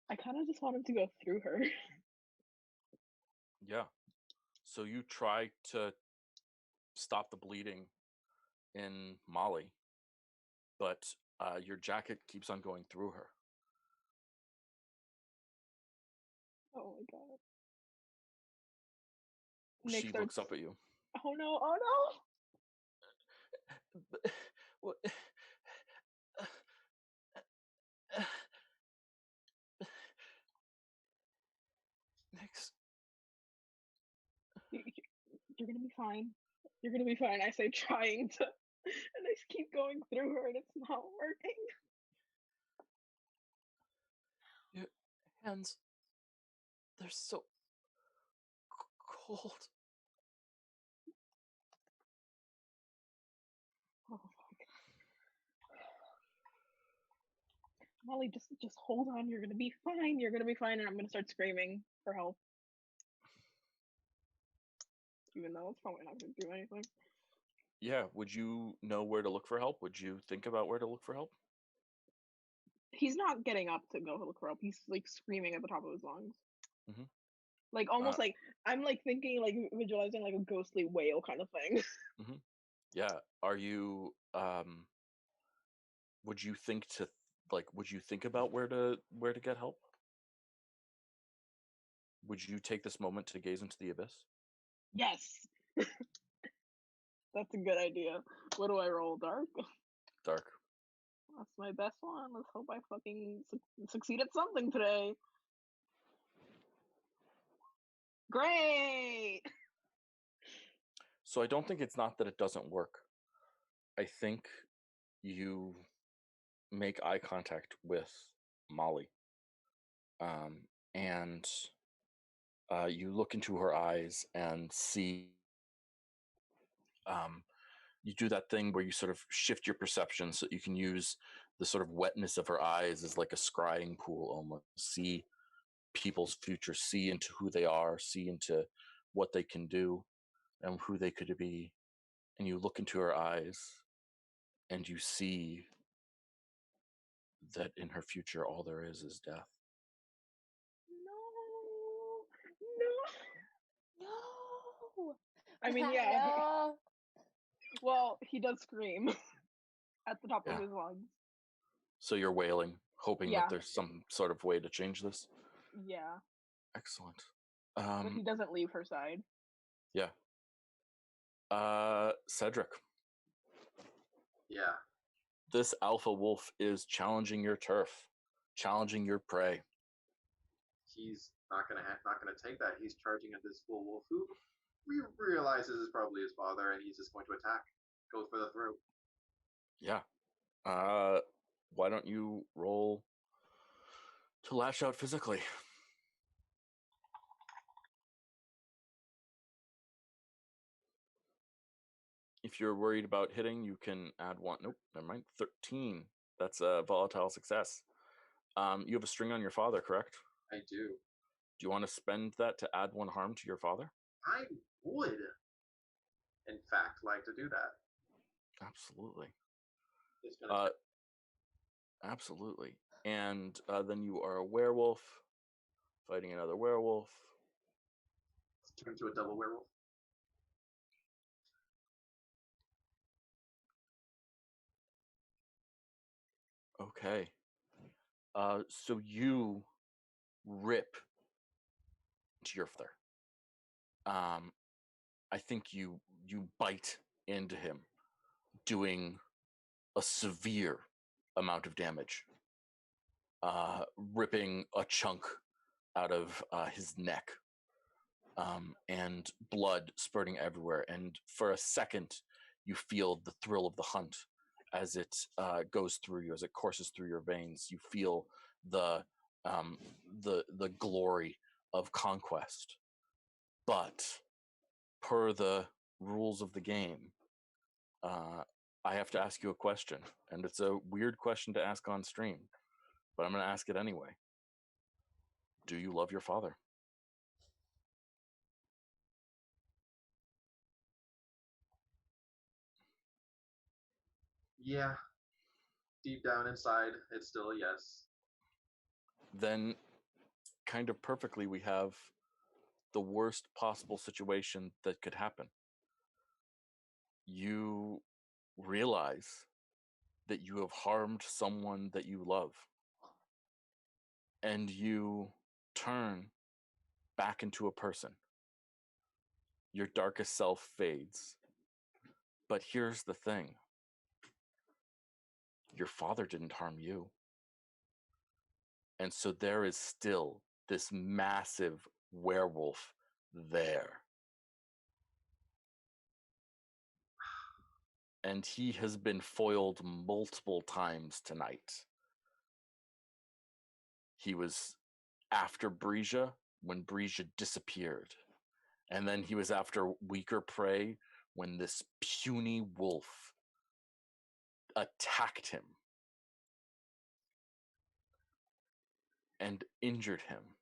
I kind of just want him to go through her. Yeah. So you try to stop the bleeding in Molly, but your jacket keeps on going through her. Oh my god. She looks up at you. Oh no, oh no! What? Nyx. You're gonna be fine. You're gonna be fine. I say trying to, and I keep going through her and it's not working. Your hands, they're so cold. Oh fuck. Molly, just hold on. You're gonna be fine. You're gonna be fine, and I'm gonna start screaming for help. Even though it's probably not gonna do anything. Yeah, would you know where to look for help? Would you think about where to look for help? He's not getting up to go look for help. He's like screaming at the top of his lungs. Like almost like I'm like thinking like visualizing like a ghostly wail kind of thing. Yeah. Are you would you think about where to get help? Would you take this moment to gaze into the abyss? Yes. That's a good idea. What do I roll? Dark? Dark. That's my best one. Let's hope I fucking succeed at something today. Great! So I don't think it's not that it doesn't work. I think you make eye contact with Molly. And you look into her eyes and see, you do that thing where you sort of shift your perception so that you can use the sort of wetness of her eyes as like a scrying pool, almost see people's future, see into who they are, see into what they can do and who they could be. And you look into her eyes and you see that in her future all there is death. No. I mean, yeah. No. Well, he does scream at the top of his lungs. So you're wailing, hoping that there's some sort of way to change this? Yeah. Excellent. But he doesn't leave her side. Yeah. Cedric. Yeah. This alpha wolf is challenging your turf, challenging your prey. He's not gonna take that. He's charging at this full wolf who we realizes is probably his father, and he's just going to attack. Go for the throat. Yeah. Why don't you roll to lash out physically? If you're worried about hitting, you can add one. Nope, never mind. 13. That's a volatile success. You have a string on your father, correct? I do. Do you want to spend that to add 1 harm to your father? I would, in fact, like to do that. Absolutely. It's absolutely. And then you are a werewolf, fighting another werewolf. Let's turn to a double werewolf. Okay. So you rip to your father. I think you bite into him, doing a severe amount of damage, ripping a chunk out of his neck, and blood spurting everywhere. And for a second, you feel the thrill of the hunt as it goes through you, as it courses through your veins. You feel the glory of conquest. But per the rules of the game, I have to ask you a question, and it's a weird question to ask on stream, but I'm going to ask it anyway. Do you love your father? Yeah. Deep down inside, it's still a yes. Then, kind of perfectly, we have the worst possible situation that could happen. You realize that you have harmed someone that you love, and you turn back into a person. Your darkest self fades. But here's the thing. Your father didn't harm you. And so there is still this massive werewolf there. And he has been foiled multiple times tonight. He was after Breja when Breja disappeared. And then he was after weaker prey when this puny wolf attacked him and injured him.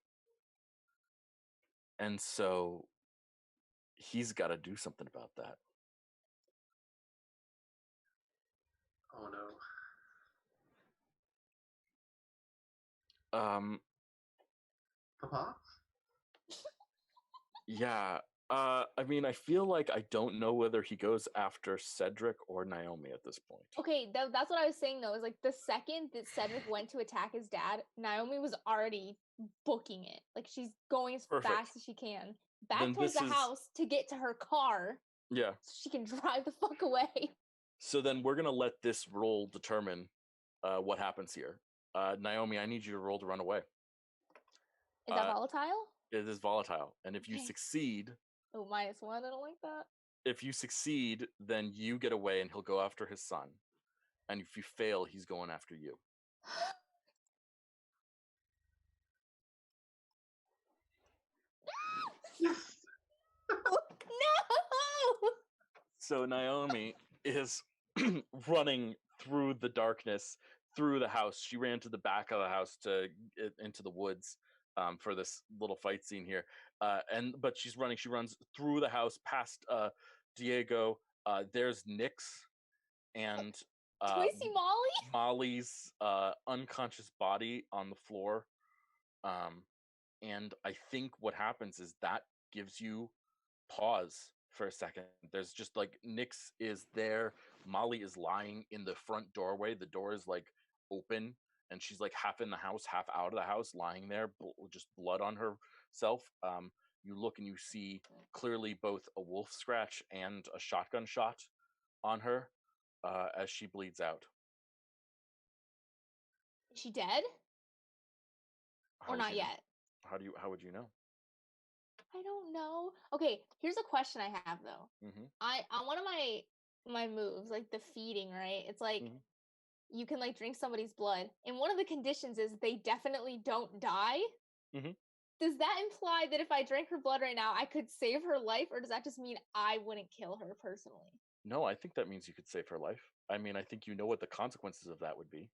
And so he's got to do something about that. Oh no. Papa? Yeah. I mean, I feel like I don't know whether he goes after Cedric or Naomi at this point. Okay, that's what I was saying though. Is like the second that Cedric went to attack his dad, Naomi was already booking it. Like she's going as fast as she can back towards the house to get to her car. Yeah. So she can drive the fuck away. So then we're gonna let this roll determine what happens here. Naomi, I need you to roll to run away. Is that volatile? It is volatile, and if you succeed, oh, -1. I don't like that. If you succeed, then you get away, and he'll go after his son. And if you fail, he's going after you. No! So Naomi is running through the darkness, through the house. She ran to the back of the house into the woods for this little fight scene here. But she's running. She runs through the house past Diego. There's Nyx and Do we see Molly? Molly's unconscious body on the floor. And I think what happens is that gives you pause for a second. There's just like Nyx is there, Molly is lying in the front doorway. The door is like open, and she's like half in the house, half out of the house, lying there, just blood on herself. You look and you see clearly both a wolf scratch and a shotgun shot on her as she bleeds out. Is she dead? Or not yet? How would you know? I don't know. Okay, here's a question I have though. On one of my moves, like the feeding, right? It's like you can like drink somebody's blood, and one of the conditions is they definitely don't die. Does that imply that if I drank her blood right now, I could save her life, or does that just mean I wouldn't kill her personally? No, I think that means you could save her life. I mean, I think you know what the consequences of that would be.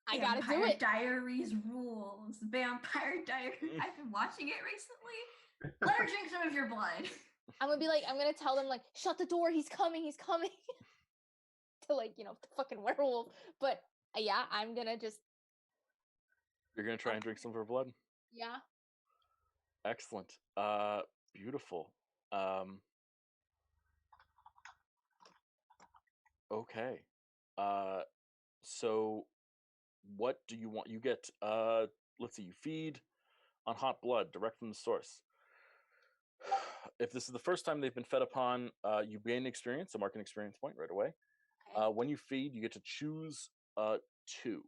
I gotta do it. Diaries rules. Vampire Diaries. I've been watching it recently. Let her drink some of your blood. I'm gonna tell them like, shut the door, he's coming. To like, the fucking werewolf. But yeah, I'm gonna just. You're gonna try and drink some of her blood? Yeah. Excellent. Beautiful. Okay. So what do you want? You get let's see, you feed on hot blood direct from the source. If this is the first time they've been fed upon, you gain experience, so mark an experience point right away. Okay. When you feed, you get to choose 2.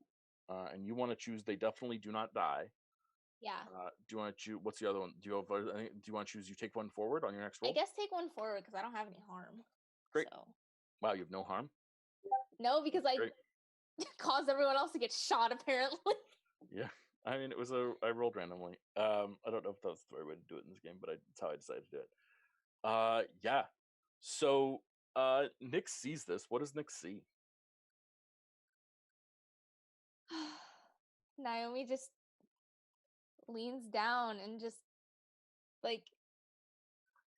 And you want to choose they definitely do not die. Yeah. Do you want to choose? What's the other one? Do you want to choose? You take one forward on your next roll. I guess take one forward because I don't have any harm. Great. So. Wow, you have no harm. No, because I caused everyone else to get shot. Apparently. Yeah, I mean I rolled randomly. I don't know if that's the right way to do it in this game, but that's how I decided to do it. Yeah. So Nyx sees this. What does Nyx see? Naomi just leans down and just like,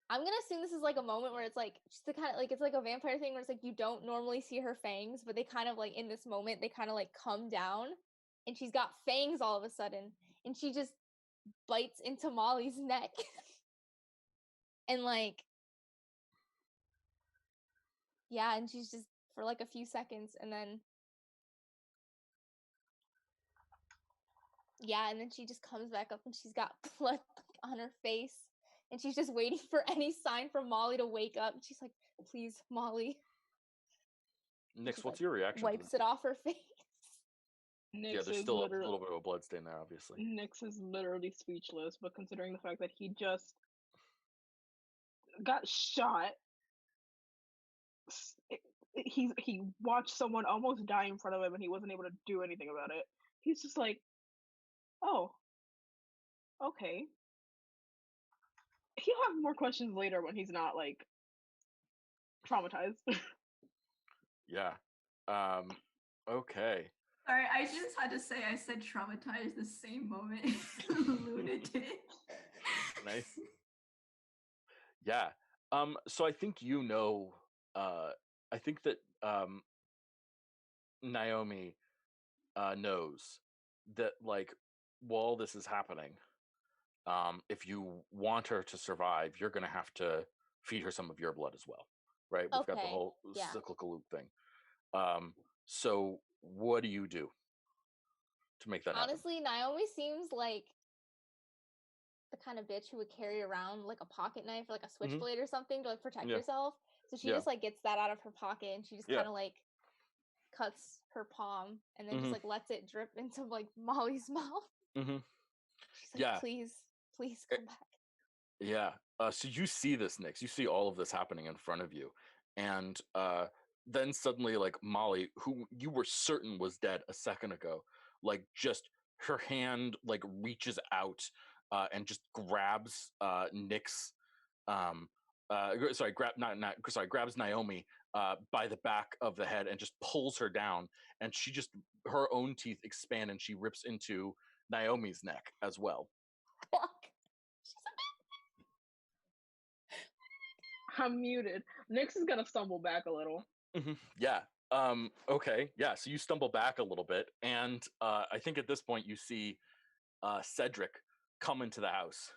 I'm gonna assume this is like a moment where it's like just the kind of like it's like a vampire thing where it's like you don't normally see her fangs, but they kind of like in this moment they kind of like come down, and she's got fangs all of a sudden, and she just bites into Molly's neck, and like, yeah, and she's just for like a few seconds, and then yeah, and then she just comes back up and she's got blood on her face. And she's just waiting for any sign from Molly to wake up. She's like, please, Molly. Nyx, what's your reaction? Wipes it off her face. Yeah, there's still a little bit of a blood stain there, obviously. Nyx is literally speechless, but considering the fact that he just got shot, he watched someone almost die in front of him and he wasn't able to do anything about it. He's just like, oh, okay. He'll have more questions later when he's not like traumatized. Yeah. Okay. Sorry, I just had to say I said traumatized the same moment Luna did. Nice. Yeah. So I think I think that Naomi knows that like while this is happening, if you want her to survive, you're gonna have to feed her some of your blood as well. Right? We've got the whole cyclical loop thing. So what do you do to make that Honestly, happen? Naomi seems like the kind of bitch who would carry around like a pocket knife or like a switchblade or something to like protect herself. So she just like gets that out of her pocket and she just kind of like cuts her palm and then just like lets it drip into like Molly's mouth. She's like, please come back. Yeah. So you see this, Nix. You see all of this happening in front of you. And then suddenly, like, Molly, who you were certain was dead a second ago, like, just her hand, like, reaches out and just grabs Nix. Grabs Naomi by the back of the head and just pulls her down. And her own teeth expand and she rips into Naomi's neck as well. Fuck. I'm muted. Nix is gonna stumble back a little. Yeah. Okay. Yeah. So you stumble back a little bit, and I think at this point you see Cedric come into the house.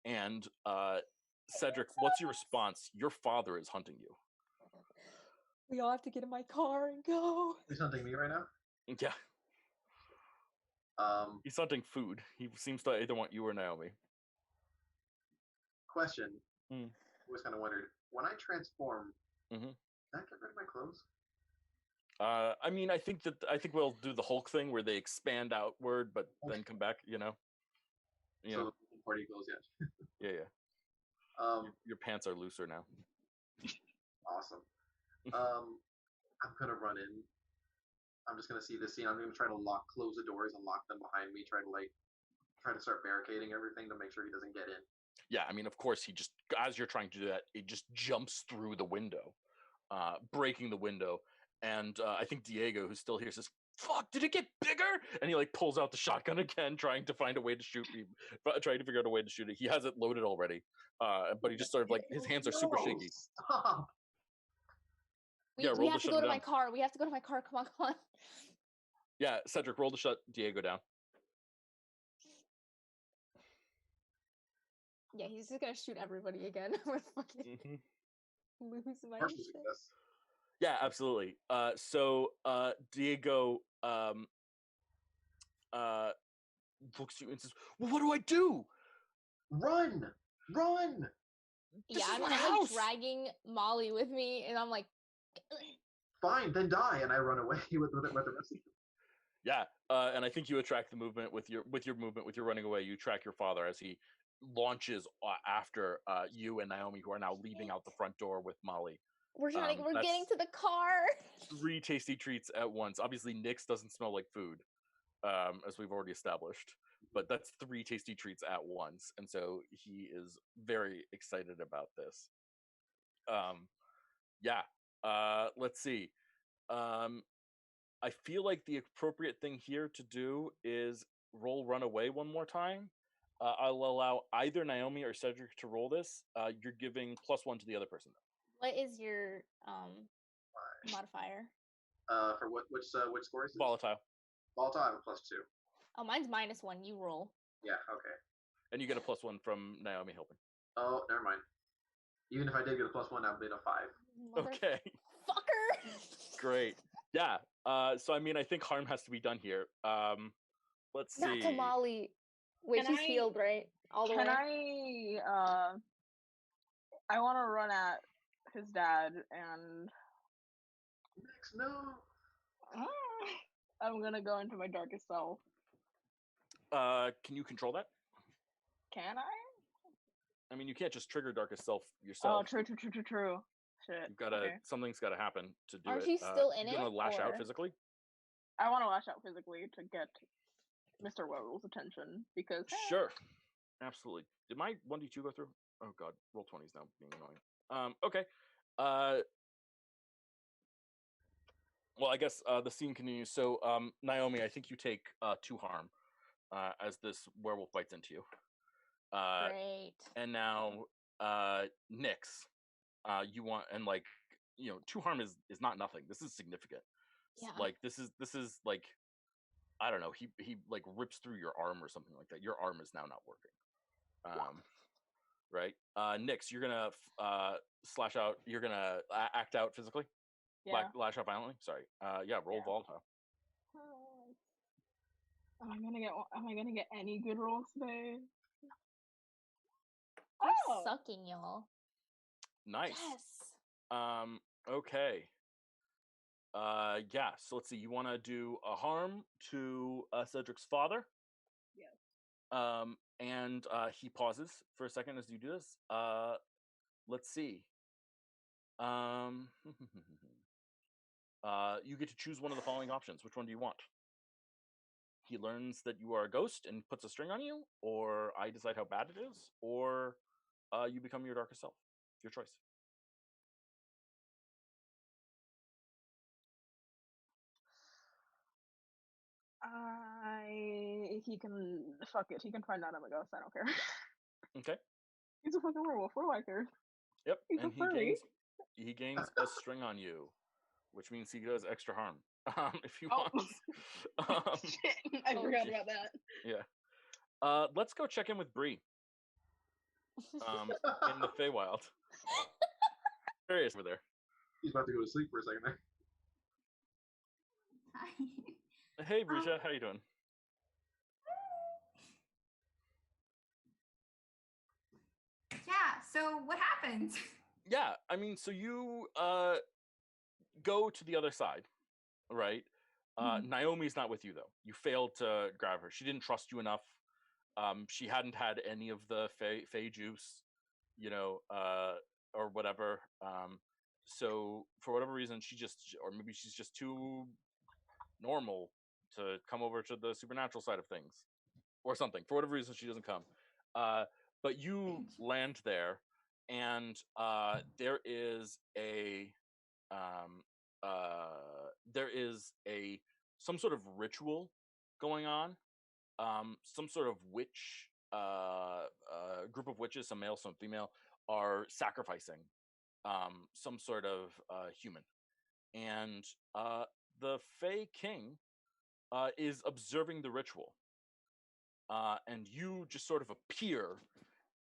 And Cedric, what's your response? Your father is hunting you. We all have to get in my car and go. He's hunting me right now? Yeah. He's hunting food. He seems to either want you or Naomi. Question. I always kind of wondered, when I transform, does that get rid of my clothes? I mean, I think we'll do the Hulk thing where they expand outward, but then come back. You know. So party clothes, yeah. Yeah. Your pants are looser now. Awesome. I'm gonna run in. I'm just gonna see this scene. I'm gonna try to close the doors and lock them behind me. Try to start barricading everything to make sure he doesn't get in. Yeah, I mean, of course, he just, as you're trying to do that, it just jumps through the window, breaking the window. And I think Diego, who's still here, says, "Fuck, did it get bigger?" And he like pulls out the shotgun again, trying to find a way to shoot me, trying to figure out a way to shoot it. He has it loaded already, but he just sort of like, his hands are super shaky. Stop. We have to go to my car. We have to go to my car. Come on. Yeah, Cedric, roll to shut Diego down. Yeah, he's just gonna shoot everybody again. With fucking lose my shit. Yeah, absolutely. So Diego looks at you and says, "Well, what do I do?" Run! Yeah, I'm like dragging Molly with me, and I'm like, fine, then die, and I run away with the rest of you. Yeah, and I think you attract the movement with your running away. You track your father as he launches after you and Naomi, who are now leaving out the front door with Molly. We're getting to the car. 3 tasty treats at once. Obviously, Nix doesn't smell like food, as we've already established. But that's 3 tasty treats at once, and so he is very excited about this. Yeah. Let's see. I feel like the appropriate thing here to do is roll run away one more time. I'll allow either Naomi or Cedric to roll this. You're giving +1 to the other person, though. What is your modifier? For which score is it? Volatile. Volatile, I have a +2. Oh, mine's -1. You roll. Yeah, okay. And you get a +1 from Naomi helping. Oh, never mind. Even if I did get a +1, I've been a 5. Okay. Fucker. Great. Yeah. So I mean, I think harm has to be done here. Let's see. Not to Molly. Wait, she's healed, right? All the way. I want to run at his dad and. Nix, no. I'm gonna go into my darkest self. Can you control that? Can I? I mean, you can't just trigger darkest self yourself. Oh, true. Shit. You've gotta. Something's gotta happen to do it. Aren't you still in it? You wanna lash out physically? I want to lash out physically to get Mr. Werewolf's attention because. Sure. Absolutely. Did my 1d2 go through? Oh god, roll 20s now being annoying. Okay. Well, I guess the scene continues. So, Naomi, I think you take 2 harm as this werewolf bites into you. Great. And now, Nix, you want, and like, 2 harm is not nothing. This is significant. Yeah. Like this is like, I don't know. He like rips through your arm or something like that. Your arm is now not working. Right. Nix, you're gonna slash out. You're gonna act out physically. Yeah. Lash out violently. Sorry. Yeah. Roll volatile. Am I gonna get any good rolls today? sucking, y'all. Nice. Yes. Okay. Yeah. So let's see. You want to do a harm to Cedric's father? Yes. And he pauses for a second as you do this. Let's see. You get to choose one of the following options. Which one do you want? He learns that you are a ghost and puts a string on you, or I decide how bad it is, or you become your darkest self. Your choice. He can fuck it. He can find out I'm a ghost. I don't care. Okay. He's a fucking werewolf. What do I care? Yep. He's and a furry. he gains a string on you, which means he does extra harm. If he Oh. wants. Shit. I forgot about that. Yeah. Let's go check in with Bree. In the Feywild. Curious over there. He's about to go to sleep for a second there. Hi. Hey, Brisha, how you doing? Yeah, so what happens? Yeah, I mean, so you go to the other side, right? Naomi's not with you, though. You failed to grab her. She didn't trust you enough. She hadn't had any of the Fey juice, or whatever. So for whatever reason, or maybe she's just too normal to come over to the supernatural side of things, or something. For whatever reason, she doesn't come. But you land there, and there is some sort of ritual going on. Some sort of witch, group of witches, some male, some female, are sacrificing some sort of human, and the Fey King is observing the ritual, and you just sort of appear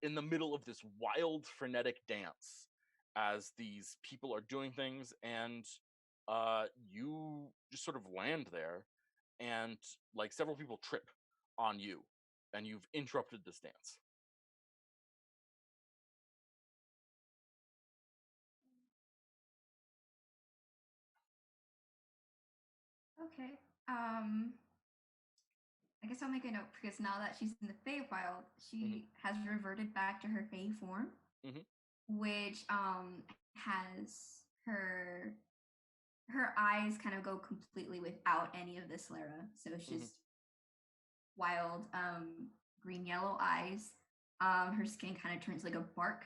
in the middle of this wild, frenetic dance as these people are doing things, and you just sort of land there, and like several people trip on you, and you've interrupted this dance. Okay. I guess I'll make a note because now that she's in the Feywild, she has reverted back to her Fey form, which has her eyes kind of go completely without any of the sclera. So it's just wild green yellow eyes. Her skin kind of turns like a bark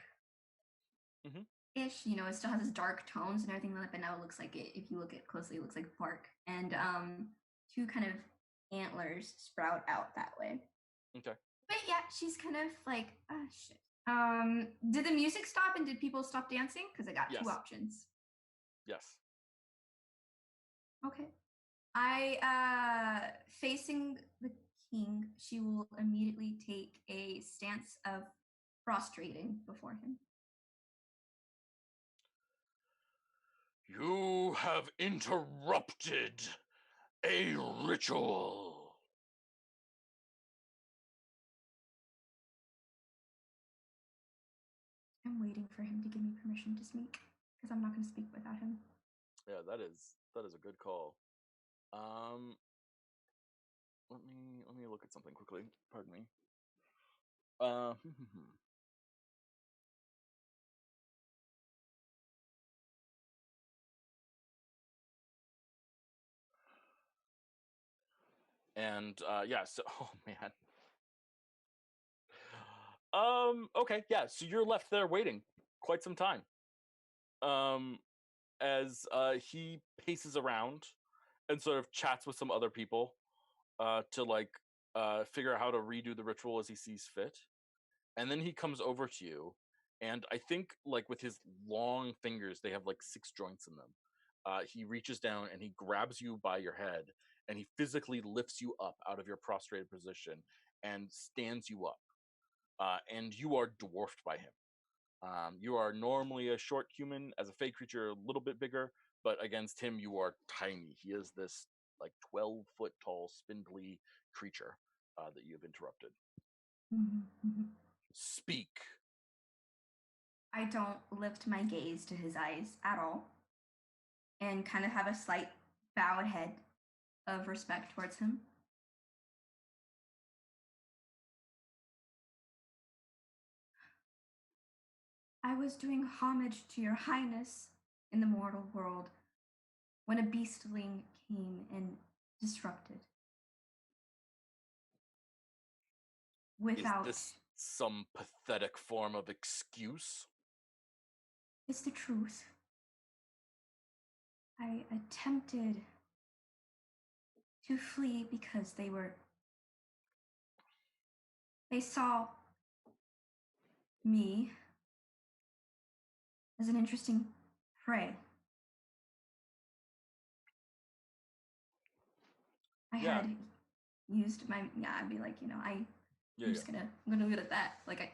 ish. It still has its dark tones and everything like that, but now it looks like it. If you look at it closely, it looks like bark. And two kind of antlers sprout out that way. Okay. But yeah, she's kind of like, oh shit. Did the music stop and did people stop dancing? Because I got two options. Yes. Okay. Facing the king, she will immediately take a stance of prostrating before him. You have interrupted a ritual. I'm waiting for him to give me permission to speak because I'm not going to speak without him. Yeah, that is a good call. Let me look at something quickly. Pardon me. And yeah, so oh man. Okay, yeah, so you're left there waiting quite some time. As he paces around and sort of chats with some other people to like figure out how to redo the ritual as he sees fit. And then he comes over to you, and I think like with his long fingers, they have like 6 joints in them. He reaches down and he grabs you by your head, and he physically lifts you up out of your prostrated position and stands you up. And you are dwarfed by him. You are normally a short human. As a fey creature, a little bit bigger, but against him, you are tiny. He is this like 12-foot tall, spindly creature that you have interrupted. Speak. I don't lift my gaze to his eyes at all, and kind of have a slight bowed head of respect towards him. I was doing homage to your highness in the mortal world when a beastling came and disrupted. Without... Is this some pathetic form of excuse? It's the truth. I attempted to flee because they saw me as an interesting prey. I had used my, I'd be like, I'm gonna leave it at that. Like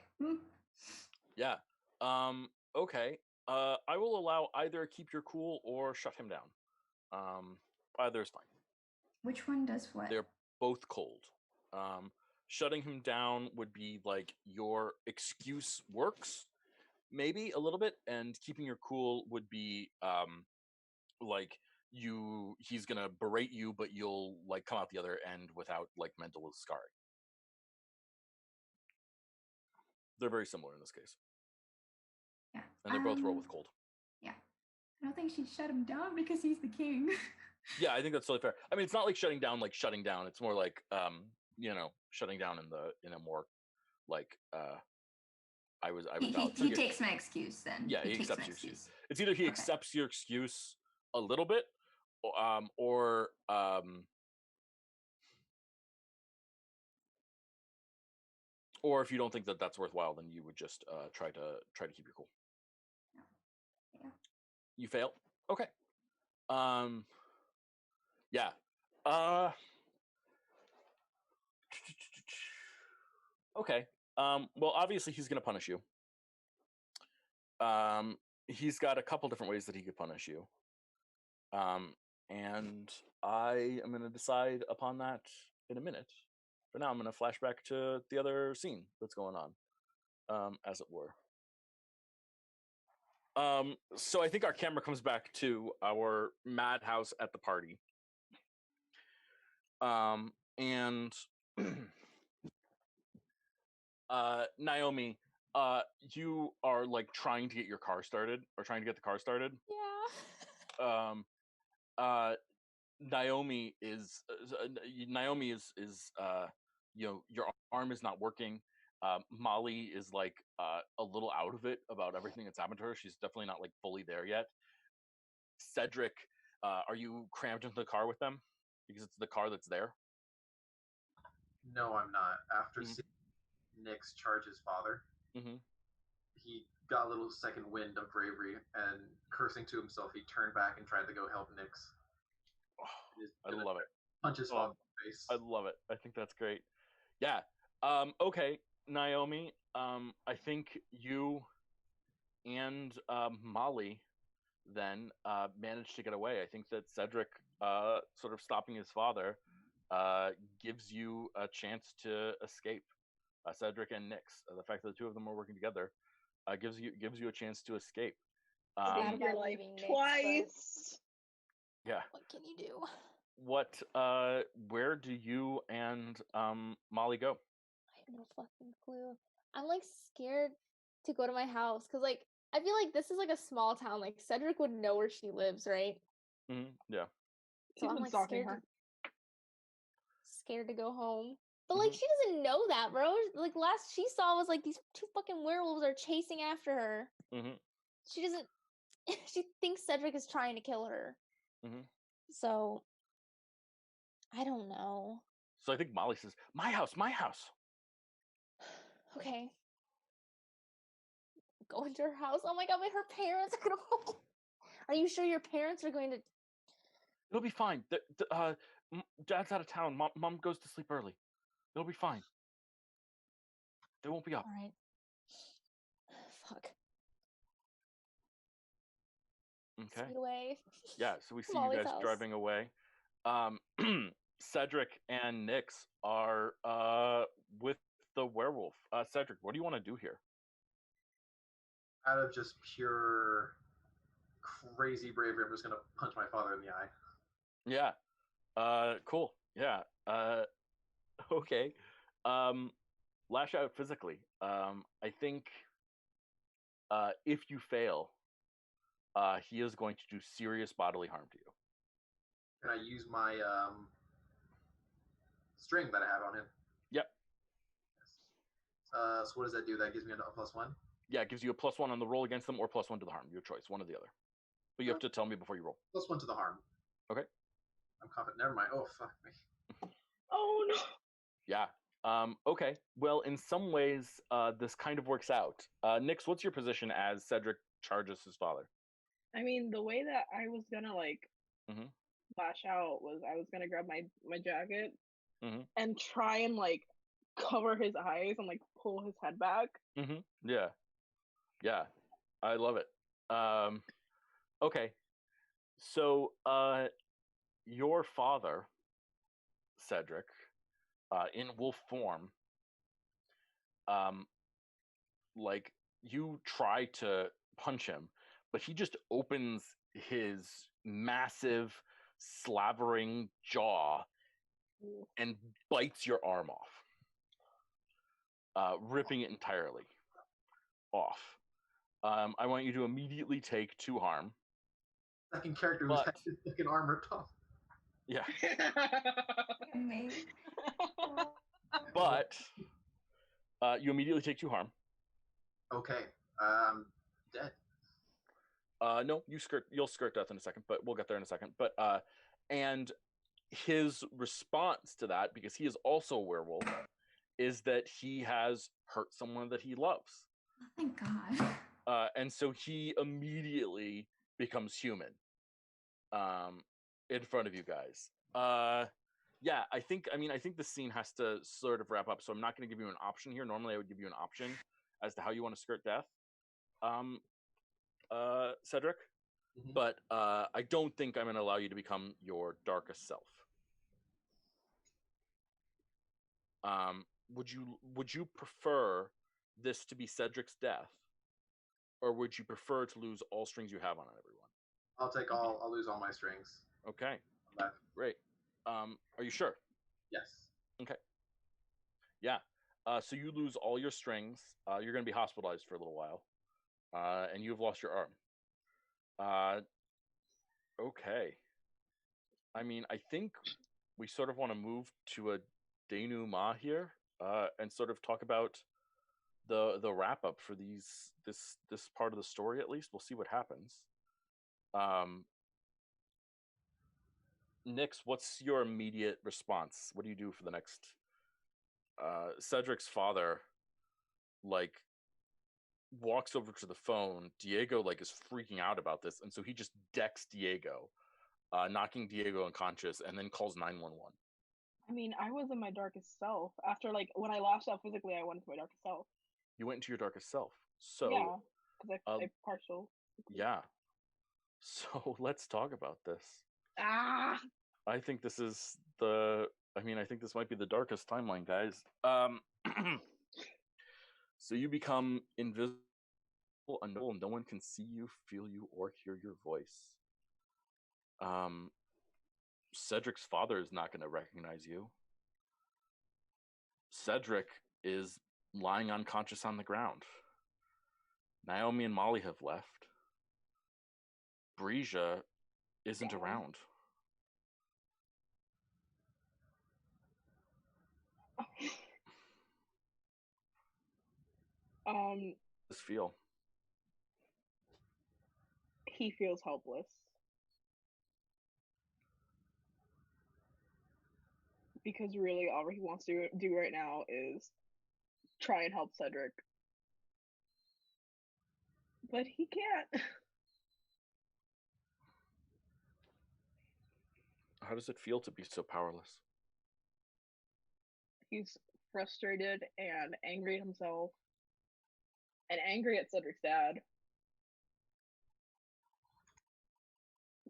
Yeah. Okay. I will allow either keep your cool or shut him down. Either is fine. Which one does what? They're both cold. Shutting him down would be like your excuse works, maybe a little bit, and keeping your cool would be like he's gonna berate you, but you'll like come out the other end without like mental scarring. They're very similar in this case. Yeah. And they're both roll with cold. Yeah. I don't think she'd shut him down because he's the king. Yeah, I think that's totally fair. I mean, it's not like shutting down. It's more like shutting down in a more like I was he takes my excuse then. Yeah, he accepts your excuse. It's either he accepts your excuse a little bit, or if you don't think that that's worthwhile, then you would just try to keep your cool. Yeah. You fail. Okay. Yeah. Okay. Well, obviously he's going to punish you. He's got a couple different ways that he could punish you. And I am going to decide upon that in a minute. For now, I'm going to flash back to the other scene that's going on, as it were. So I think our camera comes back to our madhouse at the party. And Naomi, you are like trying to get your car started, or trying to get the car started. Yeah. Naomi is your arm is not working. Molly is like a little out of it about everything that's happened to her. She's definitely not like fully there yet. Cedric, are you crammed into the car with them because it's the car that's there? No, I'm not. After seeing Nyx charge his father, he got a little second wind of bravery, and cursing to himself, he turned back and tried to go help Nyx. I love it. Punch his father in the face. I love it. I think that's great. Yeah. Okay, Naomi. I think you and Molly then managed to get away. I think that Cedric sort of stopping his father gives you a chance to escape. Cedric and Nyx. The fact that the two of them are working together gives you a chance to escape. Your life twice. Yeah. What can you do? Where do you and Molly go? I have no fucking clue. I'm like scared to go to my house because like I feel like this is like a small town. Like Cedric would know where she lives, right? Yeah. So I'm like scared to go home. But like she doesn't know that, bro. Like last she saw was like these two fucking werewolves are chasing after her. She doesn't. She thinks Cedric is trying to kill her. So I don't know. So I think Molly says, "My house, my house." Okay. Go into her house. Oh my god, her parents are gonna. Are you sure your parents are going to? It'll be fine. Dad's out of town. Mom goes to sleep early. It'll be fine. They won't be up. All right. Fuck. Okay. Speed away. Yeah. So we see you guys driving away. Cedric and Nyx are with the werewolf. Cedric, what do you want to do here? Out of just pure crazy bravery, I'm just gonna punch my father in the eye. Yeah. Cool. Yeah. Okay. Lash out physically. I think if you fail, he is going to do serious bodily harm to you. Can I use my string that I have on him? Yep. So what does that do? That gives me a +1? Yeah, it gives you a +1 on the roll against them or +1 to the harm. Your choice, one or the other. But you have to tell me before you roll. +1 to the harm. Okay. I'm confident. Never mind. Oh, fuck me. Oh, no. Yeah. Okay. Well, in some ways, this kind of works out. Nix, what's your position as Cedric charges his father? I mean, the way that I was gonna, like, lash out was I was gonna grab my jacket and try and, like, cover his eyes and, like, pull his head back. Yeah. Yeah. I love it. Okay. So, your father, Cedric, in wolf form, like, you try to punch him, but he just opens his massive, slavering jaw and bites your arm off, ripping it entirely off. I want you to immediately take 2 harm. Second character who's had his fucking arm ripped off. Yeah. Amazing. But you immediately take 2 harm. Okay. Dead. No, you'll skirt death in a second, but we'll get there in a second. But and his response to that, because he is also a werewolf, is that he has hurt someone that he loves. Oh, thank God. And so he immediately becomes human in front of you guys. Yeah, I think the scene has to sort of wrap up, so I'm not going to give you an option here. Normally I would give you an option as to how you want to skirt death, Cedric, but I don't think I'm going to allow you to become your darkest self. Would you prefer this to be Cedric's death, or would you prefer to lose all strings you have on everyone? I'll lose all my strings. Okay. Great. Are you sure? Yes. Okay. Yeah. So you lose all your strings. You're going to be hospitalized for a little while, and you've lost your arm. Okay. I mean, I think we sort of want to move to a denouement here, and sort of talk about the wrap up for this part of the story. At least we'll see what happens. Nix, what's your immediate response? What do you do for the next? Cedric's father, like, walks over to the phone. Diego, like, is freaking out about this, and so he just decks Diego, knocking Diego unconscious, and then calls 911. I mean, I was in my darkest self. After, like, when I lashed out physically, I went into my darkest self. You went into your darkest self. So yeah, because I partial. Yeah. So let's talk about this. I think this is I think this might be the darkest timeline, guys. So you become invisible, unknowable. No one can see you, feel you, or hear your voice. Cedric's father is not going to recognize you. Cedric is lying unconscious on the ground. Naomi and Molly have left. Breja isn't around. Does feel? He feels helpless. Because really all he wants to do right now is try and help Cedric. But he can't. How does it feel to be so powerless? He's frustrated and angry at himself. And angry at Cedric's dad.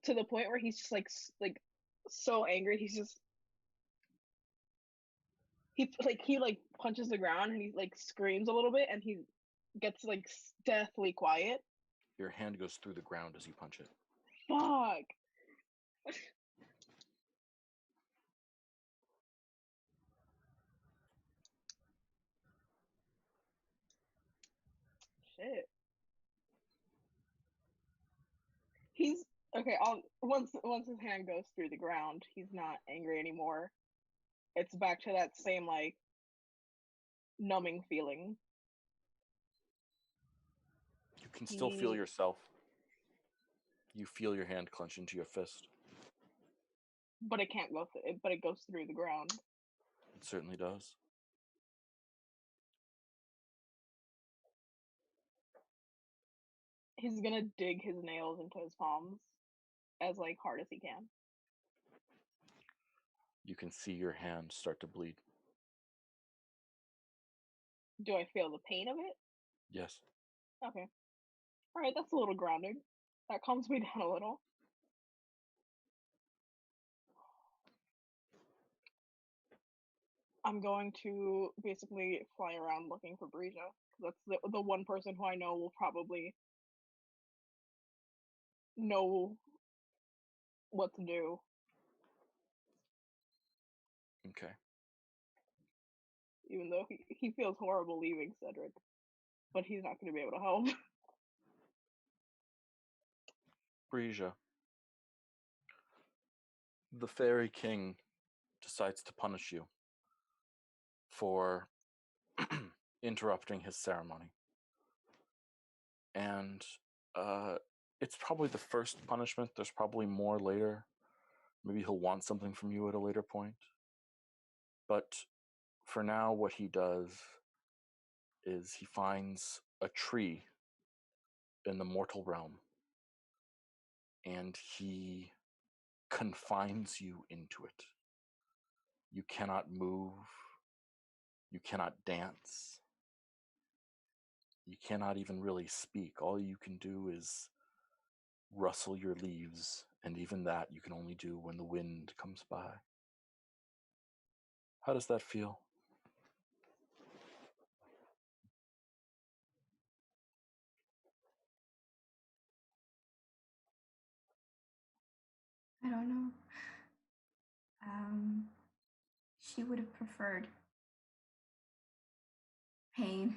To the point where he's just like so angry, he's just he punches the ground and he like screams a little bit and he gets like deathly quiet. Your hand goes through the ground as you punch it. Fuck. Shit. He's okay. Once his hand goes through the ground, he's not angry anymore. It's back to that same like numbing feeling. You can still feel yourself. You feel your hand clench into your fist. But it can't go through. But it goes through the ground. It certainly does. He's gonna dig his nails into his palms as like hard as he can. You can see your hand start to bleed. Do I feel the pain of it? Yes. Okay. Alright, that's a little grounding. That calms me down a little. I'm going to basically fly around looking for Breja. That's the one person who I know will probably know what to do. Okay. Even though he feels horrible leaving Cedric. But he's not going to be able to help. Breja. The Fairy King decides to punish you for interrupting his ceremony. And it's probably the first punishment. There's probably more later. Maybe he'll want something from you at a later point. But for now, what he does is he finds a tree in the mortal realm and he confines you into it. You cannot move. You cannot dance. You cannot even really speak. All you can do is rustle your leaves, and even that you can only do when the wind comes by. How does that feel? I don't know. She would have preferred pain.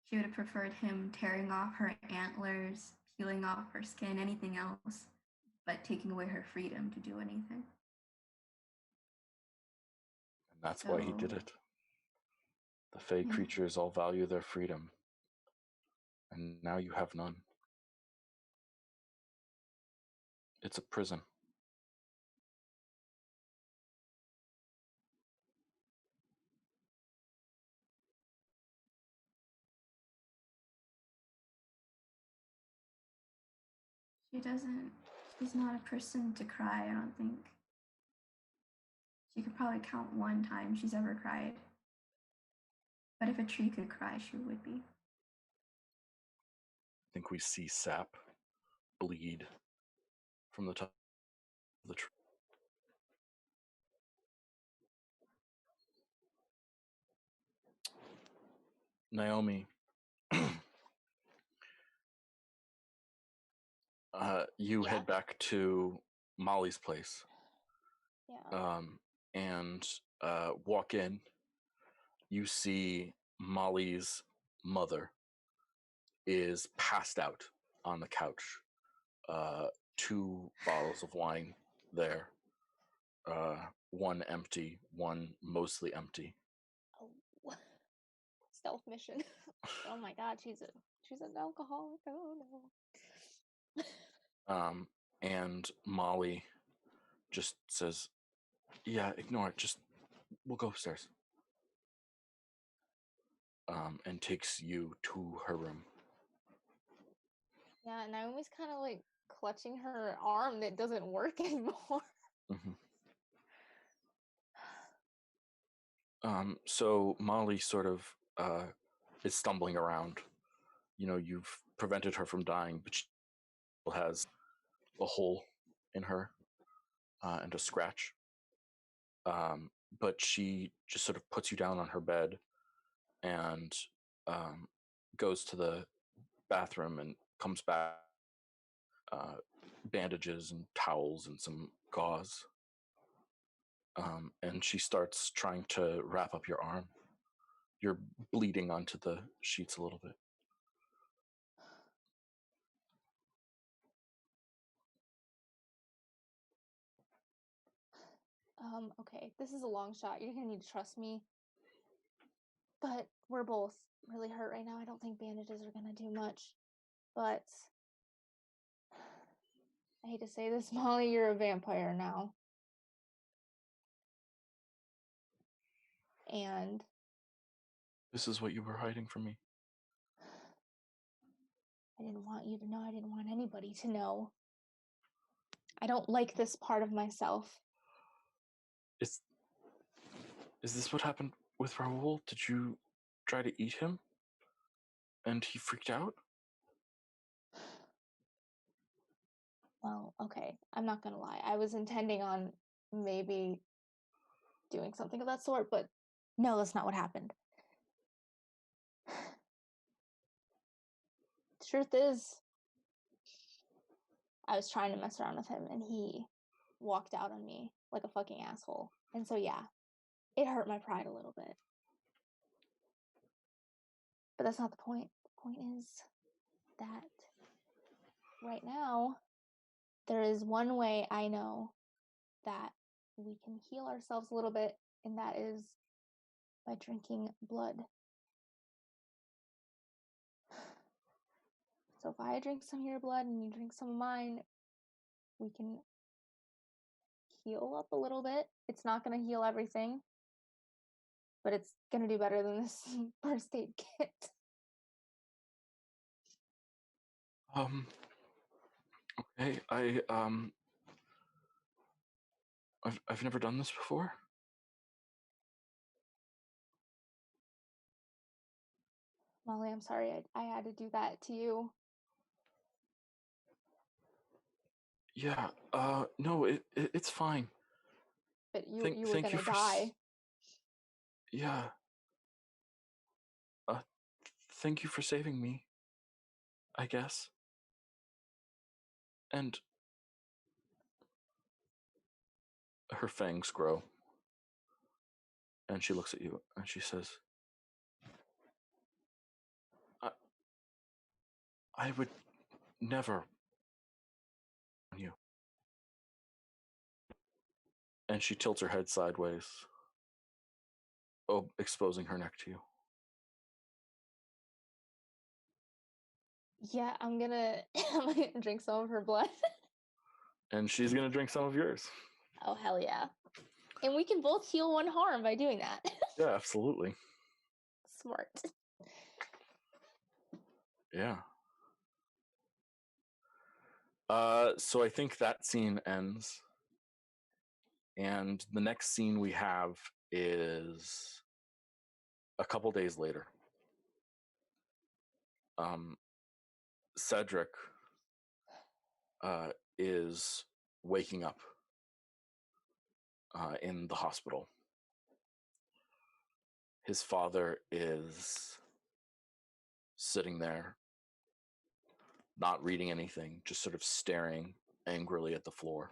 She would have preferred him tearing off her antlers, peeling off her skin, anything else, but taking away her freedom to do anything. And that's why he did it. The Fae creatures all value their freedom, and now you have none. It's a prison. She's not a person to cry, I don't think. She could probably count one time she's ever cried. But if a tree could cry, she would be. I think we see sap bleed from the top of the tree. Naomi, you head back to Molly's place. Yeah. And walk in. You see Molly's mother is passed out on the couch. 2 bottles of wine there. One empty, one mostly empty. Oh. Stealth mission. Oh my god, she's an alcoholic. Oh no. And Molly just says, "Yeah, ignore it. We'll go upstairs." And takes you to her room. Yeah, Naomi's kind of like clutching her arm that doesn't work anymore. So Molly sort of is stumbling around. You know, you've prevented her from dying, but she has a hole in her and a scratch. But she just sort of puts you down on her bed and goes to the bathroom and comes back, bandages and towels and some gauze. And she starts trying to wrap up your arm. You're bleeding onto the sheets a little bit. Okay, this is a long shot. You're gonna need to trust me. But we're both really hurt right now. I don't think bandages are gonna do much. But I hate to say this, Molly, you're a vampire now. And this is what you were hiding from me. I didn't want you to know. I didn't want anybody to know. I don't like this part of myself. Is this what happened with Raoul? Did you try to eat him? And he freaked out? Well, okay. I'm not gonna lie. I was intending on maybe doing something of that sort, but no, that's not what happened. The truth is, I was trying to mess around with him and he walked out on me like a fucking asshole. And so, yeah, it hurt my pride a little bit. But that's not the point. The point is that right now, there is one way I know that we can heal ourselves a little bit, and that is by drinking blood. So if I drink some of your blood and you drink some of mine, we can heal up a little bit. It's not going to heal everything, but it's going to do better than this first aid kit. Okay, I've never done this before. Molly, I'm sorry I had to do that to you. Yeah, no, it's fine. But you were gonna die. Yeah. Thank you for saving me, I guess. And her fangs grow. And she looks at you and she says, I would never on you. And she tilts her head sideways, exposing her neck to you. Yeah, I'm gonna drink some of her blood. And she's gonna drink some of yours. Oh, hell yeah. And we can both heal one harm by doing that. Yeah, absolutely. Smart. Yeah. So I think that scene ends. And the next scene we have is a couple days later. Cedric is waking up in the hospital. His father is sitting there, not reading anything, just sort of staring angrily at the floor.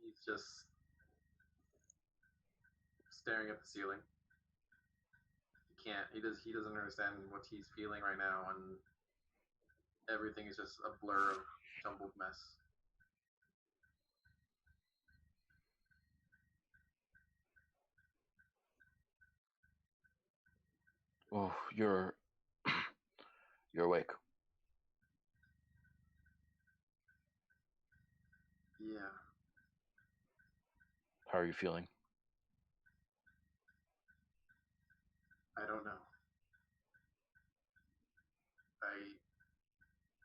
He's just staring at the ceiling. He doesn't understand what he's feeling right now, and everything is just a blur of jumbled mess. Oh, you're awake. Yeah. How are you feeling? I don't know.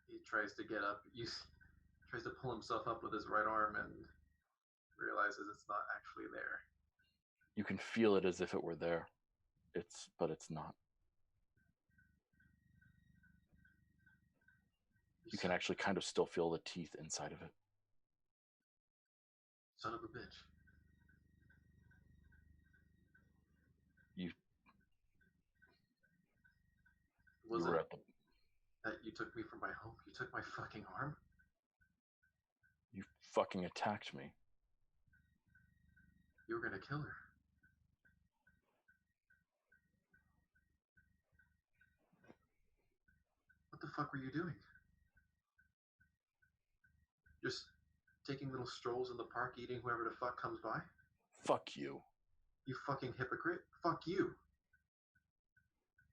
He tries to get up. He tries to pull himself up with his right arm and realizes it's not actually there. You can feel it as if it were there. But it's not. You can actually kind of still feel the teeth inside of it. Son of a bitch. You Was were it at the... that you took me from my home? You took my fucking arm? You fucking attacked me. You were gonna kill her. What the fuck were you doing? Just taking little strolls in the park, eating whoever the fuck comes by? Fuck you. You fucking hypocrite. Fuck you.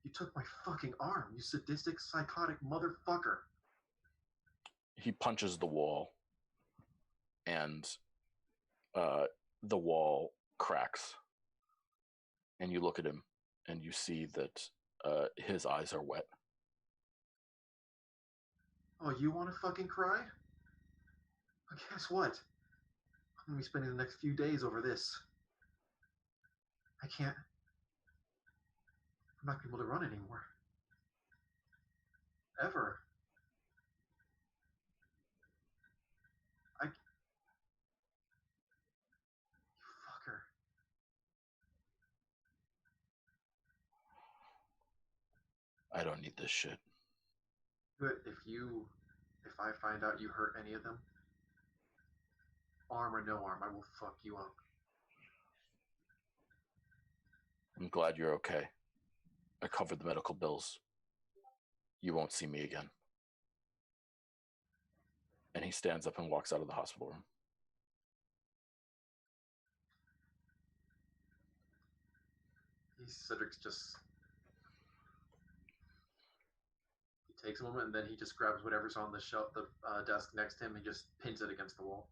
You took my fucking arm, you sadistic, psychotic motherfucker. He punches the wall, and the wall cracks. And you look at him, and you see that his eyes are wet. Oh, you want to fucking cry? Well, guess what? I'm gonna be spending the next few days over this. I can't. I'm not gonna be able to run anymore. Ever. You fucker. I don't need this shit. But if I find out you hurt any of them, arm or no arm, I will fuck you up. I'm glad you're okay. I covered the medical bills. You won't see me again. And he stands up and walks out of the hospital room. Cedric's just... He takes a moment and then he just grabs whatever's on the shelf, the desk next to him, and just pins it against the wall.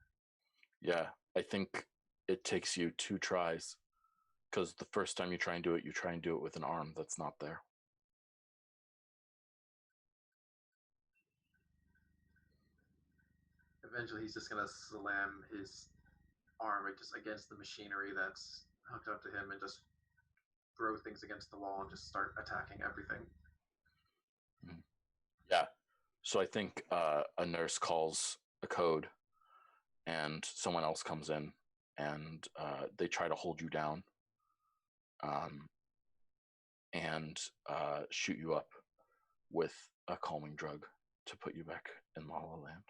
Yeah, I think it takes you 2 tries. Because the first time you try and do it with an arm that's not there. Eventually, he's just gonna slam his arm just against the machinery that's hooked up to him and just throw things against the wall and just start attacking everything. Yeah. So I think a nurse calls a code and someone else comes in and they try to hold you down and shoot you up with a calming drug to put you back in La La Land.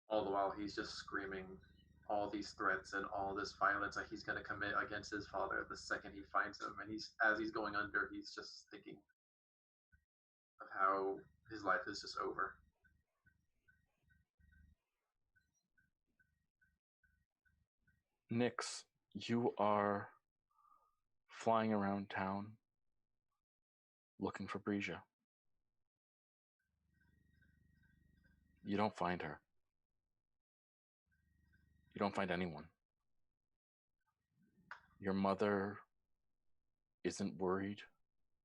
All the while, he's just screaming all these threats and all this violence that he's going to commit against his father the second he finds him. And as he's going under, he's just thinking of how his life is just over. Nix, you are flying around town looking for Breja. You don't find her. You don't find anyone. Your mother isn't worried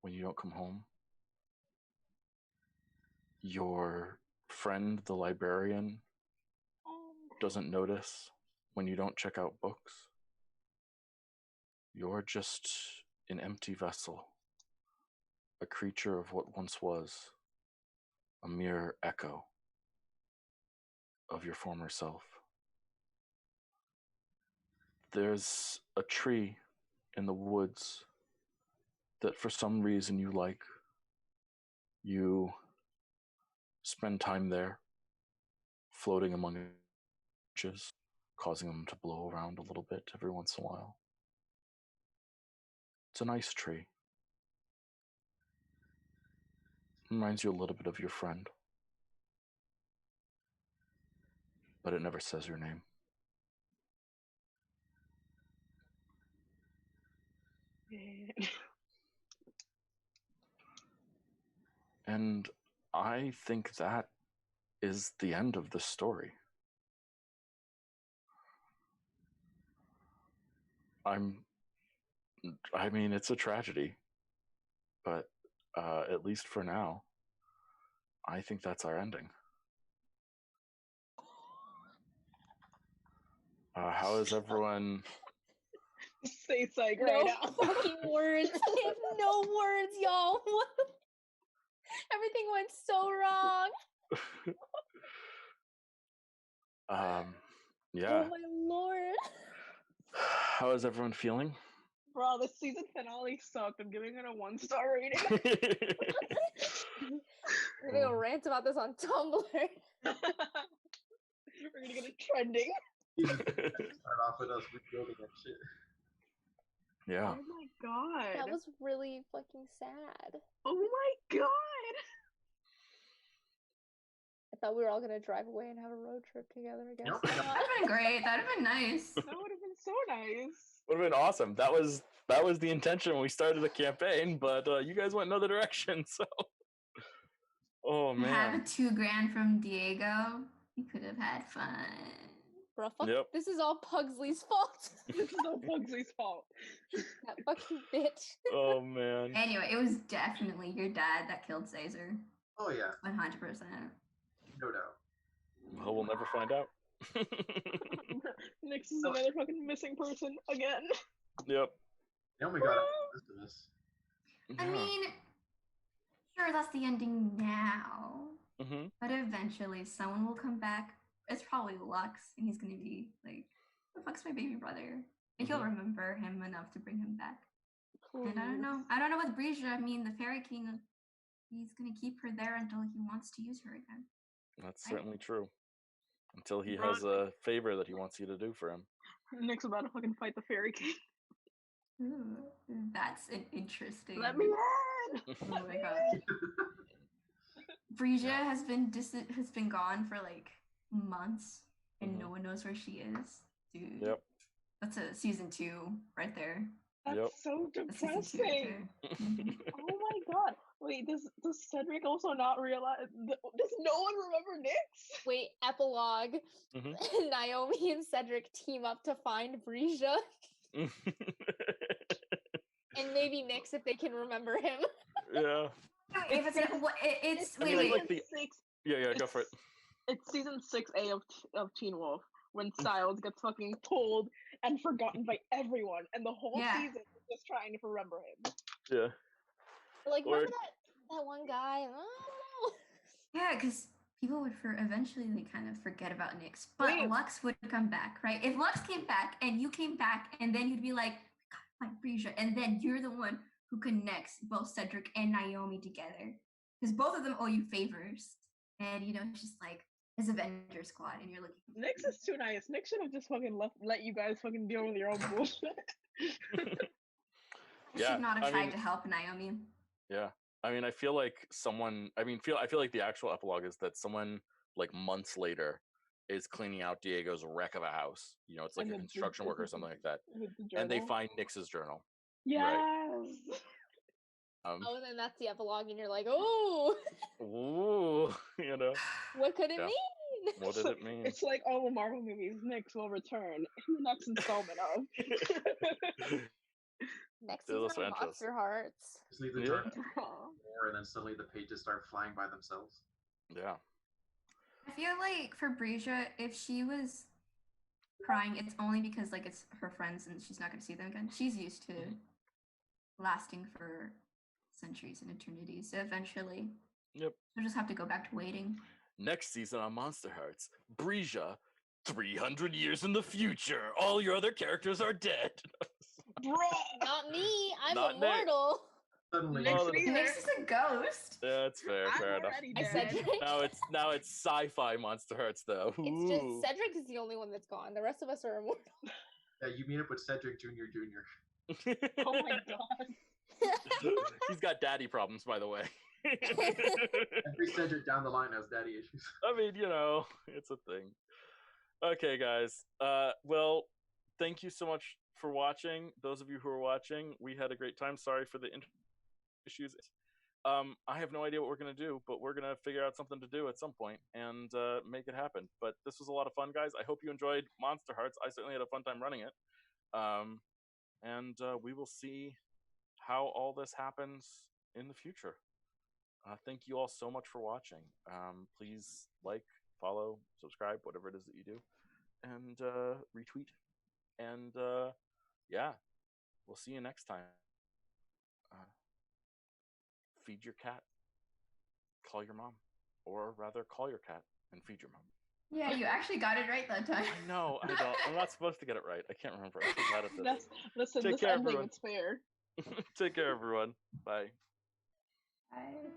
when you don't come home. Your friend, the librarian, doesn't notice when you don't check out books. You're just an empty vessel, a creature of what once was, a mere echo of your former self. There's a tree in the woods that for some reason you like. You spend time there, floating among branches, causing them to blow around a little bit every once in a while. It's a nice tree. Reminds you a little bit of your friend. But it never says your name. And I think that is the end of the story. I mean, it's a tragedy, but at least for now, I think that's our ending. How is everyone? Say psych no right now. fucking words. I have no words, y'all. Everything went so wrong. Yeah. Oh my lord. How is everyone feeling? Bro, the season finale sucked. I'm giving it a 1-star rating. We're gonna go rant about this on Tumblr. We're gonna get it trending. Start off with us rebuilding that shit. Yeah. Oh my god. That was really fucking sad. Oh my god. I thought we were all gonna drive away and have a road trip together again. Nope. That'd have been great. That'd have been nice. That would have been so nice. Would have been awesome. That was the intention when we started the campaign, but you guys went another direction, so. Oh man. Have $2,000 from Diego. You could have had fun. Bro, fuck. Yep. This is all Pugsley's fault. This is all Pugsley's fault. That fucking bitch. Oh man. Anyway, it was definitely your dad that killed Caesar. Oh yeah, 100%. no doubt. Well, we'll never find out. Nix is another fucking missing person again. Yep. Naomi got out of this. I mean, sure, that's the ending now. Mm-hmm. But eventually, someone will come back. It's probably Lux, and he's gonna be like, "The fuck's my baby brother?" And he'll remember him enough to bring him back. Please. And I don't know with Breja. I mean, the Fairy King, he's gonna keep her there until he wants to use her again. That's certainly true. Until he has a favor that he wants you to do for him. Nick's about to fucking fight the Fairy King. Ooh, that's an interesting. Let me in! Oh my god. Breja has been gone for like months, and no one knows where she is, dude. Yep. That's a season 2 right there. That's so That's season 2 right depressing. there. Oh my god. Wait, does Cedric also not realize? Does no one remember Nyx? Wait, epilogue. Naomi and Cedric team up to find Breja. And maybe Nyx if they can remember him. Yeah. If it's I mean, wait. like yeah, go for it. It's season 6A of Teen Wolf when Styles gets fucking pulled and forgotten by everyone, and the whole season is just trying to remember him. Yeah. Like, remember that one guy? I don't know. Yeah, because people would eventually kind of forget about Nyx, but Lux would come back, right? If Lux came back and you came back, and then you'd be like, "God, my Breja," and then you're the one who connects both Cedric and Naomi together, because both of them owe you favors, and it's just like his Avenger squad, and you're looking. Nyx is too nice. Nyx should have just fucking let you guys fucking deal with your own bullshit. Should not have tried to help Naomi. Yeah. I mean, I feel like I feel like the actual epilogue is that someone like months later is cleaning out Diego's wreck of a house. It's like a construction worker or something like that. And they find Nyx's journal. Yes. Right? And then that's the epilogue, and you're like, oh. Ooh, What could it mean? What did it mean? It's like all the Marvel movies. Nyx will return in the next installment of. Next season of Monsterhearts. Just leave the journal more, and then suddenly the pages start flying by themselves. Yeah. I feel like for Breja, if she was crying, it's only because like it's her friends and she's not going to see them again. She's used to lasting for centuries and eternities. So eventually, she'll just have to go back to waiting. Next season on Monsterhearts, Breja, 300 years in the future. All your other characters are dead. Bro, not me. I'm not immortal. Suddenly, Nyx is a ghost. Yeah, it's fair. Fair enough. I said now it's sci-fi Monsterhearts though. It's just Cedric is the only one that's gone. The rest of us are immortal. Yeah, you meet up with Cedric Jr. Oh my god. He's got daddy problems, by the way. Every Cedric down the line has daddy issues. I mean, it's a thing. Okay, guys. Well, thank you so much for watching. Those of you who are watching, we had a great time. Sorry for the issues. I have no idea what we're going to do, but we're going to figure out something to do at some point and make it happen. But this was a lot of fun, guys. I hope you enjoyed Monsterhearts. I certainly had a fun time running it. And we will see how all this happens in the future. Thank you all so much for watching. Please like, follow, subscribe, whatever it is that you do, and retweet. And yeah, we'll see you next time. Feed your cat. call your mom, or rather, call your cat and feed your mom. Yeah, you actually got it right that time. I know. I don't. I'm not supposed to get it right. I can't remember. I'm so bad at this. Listen, Take this care, ending, everyone. it's fair. Take care, everyone. Bye. Bye.